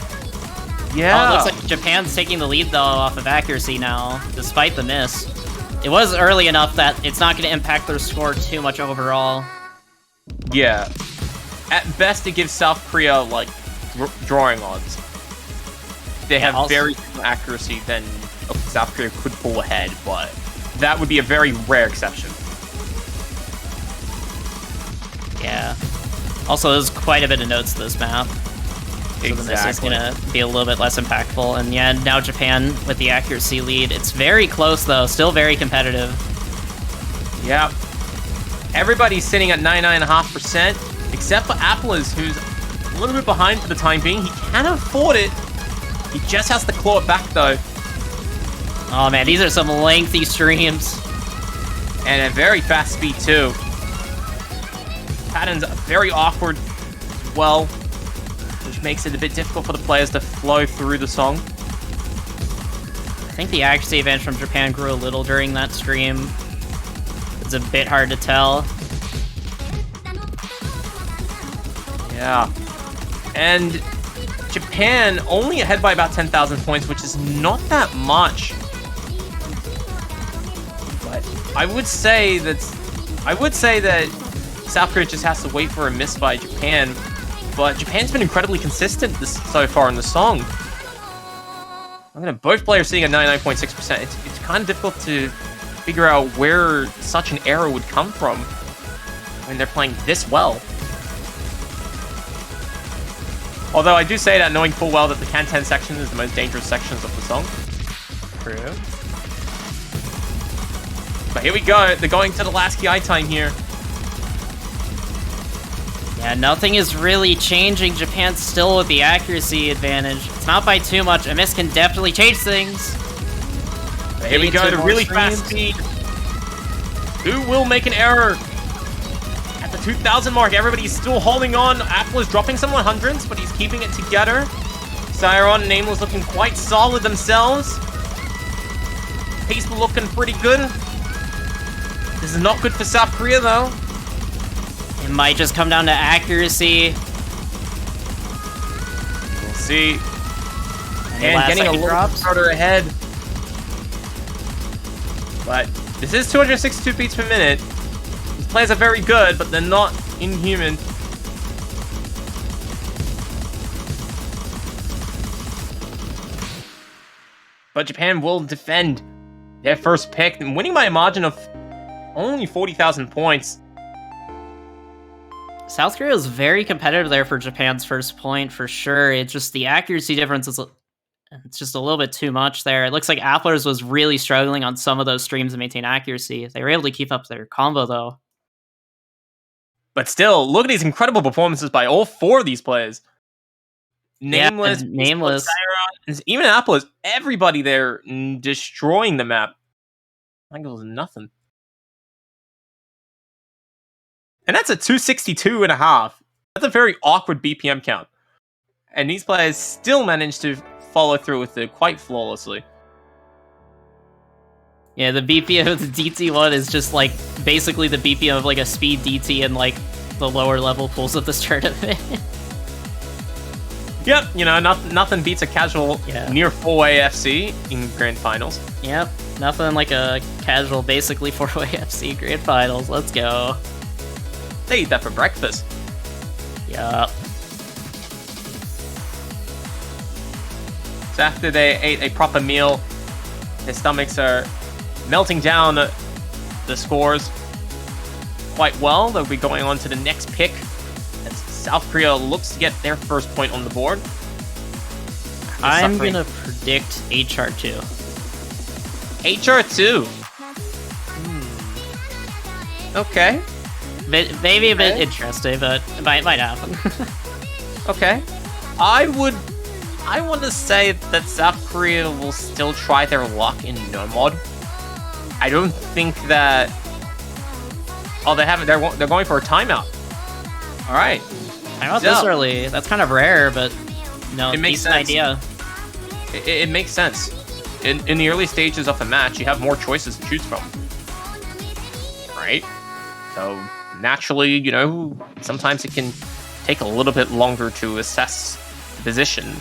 Yeah. Oh, it looks like Japan's taking the lead, though, off of accuracy now, despite the miss. It was early enough that it's not going to impact their score too much overall. Yeah. At best, it gives South Korea, like, drawing odds. They have also- very little accuracy, then South Korea could pull ahead, but that would be a very rare exception. Yeah. Also, there's quite a bit of notes to this map. So the miss is going to be a little bit less impactful. And yeah, now Japan with the accuracy lead. It's very close, though. Still very competitive. Yeah. Everybody's sitting at 99.5%, except for Apples, who's a little bit behind for the time being. He can afford it. He just has to claw it back, though. Oh, man, these are some lengthy streams. And a very fast speed, too. Pattern's very awkward as well, which makes it a bit difficult for the players to flow through the song. I think the accuracy advantage from Japan grew a little during that stream. It's a bit hard to tell. Yeah. And Japan only ahead by about 10,000 points, which is not that much. But I would say that South Korea just has to wait for a miss by Japan. But Japan's been incredibly consistent so far in the song. Both players sitting at 99.6%. It's kind of difficult to figure out where such an error would come from when they're playing this well. Although I do say that knowing full well that the Kanten section is the most dangerous sections of the song. True. But here we go. They're going to the last KI time here. Yeah, nothing is really changing. Japan's still with the accuracy advantage. It's not by too much. A miss can definitely change things. But here we go, the really fast speed. Who will make an error? At the 2,000 mark, everybody's still holding on. Apple is dropping some 100s, but he's keeping it together. Siron and Nameless looking quite solid themselves. Pace looking pretty good. This is not good for South Korea, though. It might just come down to accuracy. We'll see. And And getting a little drops. further ahead. But this is 262 beats per minute. These players are very good, but they're not inhuman. But Japan will defend their first pick, and winning by a margin of only 40,000 points. South Korea is very competitive there for Japan's first point, for sure. It's just the accuracy difference is it's just a little bit too much there. It looks like Applers was really struggling on some of those streams to maintain accuracy. They were able to keep up their combo, though. But still, look at these incredible performances by all four of these players. Nameless, Nameless. Siron, even Applers, everybody there destroying the map. I think it was nothing. And that's a 262 and a half. That's a very awkward BPM count. And these players still managed to follow through with it quite flawlessly. Yeah, the BPM of the DT1 is just like basically the BPM of like a speed DT in like the lower level pools of this tournament. Yep, you know, nothing beats a casual near 4-way FC in grand finals. Yep, nothing like a casual basically 4-way FC grand finals. Let's go. They eat that for breakfast. Yup. So after they ate a proper meal, their stomachs are melting down the scores quite well. They'll be going on to the next pick as South Korea looks to get their first point on the board. I'm gonna predict HR2. HR2. Okay. Maybe a bit interesting, but it might happen. Okay. I want to say that South Korea will still try their luck in no mod. I don't think that. Oh, they haven't. They're going for a timeout. All right. Timeout this early. That's kind of rare, but no, it makes decent sense. idea. It makes sense. In the early stages of a match, you have more choices to choose from. Right. So naturally, you know, sometimes it can take a little bit longer to assess the position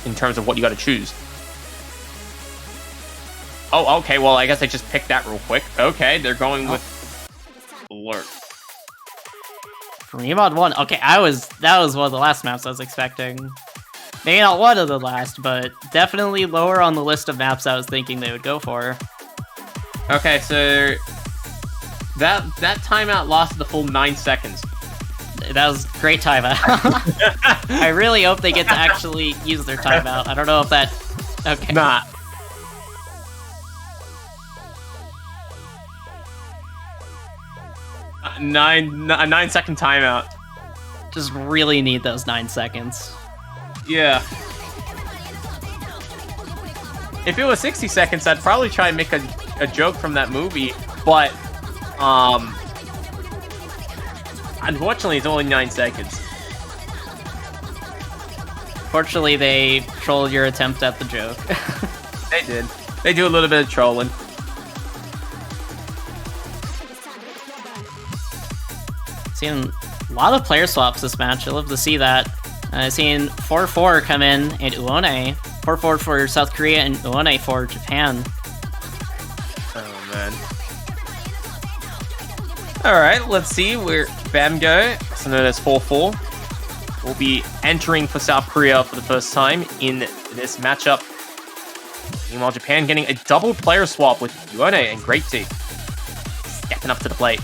in terms of what you got to choose. Oh, okay. Well, I guess I just picked that real quick. Okay, they're going with Alert. For Mod 1, okay, that was one of the last maps I was expecting. Maybe not one of the last, but definitely lower on the list of maps I was thinking they would go for. Okay, so that timeout lasted the full 9 seconds. That was great timeout. I really hope they get to actually use their timeout. I don't know if that... Okay. Nah. A 9-second timeout. Just really need those 9 seconds. Yeah. If it was 60 seconds, I'd probably try and make a joke from that movie, but unfortunately, it's only 9 seconds. Fortunately, they trolled your attempt at the joke. They did. They do a little bit of trolling. Seen a lot of player swaps this match. I love to see that. I've seen 4-4 come in Uone. 4-4 for South Korea and Uone for Japan. Oh, man. Alright, let's see where Bam go, also known as 4-4, will be entering for South Korea for the first time in this matchup. Meanwhile, Japan getting a double player swap with Uone and Great T stepping up to the plate.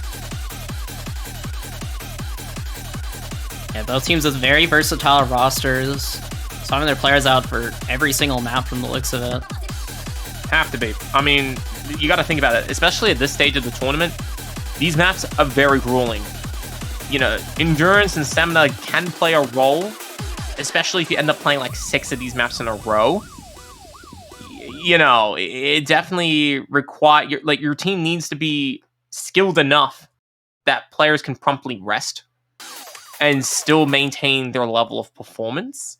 Yeah, both teams with very versatile rosters. Some of their players out for every single map from the looks of it. Have to be. I mean, you got to think about it, especially at this stage of the tournament. These maps are very grueling. You know, endurance and stamina can play a role, especially if you end up playing like 6 of these maps in a row. You know, it definitely your team needs to be skilled enough that players can promptly rest and still maintain their level of performance.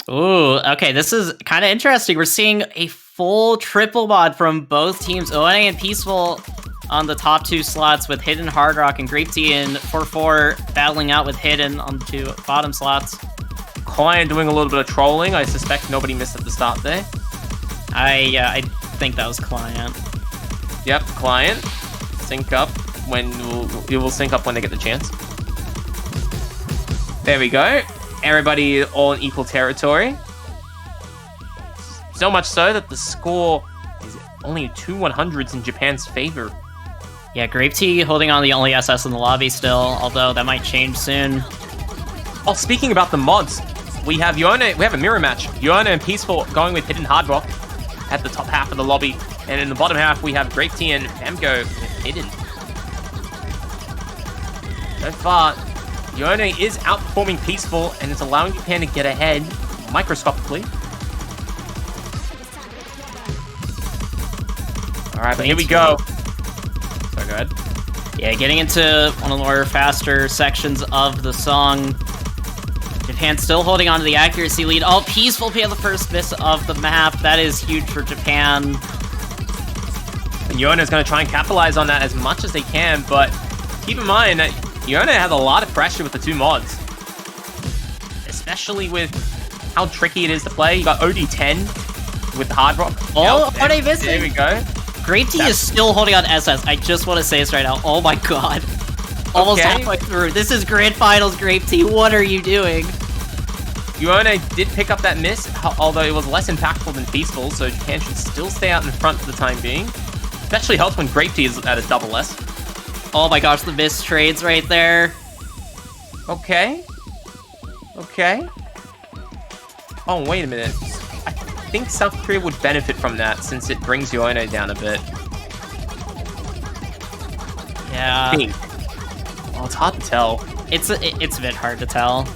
Ooh, okay, this is kind of interesting. We're seeing a full triple mod from both teams, ONA and Peaceful on the top 2 slots, with Hidden, Hard Rock, and Grape Tea and 4-4 battling out with Hidden on the 2 bottom slots. Client doing a little bit of trolling. I suspect nobody missed at the start there. I think that was Client. Yep, Client. Sync up when you will sync up when they get the chance. There we go. Everybody all in equal territory. So much so that the score is only 2 100s in Japan's favor. Yeah, Grape Tea holding on the only SS in the lobby still, although that might change soon. Oh, speaking about the mods, we have Yona. We have a mirror match. Yona and Peaceful going with Hidden Hard Rock at the top half of the lobby, and in the bottom half we have Grape Tea and Famgo with Hidden. So far, Yona is outperforming Peaceful, and it's allowing Japan to get ahead microscopically. Alright, but here we go. So go ahead. Yeah, getting into one of the more faster sections of the song. Japan still holding on to the accuracy lead. Oh, Peaceful pay the first miss of the map. That is huge for Japan. And Yona's going to try and capitalize on that as much as they can, but keep in mind that Yona has a lot of pressure with the 2 mods. Especially with how tricky it is to play. You got OD10 with the Hard Rock. Oh, are they missing? There we go. Grape Tea is still holding on SS. I just want to say this right now. Oh my god. Almost halfway through. This is Grand Finals, Grape Tea. What are you doing? Yona did pick up that miss, although it was less impactful than Peaceful, so Japan should still stay out in front for the time being. Especially helps when Grape Tea is at a double S. Oh my gosh, the missed trades right there. Okay. Okay. Oh, wait a minute. I think South Korea would benefit from that, since it brings Yona down a bit. Yeah. Well, it's hard to tell. It's a bit hard to tell.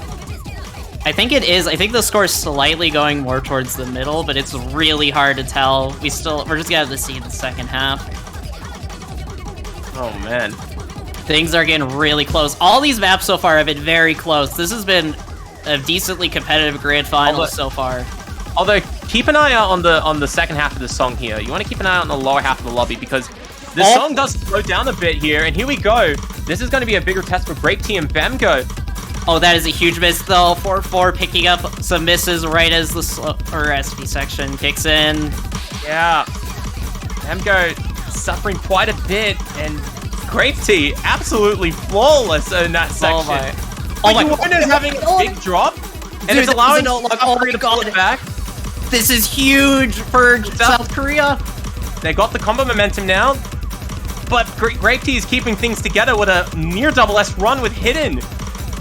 I think it is. I think the score is slightly going more towards the middle, but it's really hard to tell. We're just gonna have to see the second half. Oh man. Things are getting really close. All these maps so far have been very close. This has been a decently competitive grand final so far. Although, keep an eye out on the second half of the song here. You want to keep an eye out on the lower half of the lobby, because the song does slow down a bit here, and here we go. This is going to be a bigger test for Grape Tea and Famgo. Oh, that is a huge miss, though. 4-4 picking up some misses right as the SP section kicks in. Yeah. Famgo suffering quite a bit, and Grape Tea absolutely flawless in that section. Oh my god. Yona's having a big drop, and dude, it's allowing South Korea to pull it back. This is huge for South Korea. They got the combo momentum now, but Grape Tea is keeping things together with a near double S run with Hidden.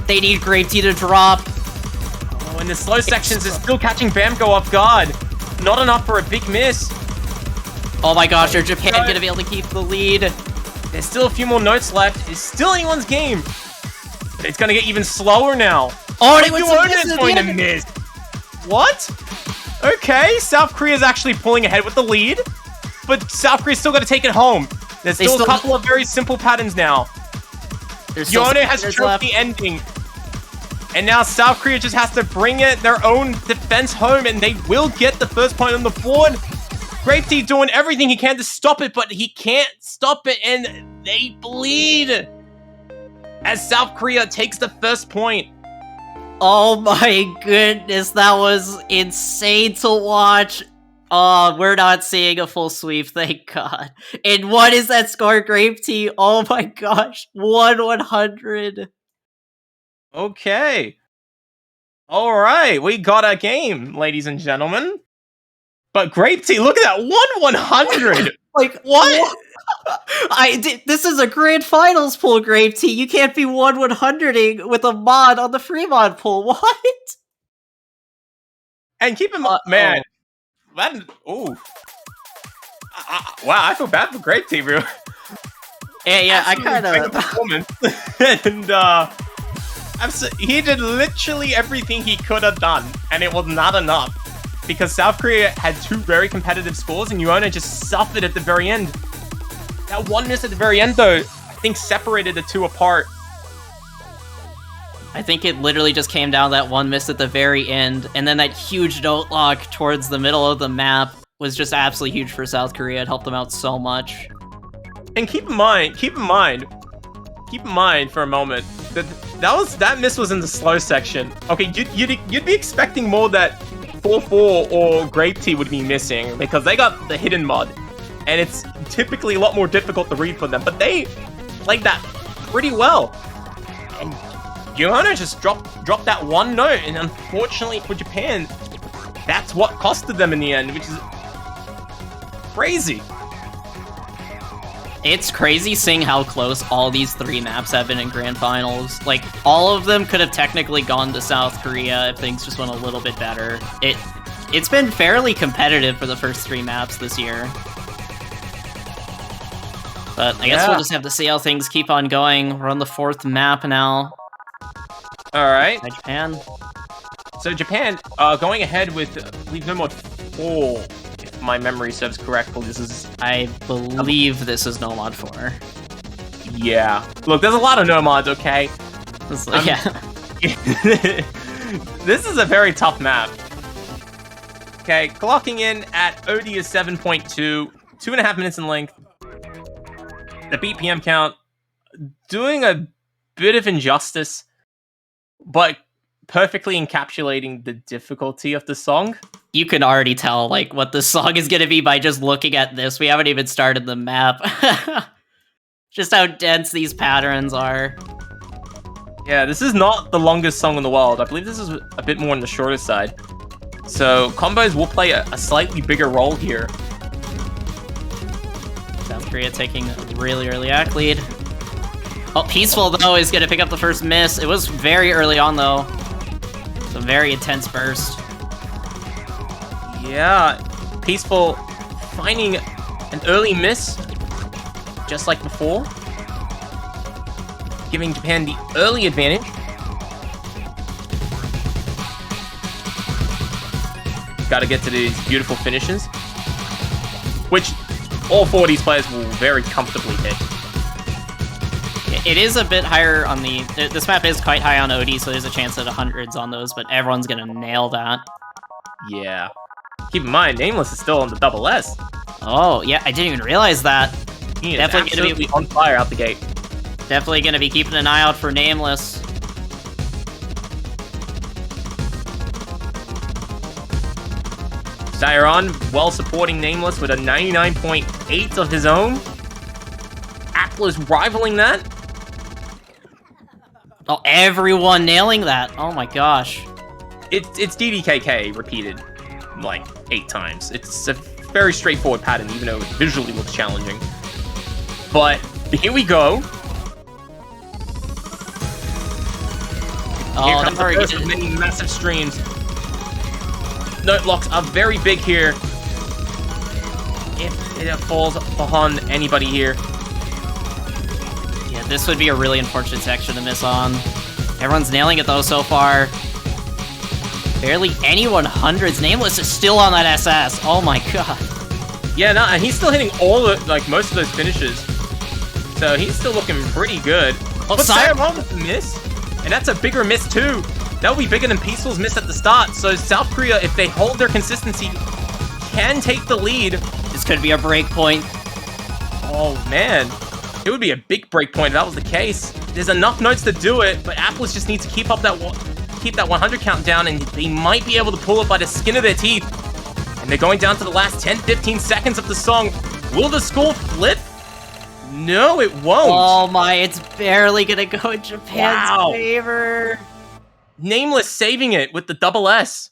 They need Grape Tea to drop. Oh, and the slow sections is still catching Famgo off guard. Not enough for a big miss. Oh my gosh, are Japan gonna be able to keep the lead? There's still a few more notes left. It's still anyone's game. It's gonna get even slower now. Oh, and it's going to miss. What? Okay, South Korea's actually pulling ahead with the lead, but South Korea's still got to take it home. There's still a couple of very simple patterns now. Yona has choked the ending, and now South Korea just has to bring their own defense home, and they will get the first point on the board. Grape Tea doing everything he can to stop it, but he can't stop it, and they bleed as South Korea takes the first point. Oh my goodness, that was insane to watch. Oh, we're not seeing a full sweep, thank God. And what is that score, Grape Tea? Oh my gosh, 1-100. Okay. Alright, we got a game, ladies and gentlemen. But Grape Tea, look at that, 1-100! Like, what? This is a grand finals pool, Grape Tea. You can't be 1-100ing with a mod on the free mod pool. What? And keep in mind, man. Wow, I feel bad for Grape Tea, bro. Yeah, I kind of. Performance. And he did literally everything he could have done, and it was not enough because South Korea had 2 very competitive scores, and Yona just suffered at the very end. That one miss at the very end, though, I think separated the two apart. I think it literally just came down to that one miss at the very end, and then that huge note lock towards the middle of the map was just absolutely huge for South Korea. It helped them out so much. And keep in mind for a moment that miss was in the slow section. Okay, you'd be expecting more that 4-4 or Grape Tea would be missing because they got the hidden mod, and it's typically a lot more difficult to read for them. But they played that pretty well, and Johanna just dropped that one note, and unfortunately for Japan, that's what costed them in the end, which is crazy. It's crazy seeing how close all these 3 maps have been in Grand Finals. Like, all of them could have technically gone to South Korea if things just went a little bit better. It's been fairly competitive for the first 3 maps this year. But I guess we'll just have to see how things keep on going. We're on the 4th map now. Alright. By Japan. So Japan, going ahead with, I believe, no mod 4, if my memory serves correctly. This is... I believe this is no mod 4. Yeah. Look, there's a lot of no mods, okay? Yeah. This is a very tough map. Okay, clocking in at OD is 7.2, 2.5 minutes in length. The BPM count, doing a bit of injustice, but perfectly encapsulating the difficulty of the song. You can already tell, like, what the song is gonna be by just looking at this. We haven't even started the map. Just how dense these patterns are. Yeah, this is not the longest song in the world. I believe this is a bit more on the shorter side. So, combos will play a slightly bigger role here. South Korea taking a really early act lead. Oh, Peaceful, though, is gonna pick up the first miss. It was very early on, though. It's a very intense burst. Yeah, Peaceful finding an early miss, just like before. Giving Japan the early advantage. Gotta get to these beautiful finishes, which all 4 of these players will very comfortably hit. It is a bit higher on the... This map is quite high on OD, so there's a chance at 100s on those, but everyone's gonna nail that. Yeah. Keep in mind, Nameless is still on the double S. Oh, yeah, I didn't even realize that. He is Definitely gonna absolutely on fire out the gate. Definitely gonna be keeping an eye out for Nameless. Zyron, well supporting Nameless with a 99.8 of his own. Apple is rivaling that. Oh, everyone nailing that. Oh my gosh. It's DDKK repeated like 8 times. It's a very straightforward pattern, even though it visually looks challenging. But here we go. Oh, Here comes the that's first of many massive streams. Note locks are very big here. If it falls behind anybody here. Yeah, this would be a really unfortunate section to miss on. Everyone's nailing it though so far. Barely anyone hundreds. Nameless is still on that SS. Oh my god. Yeah, no, and he's still hitting all the, like, most of those finishes. So he's still looking pretty good. Oh, But Zyron with the miss, and that's a bigger miss too. That would be bigger than Peaceful's miss at the start. So South Korea, if they hold their consistency, can take the lead. This could be a break point. Oh man, it would be a big break point if that was the case. There's enough notes to do it, but Apples just need to keep up that 100 count down, and they might be able to pull it by the skin of their teeth. And they're going down to the last 10-15 seconds of the song. Will the score flip? No, it won't. Oh my, it's barely gonna go in Japan's Wow. favor. Nameless saving it with the double S.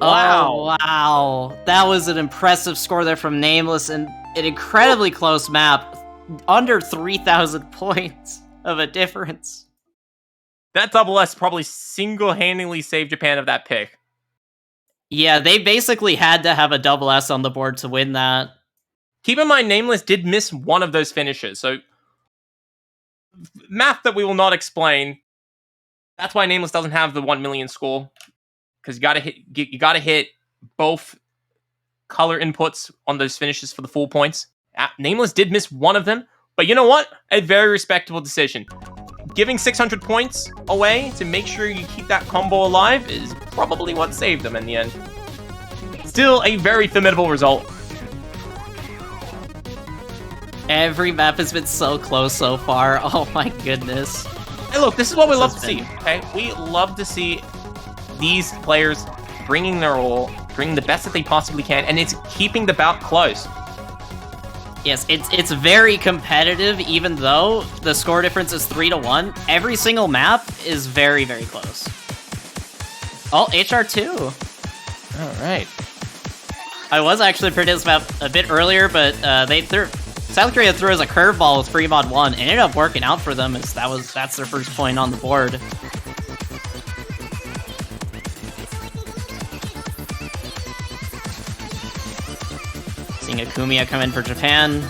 Oh, wow. That was an impressive score there from Nameless, and an incredibly close map. Under 3,000 points of a difference. That double S probably single-handedly saved Japan of that pick. Yeah, they basically had to have a double S on the board to win that. Keep in mind, Nameless did miss one of those finishes, so math that we will not explain. That's why Nameless doesn't have the 1 million score, because you gotta hit both color inputs on those finishes for the full points. Nameless did miss one of them, But you know what? A very respectable decision. Giving 600 points away to make sure you keep that combo alive is probably what saved them in the end. Still a very formidable result. Every map has been so close so far. Oh my goodness. Hey, look, this is what we love to see, okay? We love to see these players bringing their all, bringing the best that they possibly can, and it's keeping the bout close. Yes, it's very competitive, even though the score difference is 3-1. Every single map is very, very close. Oh, HR2. All right. I was actually predicting this map a bit earlier, but South Korea throws a curveball with free mod 1, and it ended up working out for them, as that's their first point on the board. Seeing Akumiya come in for Japan.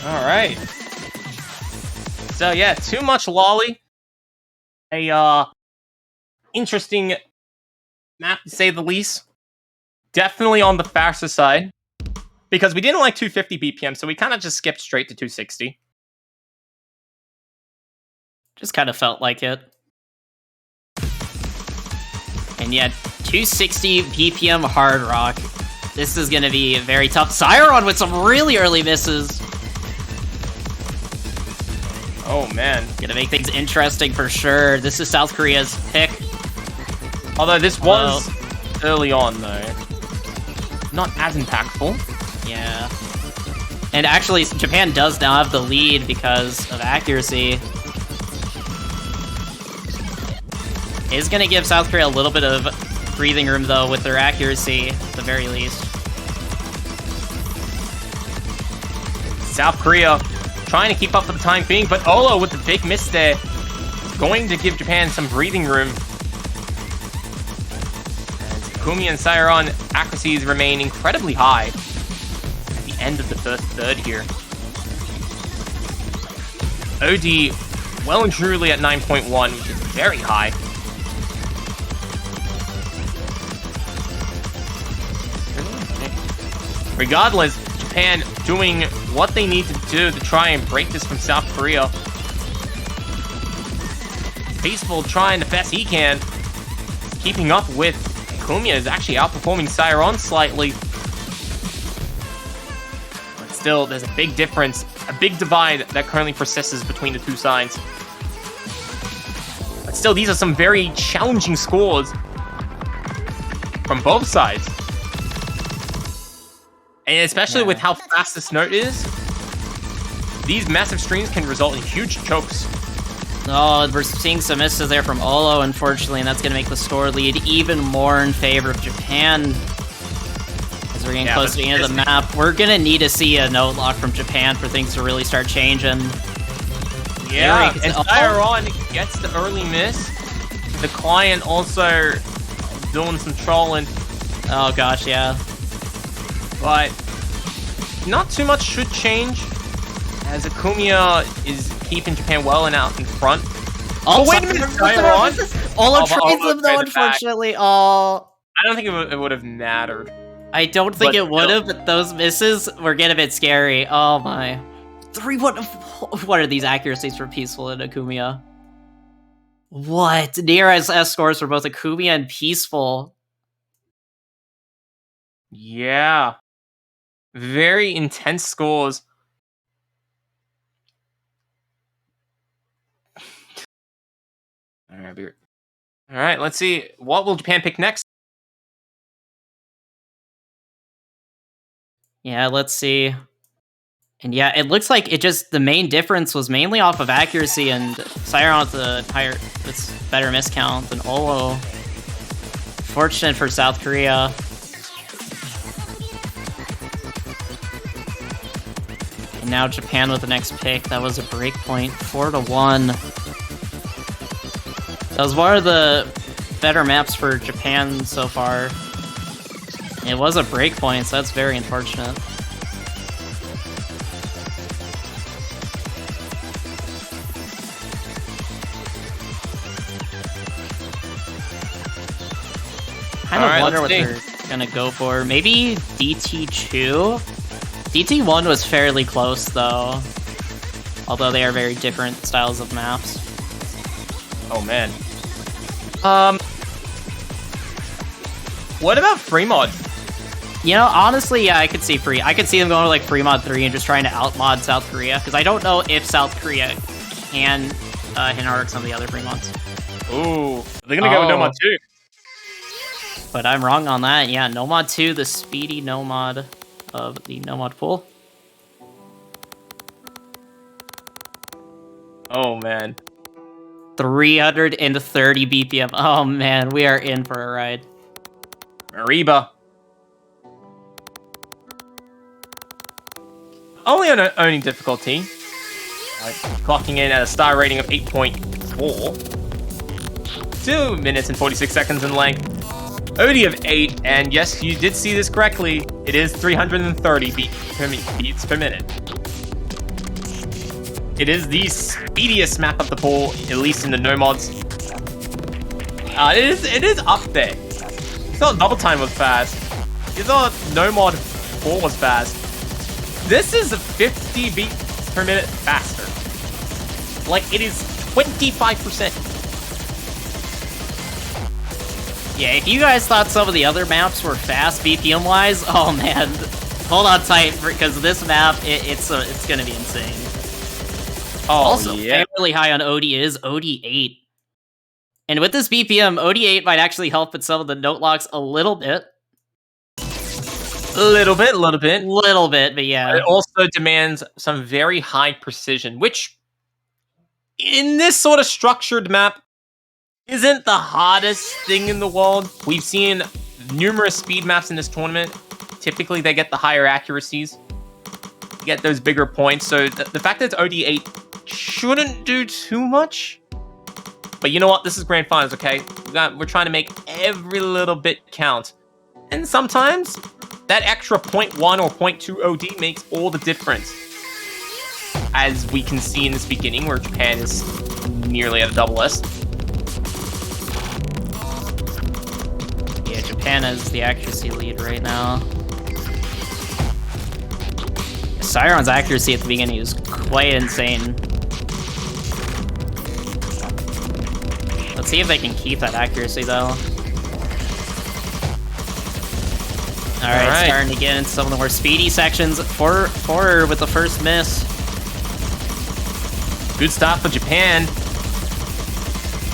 All right. So yeah, too much lolly. A interesting map to say the least. Definitely on the faster side, because we didn't like 250 BPM, so we kind of just skipped straight to 260. Just kind of felt like it. And yeah, 260 BPM hard rock. This is going to be very tough. Siron with some really early misses. Oh man. Gonna make things interesting for sure. This is South Korea's pick. Although this was early on, though. Not as impactful. Yeah. And actually, Japan does now have the lead because of accuracy. Is going to give South Korea a little bit of breathing room, though, with their accuracy, at the very least. South Korea trying to keep up for the time being, but Olo with the big miss there. Going to give Japan some breathing room. Kumi and Siron accuracies remain incredibly high at the end of the first third here. OD well and truly at 9.1, which is very high. Regardless, Japan doing what they need to do to try and break this from South Korea. Baseball trying the best he can, keeping up with Kumiya is actually outperforming Siron slightly. But still, there's a big difference, a big divide that currently persists between the two sides. But still, these are some very challenging scores from both sides. And especially with how fast this note is, these massive streams can result in huge chokes. Oh, we're seeing some misses there from Olo, unfortunately, and that's going to make the score lead even more in favor of Japan. As we're getting close to the end of the map, we're going to need to see a note lock from Japan for things to really start changing. Yeah, and Siron gets the early miss. The client also doing some trolling. Oh gosh, yeah. But not too much should change, as Akumiya is keeping Japan well and out in front. Oh, wait a minute, Siron! Olo trades them though, unfortunately. Oh, I don't think it would have mattered. I don't think it would have, but those misses were getting a bit scary. Oh my. What are these accuracies for Peaceful and Akumiya? What? Near as S scores for both Akumiya and Peaceful. Yeah. Very intense scores. Alright, let's see. What will Japan pick next? Yeah, let's see. And yeah, it looks like the main difference was mainly off of accuracy, and Siron with the better miss count than Olo. Fortunate for South Korea. And now Japan with the next pick. That was a break point, 4-1. That was one of the better maps for Japan so far. It was a break point, so that's very unfortunate. kind of Alright, wonder what let's they're gonna go for. Maybe DT2? DT1 was fairly close, though. Although they are very different styles of maps. Oh man. What about Fremod? You know, honestly, yeah, I could see them going with like Fremod 3 and just trying to outmod South Korea, because I don't know if South Korea can hit some of the other Fremods. Ooh, they're gonna go with Nomad 2. But I'm wrong on that. Yeah, Nomad 2, the speedy Nomad of the Nomad pool. Oh man. 330 BPM. Oh man, we are in for a ride. Mariba. Only on owning difficulty. Clocking in at a star rating of 8.4. 2 minutes and 46 seconds in length. OD of 8, and yes, you did see this correctly. It is 330 beats per minute. It is the speediest map of the pool, at least in the no mods. It is up there. You thought Double Time was fast. You thought No Mod 4 was fast. This is 50 beats per minute faster. Like, it is 25%. Yeah, if you guys thought some of the other maps were fast BPM-wise, oh man, hold on tight, because this map, it's gonna be insane. Oh, Also, yeah. really high on OD is OD8. And with this BPM, OD8 might actually help with some of the note locks a little bit. Little bit. Little bit, but yeah. But it also demands some very high precision, which, in this sort of structured map, isn't the hardest thing in the world. We've seen numerous speed maps in this tournament. Typically, they get the higher accuracies. You get those bigger points, so the fact that it's OD8 shouldn't do too much. But you know what? This is Grand Finals, okay? We're trying to make every little bit count. And sometimes, that extra 0.1 or 0.2 OD makes all the difference. As we can see in this beginning, where Japan is nearly at a double S. Yeah, Japan has the accuracy lead right now. Siron's accuracy at the beginning was quite insane. Let's see if they can keep that accuracy, though. Alright, starting to get into some of the more speedy sections. Four with the first miss. Good stop for Japan.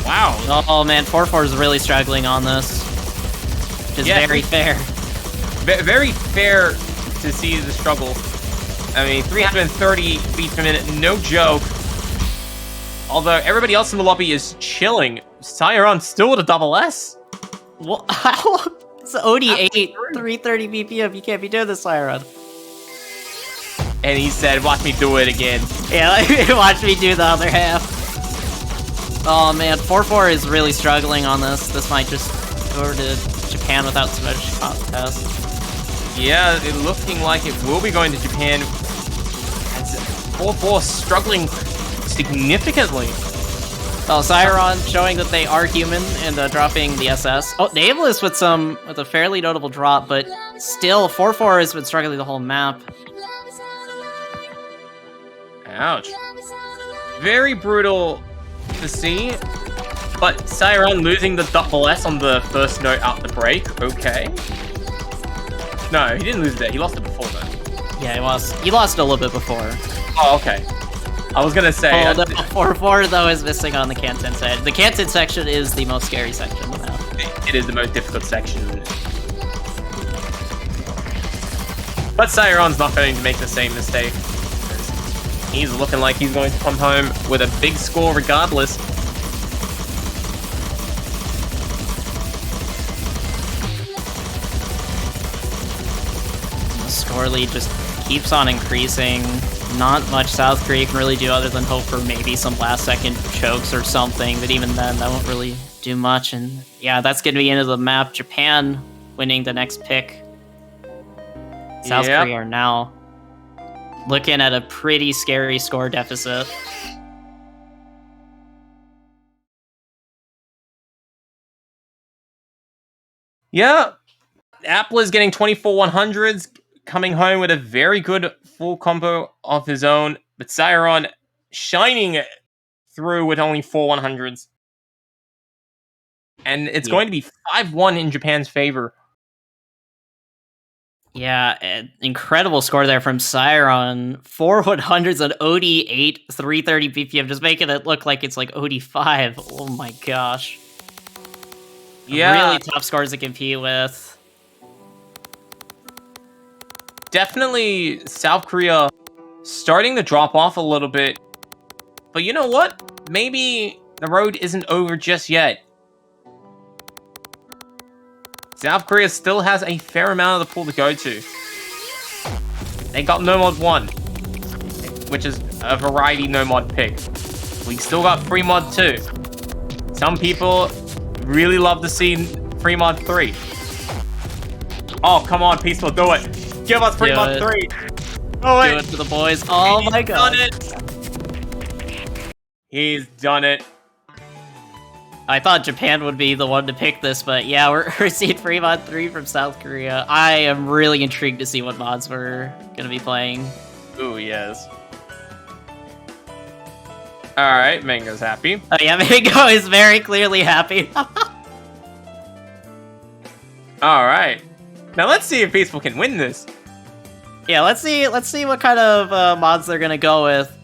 Wow. Oh man, 4-4 is really struggling on this. Which is very fair. Very fair to see the struggle. I mean, 330 beats per minute, no joke. Although everybody else in the lobby is chilling, Siron still with a double S. What? How? It's OD8, 330 BPM. You can't be doing this, Siron. And he said, watch me do it again. Yeah, watch me do the other half. Oh man, 4-4 is really struggling on this. This might just go to Japan without too much contest. Yeah, it looking like it will be going to Japan. As 4-4 struggling significantly. Oh, Siron showing that they are human and dropping the SS. Oh, Nameless with a fairly notable drop, but still 4-4 has been struggling the whole map. Ouch. Very brutal to see, but Siron losing the double S on the first note out the break. Okay. No, he didn't lose it there. He lost it before though. Yeah, he lost it a little bit before. Oh, okay. I was gonna say. Oh, the 4-4 though is missing on the Canton side. The Canton section is the most scary section of the map. It is the most difficult section. But Siron's not going to make the same mistake. He's looking like he's going to come home with a big score regardless. The score lead just keeps on increasing. Not much South Korea can really do other than hope for maybe some last second chokes or something, but even then that won't really do much. And yeah, that's going to be into the map. Japan winning the next pick. South Korea are now looking at a pretty scary score deficit. Yeah, Apple is getting 24 100s, coming home with a very good full combo of his own, but Cyron shining through with only 4 100s. And it's going to be 5-1 in Japan's favor. Yeah, incredible score there from Cyron. 4 100s on OD8, 330 BPM, just making it look like it's like OD5. Oh my gosh. Yeah, Really tough scores to compete with. definitely South Korea starting to drop off a little bit. But you know what? Maybe the road isn't over just yet. South Korea still has a fair amount of the pool to go to. They got No Mod 1, which is a variety No Mod pick. We still got Free Mod 2. Some people really love to see Free Mod 3. Oh, come on, Peaceful, do it. Give us Free Do Mod it. 3. Do it for the boys. Oh my god. Done it. He's done it. I thought Japan would be the one to pick this, but yeah, we're seeing Free Mod 3 from South Korea. I am really intrigued to see what mods we're gonna be playing. Ooh, yes. Alright, Mango's happy. Oh yeah, Mango is very clearly happy. Alright. Now let's see if Peaceful can win this. Yeah, let's see what kind of mods they're gonna go with.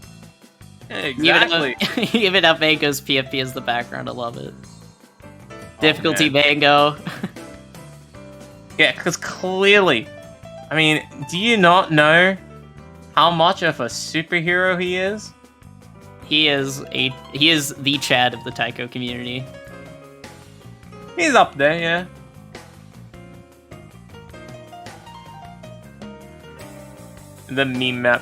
Exactly. Even if Mango's PFP is the background, I love it. Difficulty Mango. Yeah, because clearly, I mean, do you not know how much of a superhero he is? He is the Chad of the taiko community. He's up there, yeah. The meme map.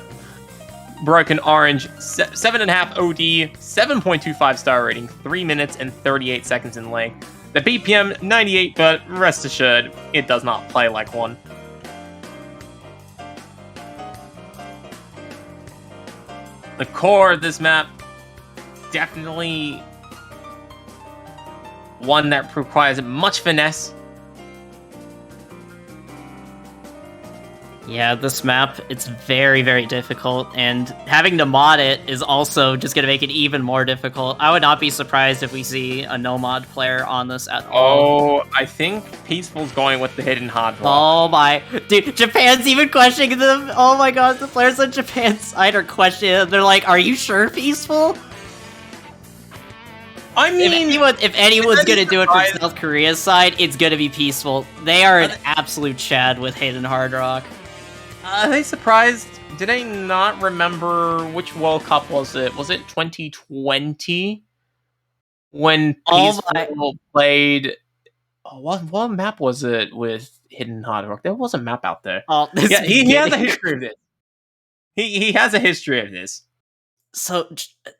Broken Orange, 7.5 OD, 7.25 star rating, 3 minutes and 38 seconds in length. The BPM, 98, but rest assured, it does not play like one. The core of this map, definitely one that requires much finesse. Yeah, this map, it's very, very difficult, and having to mod it is also just gonna make it even more difficult. I would not be surprised if we see a no-mod player on this at all. Oh, I think Peaceful's going with the hidden hard rock. Oh my... Dude, Japan's even questioning them! Oh my god, the players on Japan's side are questioning them. They're like, are you sure, Peaceful? I mean, If anyone's gonna do it from surprised. South Korea's side, it's gonna be Peaceful. They are an absolute Chad with hidden hard rock. Are they surprised? Did I not remember which World Cup was it? Was it 2020? When Oh Peaceful played... Oh, what map was it with Hidden Hard Rock? There was a map out there. Oh, this Yeah, he has a beginning. history of this. He has a history of this. So,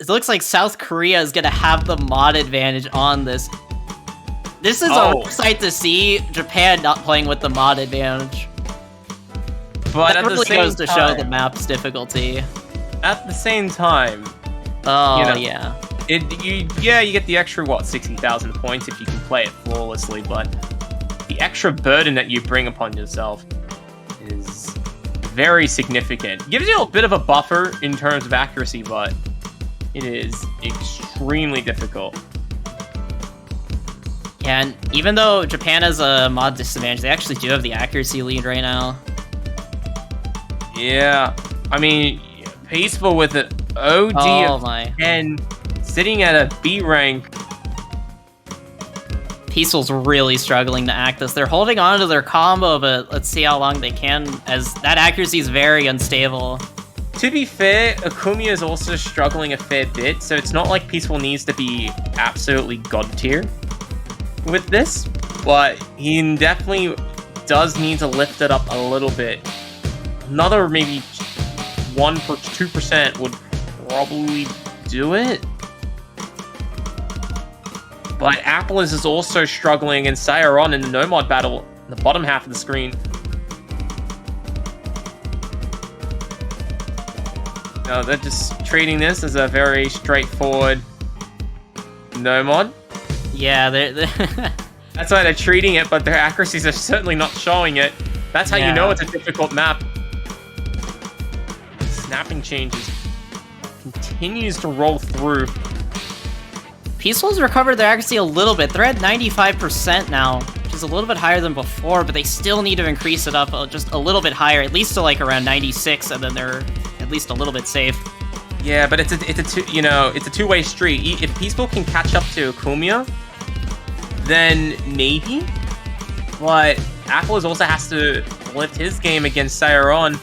it looks like South Korea is gonna have the mod advantage on this. This is a rough sight to see, Japan not playing with the mod advantage. But That at the really same goes to show the time, map's difficulty. at the same time, Oh, You know. yeah. you get the extra, 60,000 points if you can play it flawlessly, but the extra burden that you bring upon yourself is very significant. Gives you a bit of a buffer in terms of accuracy, but it is extremely difficult. Yeah, and even though Japan has a mod disadvantage, they actually do have the accuracy lead right now. Yeah, I mean, Peaceful with an OD Oh of my. 10, sitting at a B rank. Peaceful's really struggling to act this. They're holding on to their combo, but let's see how long they can, as that accuracy is very unstable. To be fair, Akumi is also struggling a fair bit, so it's not like Peaceful needs to be absolutely god tier with this, but he definitely does need to lift it up a little bit. Another maybe 2% would probably do it. But Apples is also struggling against Sairon in the no-mod battle in the bottom half of the screen. No, they're just treating this as a very straightforward no-mod. Yeah, That's why they're treating it, but their accuracies are certainly not showing it. That's how you know it's a difficult map. Snapping changes. Continues to roll through. Peaceful's recovered their accuracy a little bit. They're at 95% now, which is a little bit higher than before, but they still need to increase it up just a little bit higher, at least to like around 96, and then they're at least a little bit safe. Yeah, but it's a two-way street. If Peaceful can catch up to Kumia, then maybe. But Apples also has to lift his game against Sairon,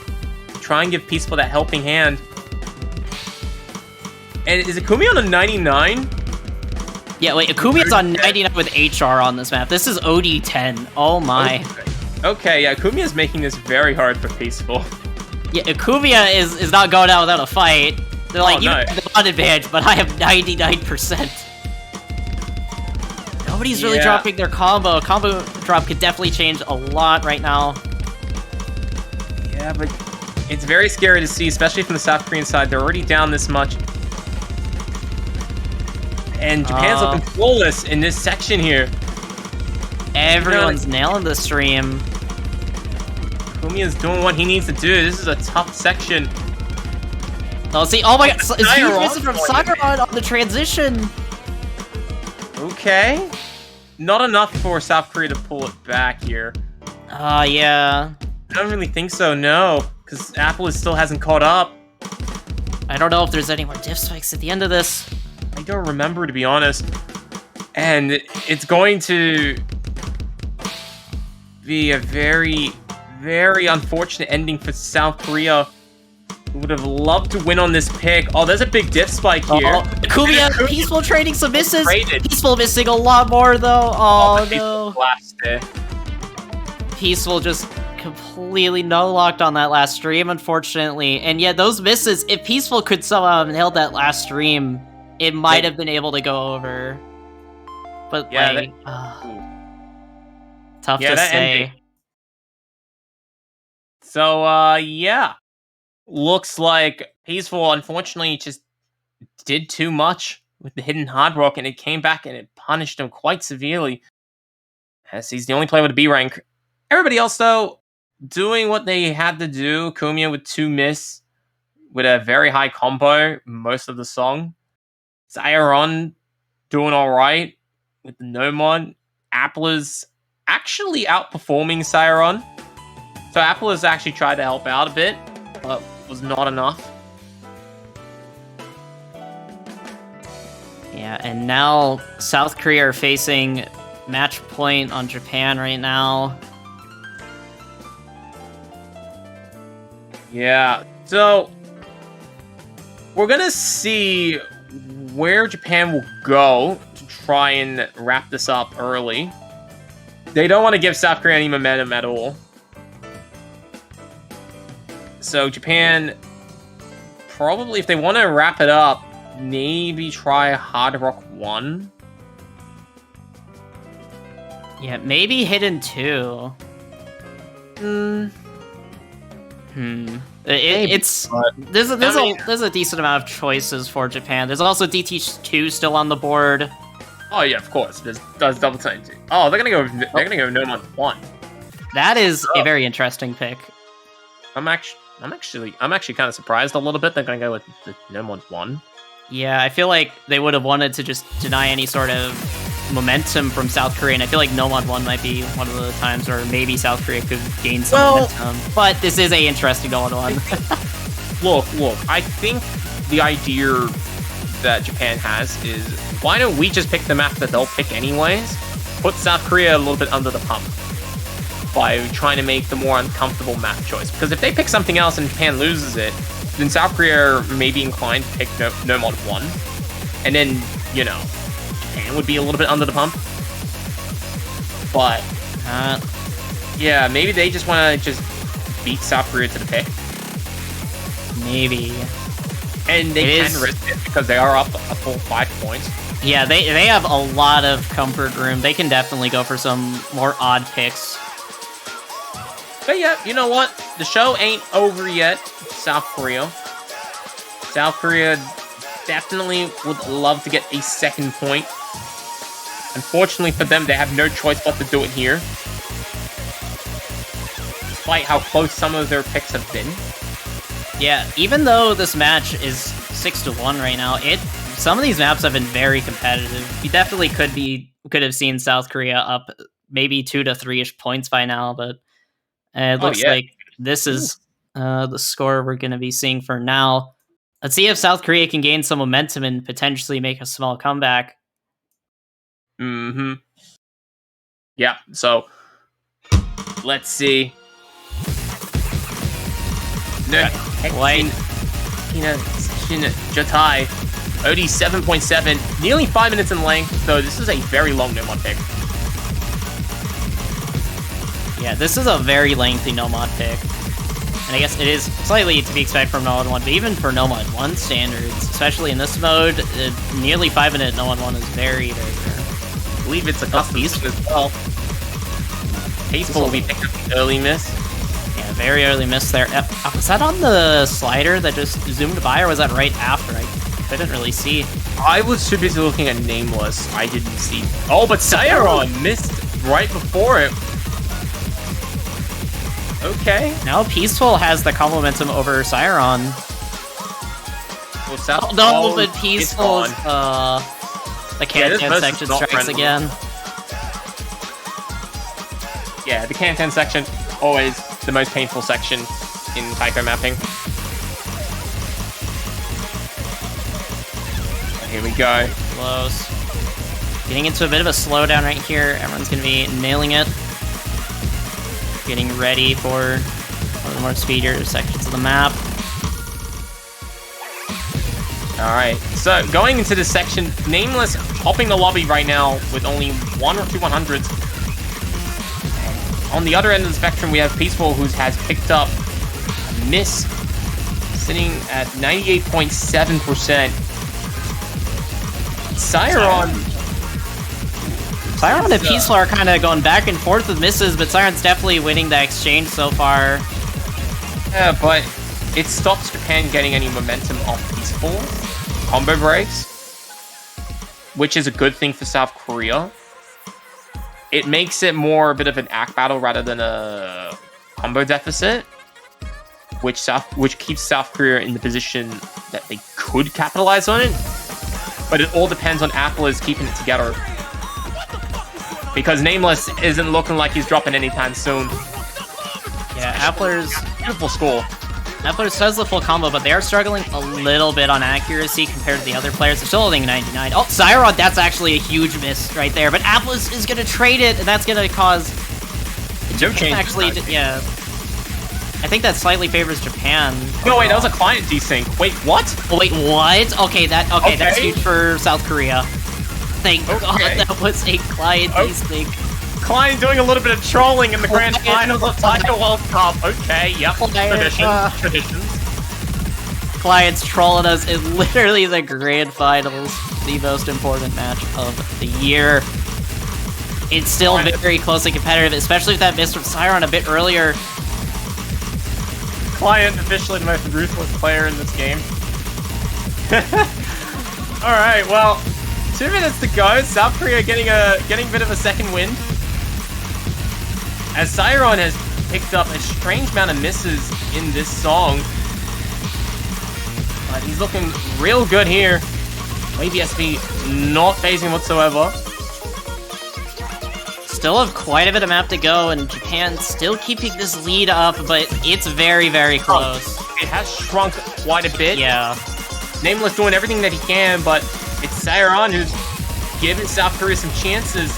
try and give Peaceful that helping hand. And is Akumi on a 99? Yeah, wait, Akumi's on 99 with HR on this map. This is OD10. Oh my. Okay, yeah, Akumi is making this very hard for Peaceful. Yeah, Akumi is not going out without a fight. They're like, you have the one advantage, but I have 99%. Nobody's really dropping their combo. A combo drop could definitely change a lot right now. Yeah, but it's very scary to see, especially from the South Korean side. They're already down this much. And Japan's looking flawless in this section here. Everyone's nailing the stream. Kumiya's doing what he needs to do. This is a tough section. Oh, see, oh my god, it's huge missing from Sairon on the transition. Okay. Not enough for South Korea to pull it back here. Yeah. I don't really think so, no. Because Apple still hasn't caught up. I don't know if there's any more diff spikes at the end of this. I don't remember, to be honest. And it's going to be a very, very unfortunate ending for South Korea. We would have loved to win on this pick. Oh, there's a big diff spike here. Kumiya, Peaceful trading some misses. Peaceful missing a lot more, though. Oh, no. Blast there. Peaceful just completely no-locked on that last stream, unfortunately. And yeah, those misses, if Peaceful could somehow have nailed that last stream, it might have been able to go over. But, yeah, like, tough to say. Ending. So, yeah. Looks like Peaceful, unfortunately, just did too much with the hidden hard rock, and it came back and it punished him quite severely. As he's the only player with a B rank. Everybody else, though, doing what they had to do. Kumiya with 2 miss, with a very high combo most of the song. Sairon doing alright with the no mod. Appler's actually outperforming Sairon. So Appler's actually tried to help out a bit, but was not enough. Yeah, and now South Korea are facing match point on Japan right now. Yeah, so we're gonna see where Japan will go to try and wrap this up early. They don't want to give South Korea any momentum at all. So Japan, probably, if they want to wrap it up, maybe try Hard Rock 1. Yeah, maybe Hidden 2. There's a decent amount of choices for Japan. There's also DT2 still on the board. Oh yeah, of course. There's double time too. Oh, they're gonna go No Mod 1. That is a very interesting pick. I'm actually kind of surprised a little bit they're gonna go with the No Mod 1. Yeah, I feel like they would have wanted to just deny any sort of momentum from South Korea, and I feel like No Mod 1 might be one of the times where maybe South Korea could gain some momentum. But this is a interesting No Mod 1. Look, I think the idea that Japan has is, why don't we just pick the map that they'll pick anyways? Put South Korea a little bit under the pump by trying to make the more uncomfortable map choice. Because if they pick something else and Japan loses it, then South Korea may be inclined to pick No Mod 1. And then, Japan would be a little bit under the pump. But, yeah, maybe they just want to just beat South Korea to the pick. Maybe. And they can risk it because they are up a full 5 points. Yeah, they have a lot of comfort room. They can definitely go for some more odd picks. But yeah, you know what? The show ain't over yet. South Korea. South Korea definitely would love to get a second point. Unfortunately for them, they have no choice but to do it here. Despite how close some of their picks have been. Yeah, even though this match is 6-1 right now, some of these maps have been very competitive. You definitely could have seen South Korea up maybe 2 to 3-ish points by now, but it looks like this is the score we're going to be seeing for now. Let's see if South Korea can gain some momentum and potentially make a small comeback. Mm-hmm. Yeah, so let's see. White. Jatai. OD 7.7, nearly 5 minutes in length, so this is a very long no mod pick. Yeah, this is a very lengthy no mod pick. And I guess it is slightly to be expected from no mod 1, but even for no mod 1 standards, especially in this mode, nearly 5 minute no mod 1 is very, very rare. I believe it's a custom as well. Peaceful will be picking up the early miss. Yeah, very early miss there. Was that on the slider that just zoomed by, or was that right after? I didn't really see. I was too busy looking at Nameless. I didn't see. Oh, but Sairon missed right before it. Okay. Now Peaceful has the combo momentum over Sairon. Well, but Peaceful the can-can section strikes again. Yeah, the can-can section, always the most painful section in taiko mapping. Here we go. Close. Getting into a bit of a slowdown right here. Everyone's going to be nailing it. Getting ready for one of the more speedier sections of the map. Alright, so going into this section, Nameless topping the lobby right now with only 1 or 2 100s. On the other end of the spectrum, we have Peaceful, who has picked up a miss, sitting at 98.7%. Siron and Peaceful are kind of going back and forth with misses, but Siron's definitely winning the exchange so far. Yeah, but it stops Japan getting any momentum off Peaceful. Combo breaks, which is a good thing for South Korea. It makes it more a bit of an act battle rather than a combo deficit, which keeps South Korea in the position that they could capitalize on it. But it all depends on Appler's keeping it together. Because Nameless isn't looking like he's dropping anytime soon. Yeah, Appler's beautiful score. Appler does the full combo, but they are struggling a little bit on accuracy compared to the other players. They're still holding 99. Oh, Siron, that's actually a huge miss right there. But Appler is going to trade it, and that's going to cause... No change. Actually, yeah. I think that slightly favors Japan. No, wait, that was a client desync. Wait, what? Oh, wait, what? Okay, that's huge for South Korea. Thank God that was a client desync. Client doing a little bit of trolling in the grand finals of Taiko World Cup. Okay, yep. Traditions. Clients trolling us in literally the grand finals, the most important match of the year. It's still very closely competitive, especially with that miss from Siron a bit earlier. Client officially the most ruthless player in this game. Alright, well, 2 minutes to go. South Korea getting a bit of a second win. As Siron has picked up a strange amount of misses in this song. But he's looking real good here. Wave SP not phasing whatsoever. Still have quite a bit of map to go, and Japan still keeping this lead up, but it's very, very close. It has shrunk quite a bit. Yeah. Nameless doing everything that he can, but it's Siron who's giving South Korea some chances.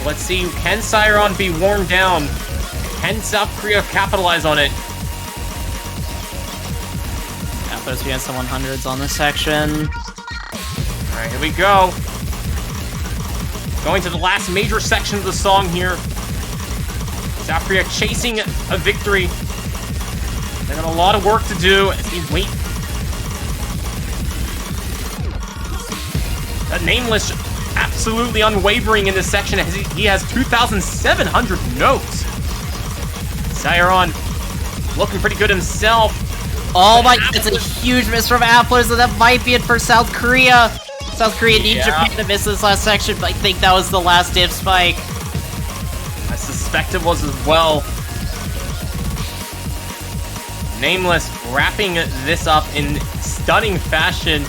Let's see, can Siron be worn down? Can South Korea capitalize on it? Appler's against the 100s on this section. Alright, here we go. Going to the last major section of the song here. South Korea chasing a victory. They got a lot of work to do as they wait. Nameless absolutely unwavering in this section as he has 2,700 notes. Siron looking pretty good himself. Oh my, it's a huge miss from Appler, so that might be it for South Korea. South Korea need Japan to miss this last section, but I think that was the last div spike. I suspect it was as well. Nameless wrapping this up in stunning fashion,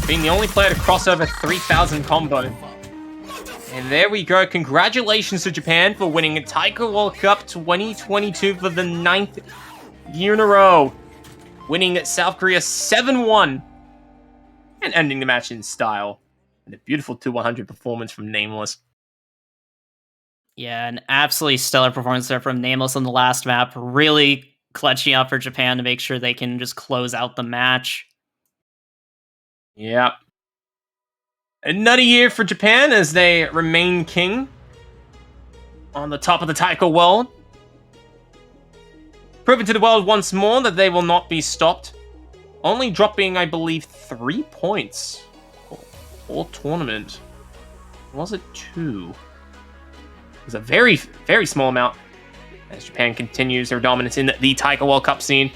being the only player to cross over 3,000 combo. And there we go. Congratulations to Japan for winning Taiko World Cup 2022 for the 9th year in a row. Winning South Korea 7-1 and ending the match in style. And a beautiful 2-100 performance from Nameless. Yeah, an absolutely stellar performance there from Nameless on the last map. Really clutching up for Japan to make sure they can just close out the match. Yep. Another year for Japan as they remain king on the top of the Taiko world. Proving to the world once more that they will not be stopped. Only dropping, I believe, 3 points all tournament. Or was it 2? It was a very, very small amount as Japan continues their dominance in the Taiko World Cup scene.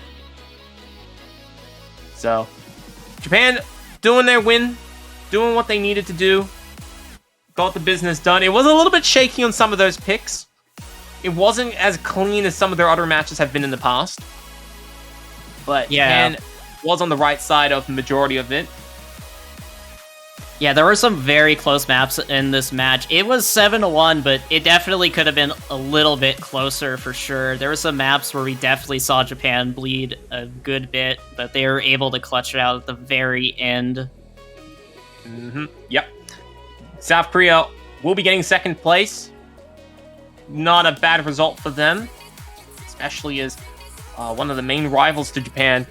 So, Japan doing their win, doing what they needed to do, got the business done. It was a little bit shaky on some of those picks. It wasn't as clean as some of their other matches have been in the past. But Yeah. Japan was on the right side of the majority of it. Yeah, there were some very close maps in this match. It was 7-1, but it definitely could have been a little bit closer for sure. There were some maps where we definitely saw Japan bleed a good bit, but they were able to clutch it out at the very end. Yep. South Korea will be getting second place. Not a bad result for them, especially as one of the main rivals to Japan.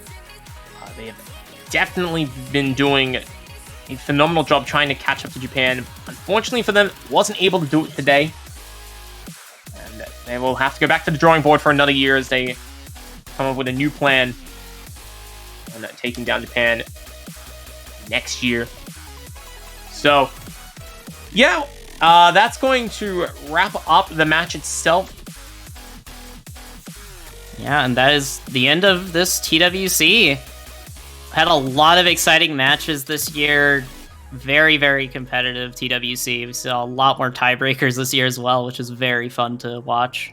They have definitely been doing a phenomenal job trying to catch up to Japan. Unfortunately for them, wasn't able to do it today. And they will have to go back to the drawing board for another year as they come up with a new plan on taking down Japan next year. So, yeah, that's going to wrap up the match itself. Yeah, and that is the end of this TWC. Had a lot of exciting matches this year. Very, very competitive TWC. We saw a lot more tiebreakers this year as well, which is very fun to watch.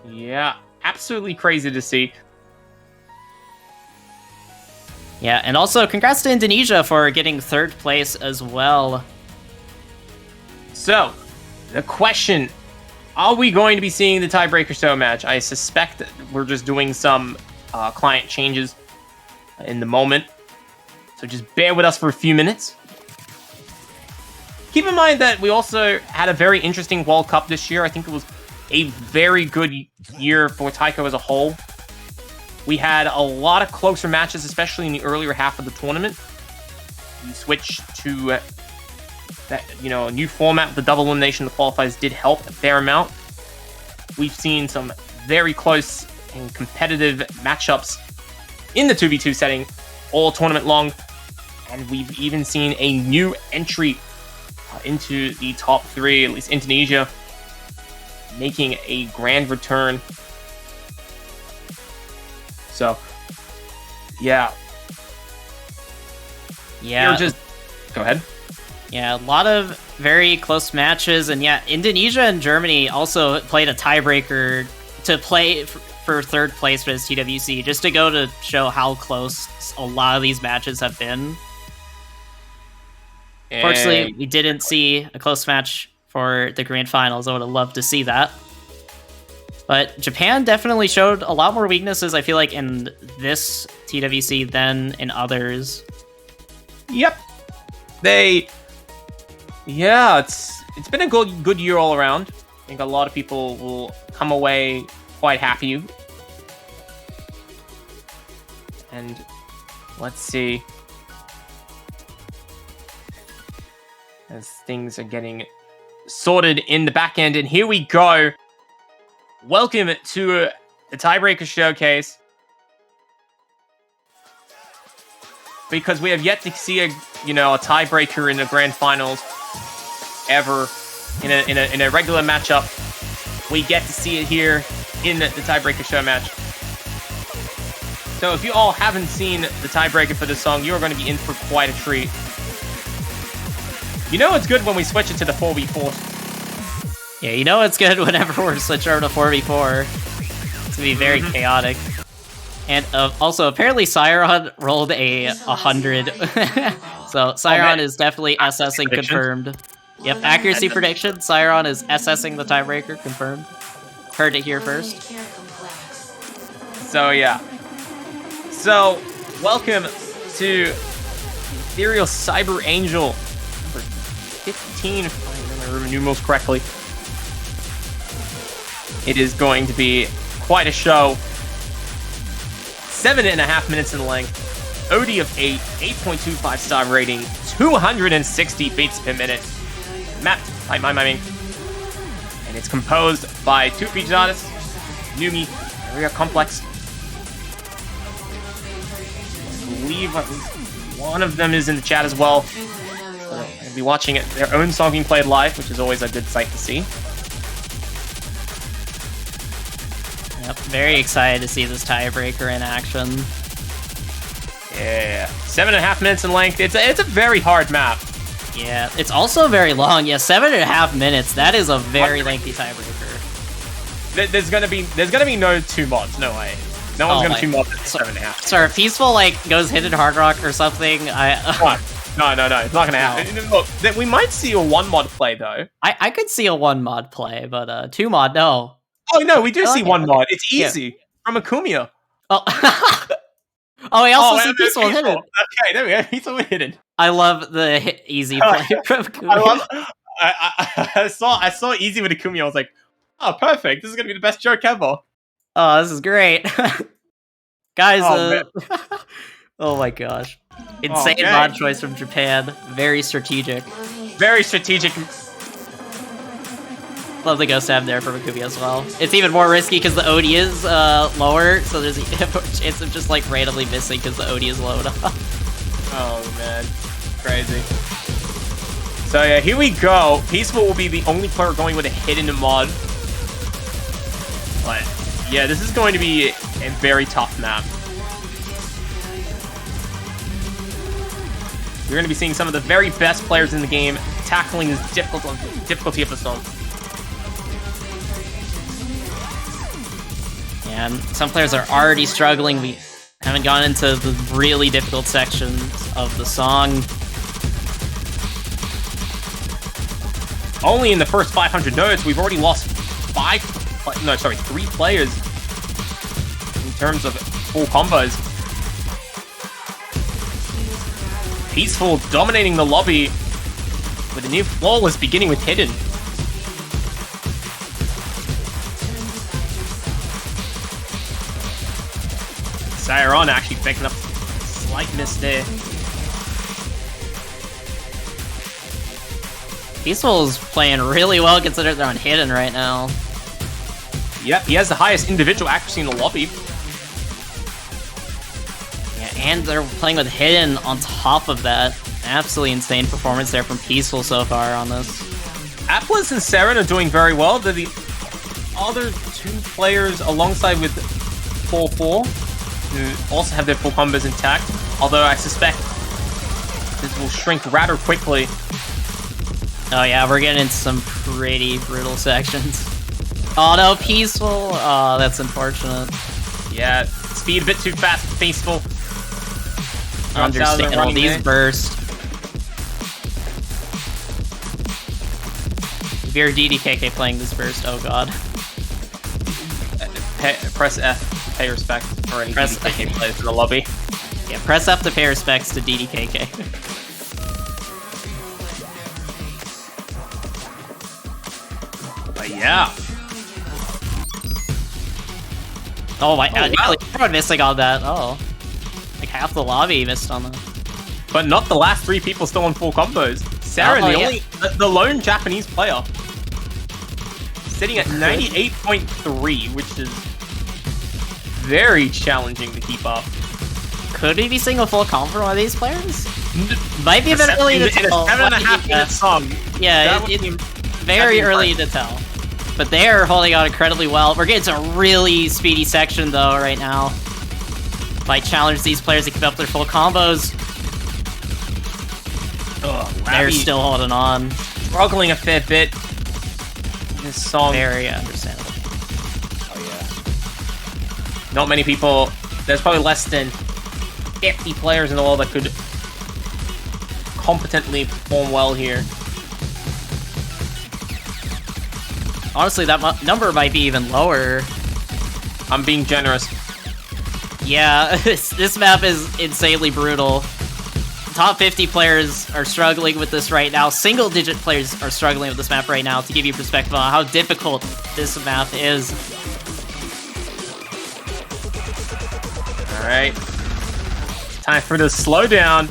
Yeah, absolutely crazy to see. Yeah, and also congrats to Indonesia for getting third place as well. So, the question, are we going to be seeing the tiebreaker show match? I suspect that we're just doing some client changes in the moment. So just bear with us for a few minutes. Keep in mind that we also had a very interesting World Cup this year. I think it was a very good year for Taiko as a whole. We had a lot of closer matches, especially in the earlier half of the tournament. We switched to that, a new format. The double elimination, the qualifiers did help a fair amount. We've seen some very close and competitive matchups in the 2v2 setting all tournament long. And we've even seen a new entry into the top 3, at least Indonesia, making a grand return. So, yeah. Yeah. Go ahead. Yeah, a lot of very close matches, and yeah, Indonesia and Germany also played a tiebreaker to play for third place for this TWC, just to go to show how close a lot of these matches have been. Fortunately, we didn't see a close match for the grand finals. I would have loved to see that. But Japan definitely showed a lot more weaknesses, I feel like, in this TWC than in others. Yep. It's been a good year all around. I think a lot of people will come away quite happy. And let's see. As things are getting sorted in the back end, and here we go. Welcome to the Tiebreaker Showcase. Because we have yet to see a tiebreaker in the grand finals ever in a regular matchup. We get to see it here in the tiebreaker show match. So if you all haven't seen the tiebreaker for this song, you are going to be in for quite a treat. You know it's good when we switch it to the 4v4. Yeah, you know it's good whenever we're switching over to 4v4. It's gonna be very chaotic. And also, apparently Siron rolled a 100. So Siron is definitely SSing confirmed. Yep, accuracy prediction. Siron is SSing the tiebreaker confirmed. Heard it here first. So yeah. So, welcome to Ethereal Cyber Angel number 15, if I remember numerals correctly. It is going to be quite a show. 7.5 minutes in length. OD of 8, 8.25 star rating, 260 beats per minute. Map by miming. And it's composed by two featured artists, Numi, Area Complex. I believe at least one of them is in the chat as well. So they'll be watching it, their own song being played live, which is always a good sight to see. Yep, very excited to see this tiebreaker in action. Yeah, 7.5 minutes in length. It's a very hard map. Yeah, it's also very long. Yeah, 7.5 minutes. That is a very lengthy tiebreaker. There's gonna be no 2 mods. No way. No one's gonna 2 mods at 7.5. Sorry, if Peaceful like goes hidden hard rock or something. No, it's not gonna happen. Look, we might see a 1 mod play though. I could see a 1 mod play, but 2 mod no. Oh no, we do see 1 mod. It's easy from Akumiya. Oh. Oh, we also see Peaceful hidden. Okay, there we go. Peaceful hidden. I love the easy play from Akumiya. I saw easy with Akumiya. I was like, oh, perfect. This is gonna be the best joke ever. Oh, this is great. Guys, oh my gosh. Insane mod choice from Japan. Very strategic. Very strategic. Love the Ghost Stab there from Akumiya as well. It's even more risky because the OD is lower, so there's a chance of just like randomly missing because the OD is low enough. Oh man, crazy. So yeah, here we go. Peaceful will be the only player going with a hidden mod. But yeah, this is going to be a very tough map. You're going to be seeing some of the very best players in the game tackling this difficulty of the song. And some players are already struggling. We haven't gone into the really difficult sections of the song. Only in the first 500 notes, we've already lost 3 players in terms of full combos. Peaceful dominating the lobby with a new flawless beginning with hidden. Siron actually picking up a slight miss there. Peaceful's playing really well considering they're on hidden right now. Yep, he has the highest individual accuracy in the lobby. Yeah, and they're playing with hidden on top of that. Absolutely insane performance there from Peaceful so far on this. Atlas and Saren are doing very well. They're the other 2 players alongside with 4-4 who also have their full combos intact. Although I suspect this will shrink rather quickly. Oh yeah, we're getting into some pretty brutal sections. Oh no, Peaceful! Oh, that's unfortunate. Yeah, speed a bit too fast for Peaceful. Understandable, these burst. If you're DDKK playing this burst, oh god. Press F to pay respect for any DDKK players in the lobby. Yeah, press F to pay respects to DDKK. But yeah. Oh my god, wow. Everyone missing on that. Oh. Like half the lobby missed on that. But not the last 3 people still on full combos. Saren, the lone Japanese player. Sitting at 98.3, which is very challenging to keep up. Could we be seeing a full comp from one of these players? Might be a bit early to tell. In a 7.5 minute song. Yeah, it's very early to tell. But they're holding on incredibly well. We're getting to a really speedy section though right now. Might challenge these players to keep up their full combos. They're still holding on. Struggling a fair bit. This song. Very understandable. Oh, yeah. Not many people. There's probably less than 50 players in the world that could competently perform well here. Honestly, that number might be even lower. I'm being generous. Yeah, this map is insanely brutal. Top 50 players are struggling with this right now. Single-digit players are struggling with this map right now, to give you perspective on how difficult this map is. Alright. Time for the slowdown.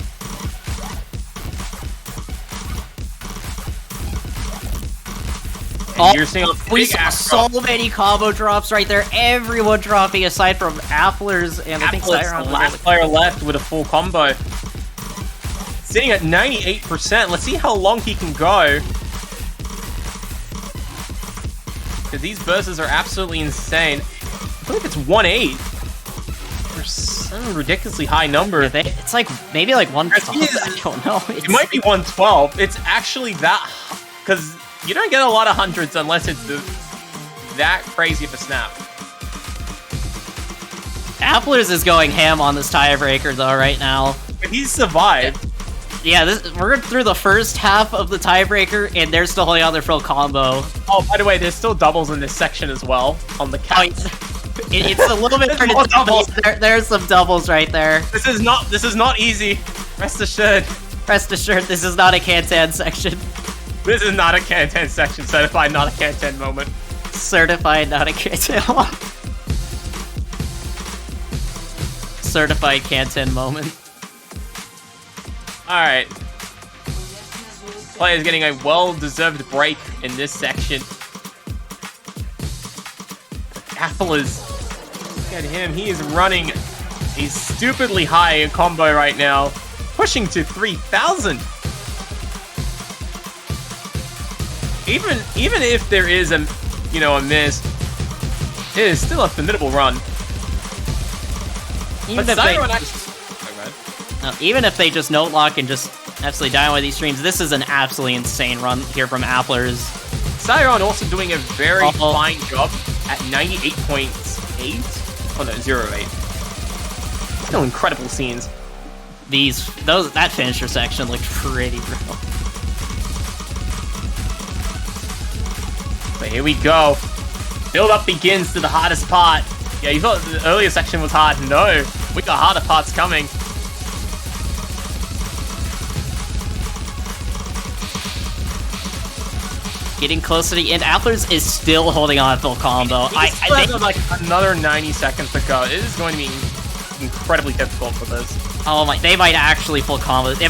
And you're seeing a We big saw ass so drop. many combo drops right there. Everyone dropping aside from Applers and I think Apple's Siron the was last player left with a full combo. Sitting at 98%. Let's see how long he can go. Because these bursts are absolutely insane. I believe it's 1-8. There's some ridiculously high number. It's like maybe like 112. Yes, I don't know. It might be 112. It's actually that... Because you don't get a lot of hundreds unless it's that crazy of a snap. Applers is going ham on this tiebreaker though right now. But he's survived. Yeah, we're through the first half of the tiebreaker, and they're still holding on their full combo. Oh, by the way, there's still doubles in this section as well on the Oh, count. it's a little bit hard more to tell, doubles. but there's some doubles right there. This is not easy. Rest assured. Rest assured, this is not a Kantan section. This is not a Kantan section. Certified not a Kantan moment. Certified not a Kantan. Certified Kantan moment. Alright. Player's getting a well-deserved break in this section. Apple is... Look at him. He is running a stupidly high combo right now. Pushing to 3,000. Even if there is a miss, it is still a formidable run. Even But if, they Siron just, even if they just note lock and just absolutely die on these streams, this is an absolutely insane run here from Applers. Siron also doing a very Uh-oh. fine job at 98.8. Oh no, 0.8. Still incredible scenes. That finisher section looked pretty brutal. But here we go. Build up begins to the hardest part. Yeah, you thought the earlier section was hard. No, we got harder parts coming. Getting close to the end. Applers is still holding on full combo. I think like another 90 seconds to go. It is going to be incredibly difficult for this. Oh my! They might actually full combo. It's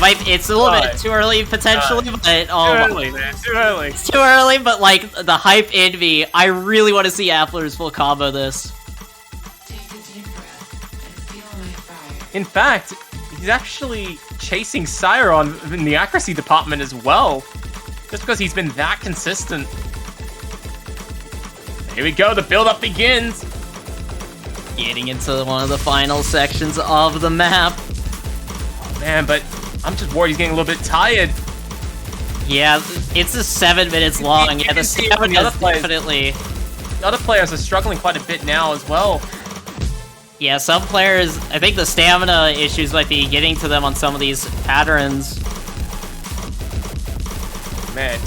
a little bit too early potentially, but oh, Too early, man. Too early. it's too early. But like the hype in me, I really want to see Applers full combo this. Take a deep breath and feel my fire. In fact, he's actually chasing Siron in the accuracy department as well. Just because he's been that consistent. Here we go, the build-up begins. Getting into one of the final sections of the map. Oh, man, but I'm just worried he's getting a little bit tired. Yeah, it's just 7 minutes long. you Yeah, the can see it from stamina the other is players. definitely. The other players are struggling quite a bit now as well. Yeah, some players. I think the stamina issues might be getting to them on some of these patterns. Man,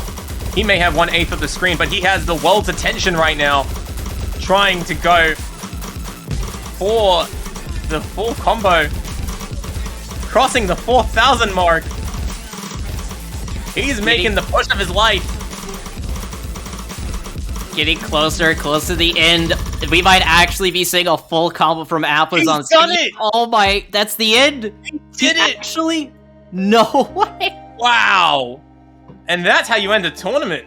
he may have 1/8 of the screen, but he has the world's attention right now, trying to go for the full combo, crossing the 4,000 mark. He's making the push of his life. Getting closer to the end. We might actually be seeing a full combo from Applers He's on done screen. it! Oh my, that's the end? He did it! Actually? No way! Wow! And that's how you end a tournament.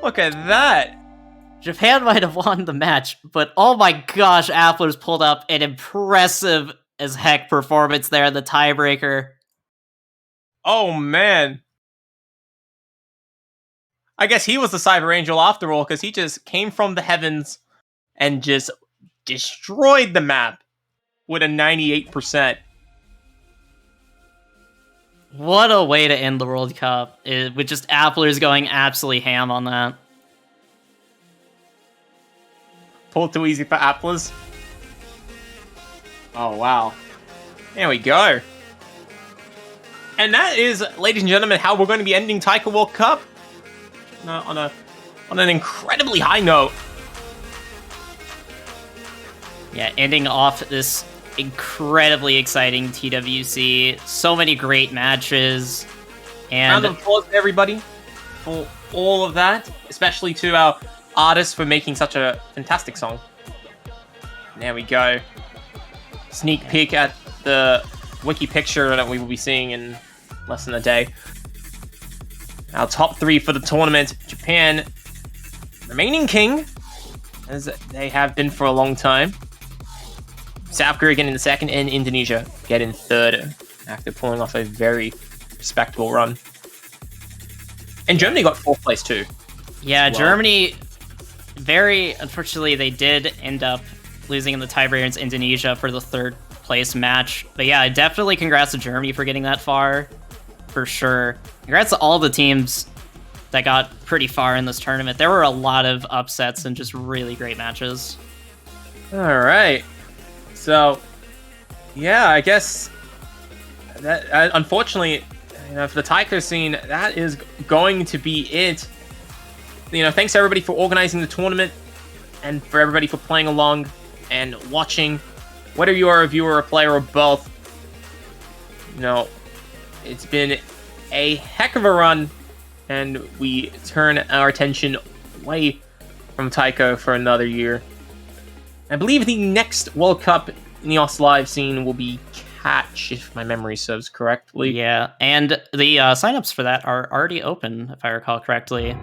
Look at that. Japan might have won the match, but oh my gosh, Applers pulled up an impressive as heck performance there in the tiebreaker. Oh, man. I guess he was the Cyber Angel after all, because he just came from the heavens and just destroyed the map. with a 98%. What a way to end the World Cup, with just Applers going absolutely ham on that. Pulled too easy for Applers. Oh, wow. There we go. And that is, ladies and gentlemen, how we're going to be ending Taiko World Cup. On an incredibly high note. Yeah, ending off this incredibly exciting TWC. So many great matches. And Round of applause to everybody for all of that, especially to our artists for making such a fantastic song. There we go. Sneak peek at the wiki picture that we will be seeing in less than a day. Our top 3 for the tournament: Japan remaining king, as they have been for a long time. South Korea getting the second, and Indonesia getting third after pulling off a very respectable run. And Germany got 4th place too. yeah, Wow. Germany, very unfortunately, they did end up losing in the tiebreaker against Indonesia for the 3rd place match. But yeah, definitely congrats to Germany for getting that far, for sure. Congrats to all the teams that got pretty far in this tournament. There were a lot of upsets and just really great matches. All right. So, yeah, I guess that unfortunately, for the taiko scene, that is going to be it. Thanks everybody for organizing the tournament, and for everybody for playing along and watching. Whether you are a viewer, a player, or both, it's been a heck of a run, and we turn our attention away from taiko for another year. I believe the next World Cup in the OS Live scene will be Catch, if my memory serves correctly. Yeah, and the signups for that are already open, if I recall correctly.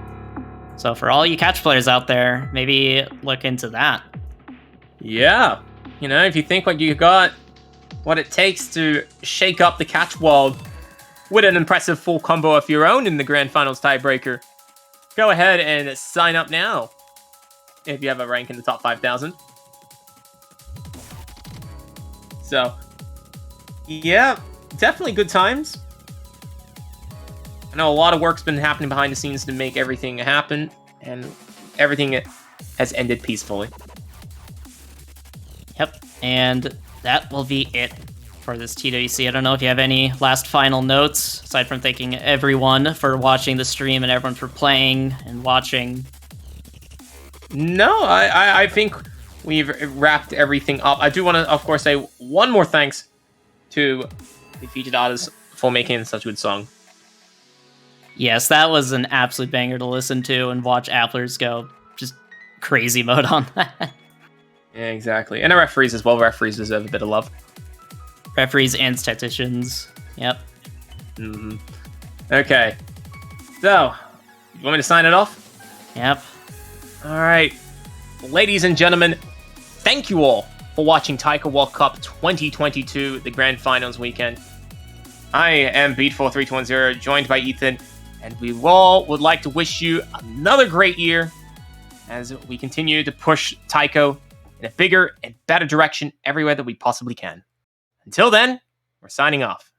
So for all you Catch players out there, maybe look into that. Yeah. If you think what it takes to shake up the Catch world with an impressive full combo of your own in the Grand Finals tiebreaker, go ahead and sign up now if you have a rank in the top 5,000. So, yeah, definitely good times. I know a lot of work's been happening behind the scenes to make everything happen, and everything has ended peacefully. Yep, and that will be it for this TWC. I don't know if you have any last final notes, aside from thanking everyone for watching the stream and everyone for playing and watching. No, I think we've wrapped everything up. I do want to, of course, say one more thanks to the featured artists for making such a good song. Yes, that was an absolute banger to listen to and watch Applers go just crazy mode on that. Yeah, exactly. And the referees as well. Referees deserve a bit of love. Referees and statisticians. Yep. Mm-hmm. Okay. So, you want me to sign it off? Yep. All right. Ladies and gentlemen, thank you all for watching Taiko World Cup 2022, the Grand Finals weekend. I am Beat43210, joined by Ethan, and we all would like to wish you another great year as we continue to push Taiko in a bigger and better direction everywhere that we possibly can. Until then, we're signing off.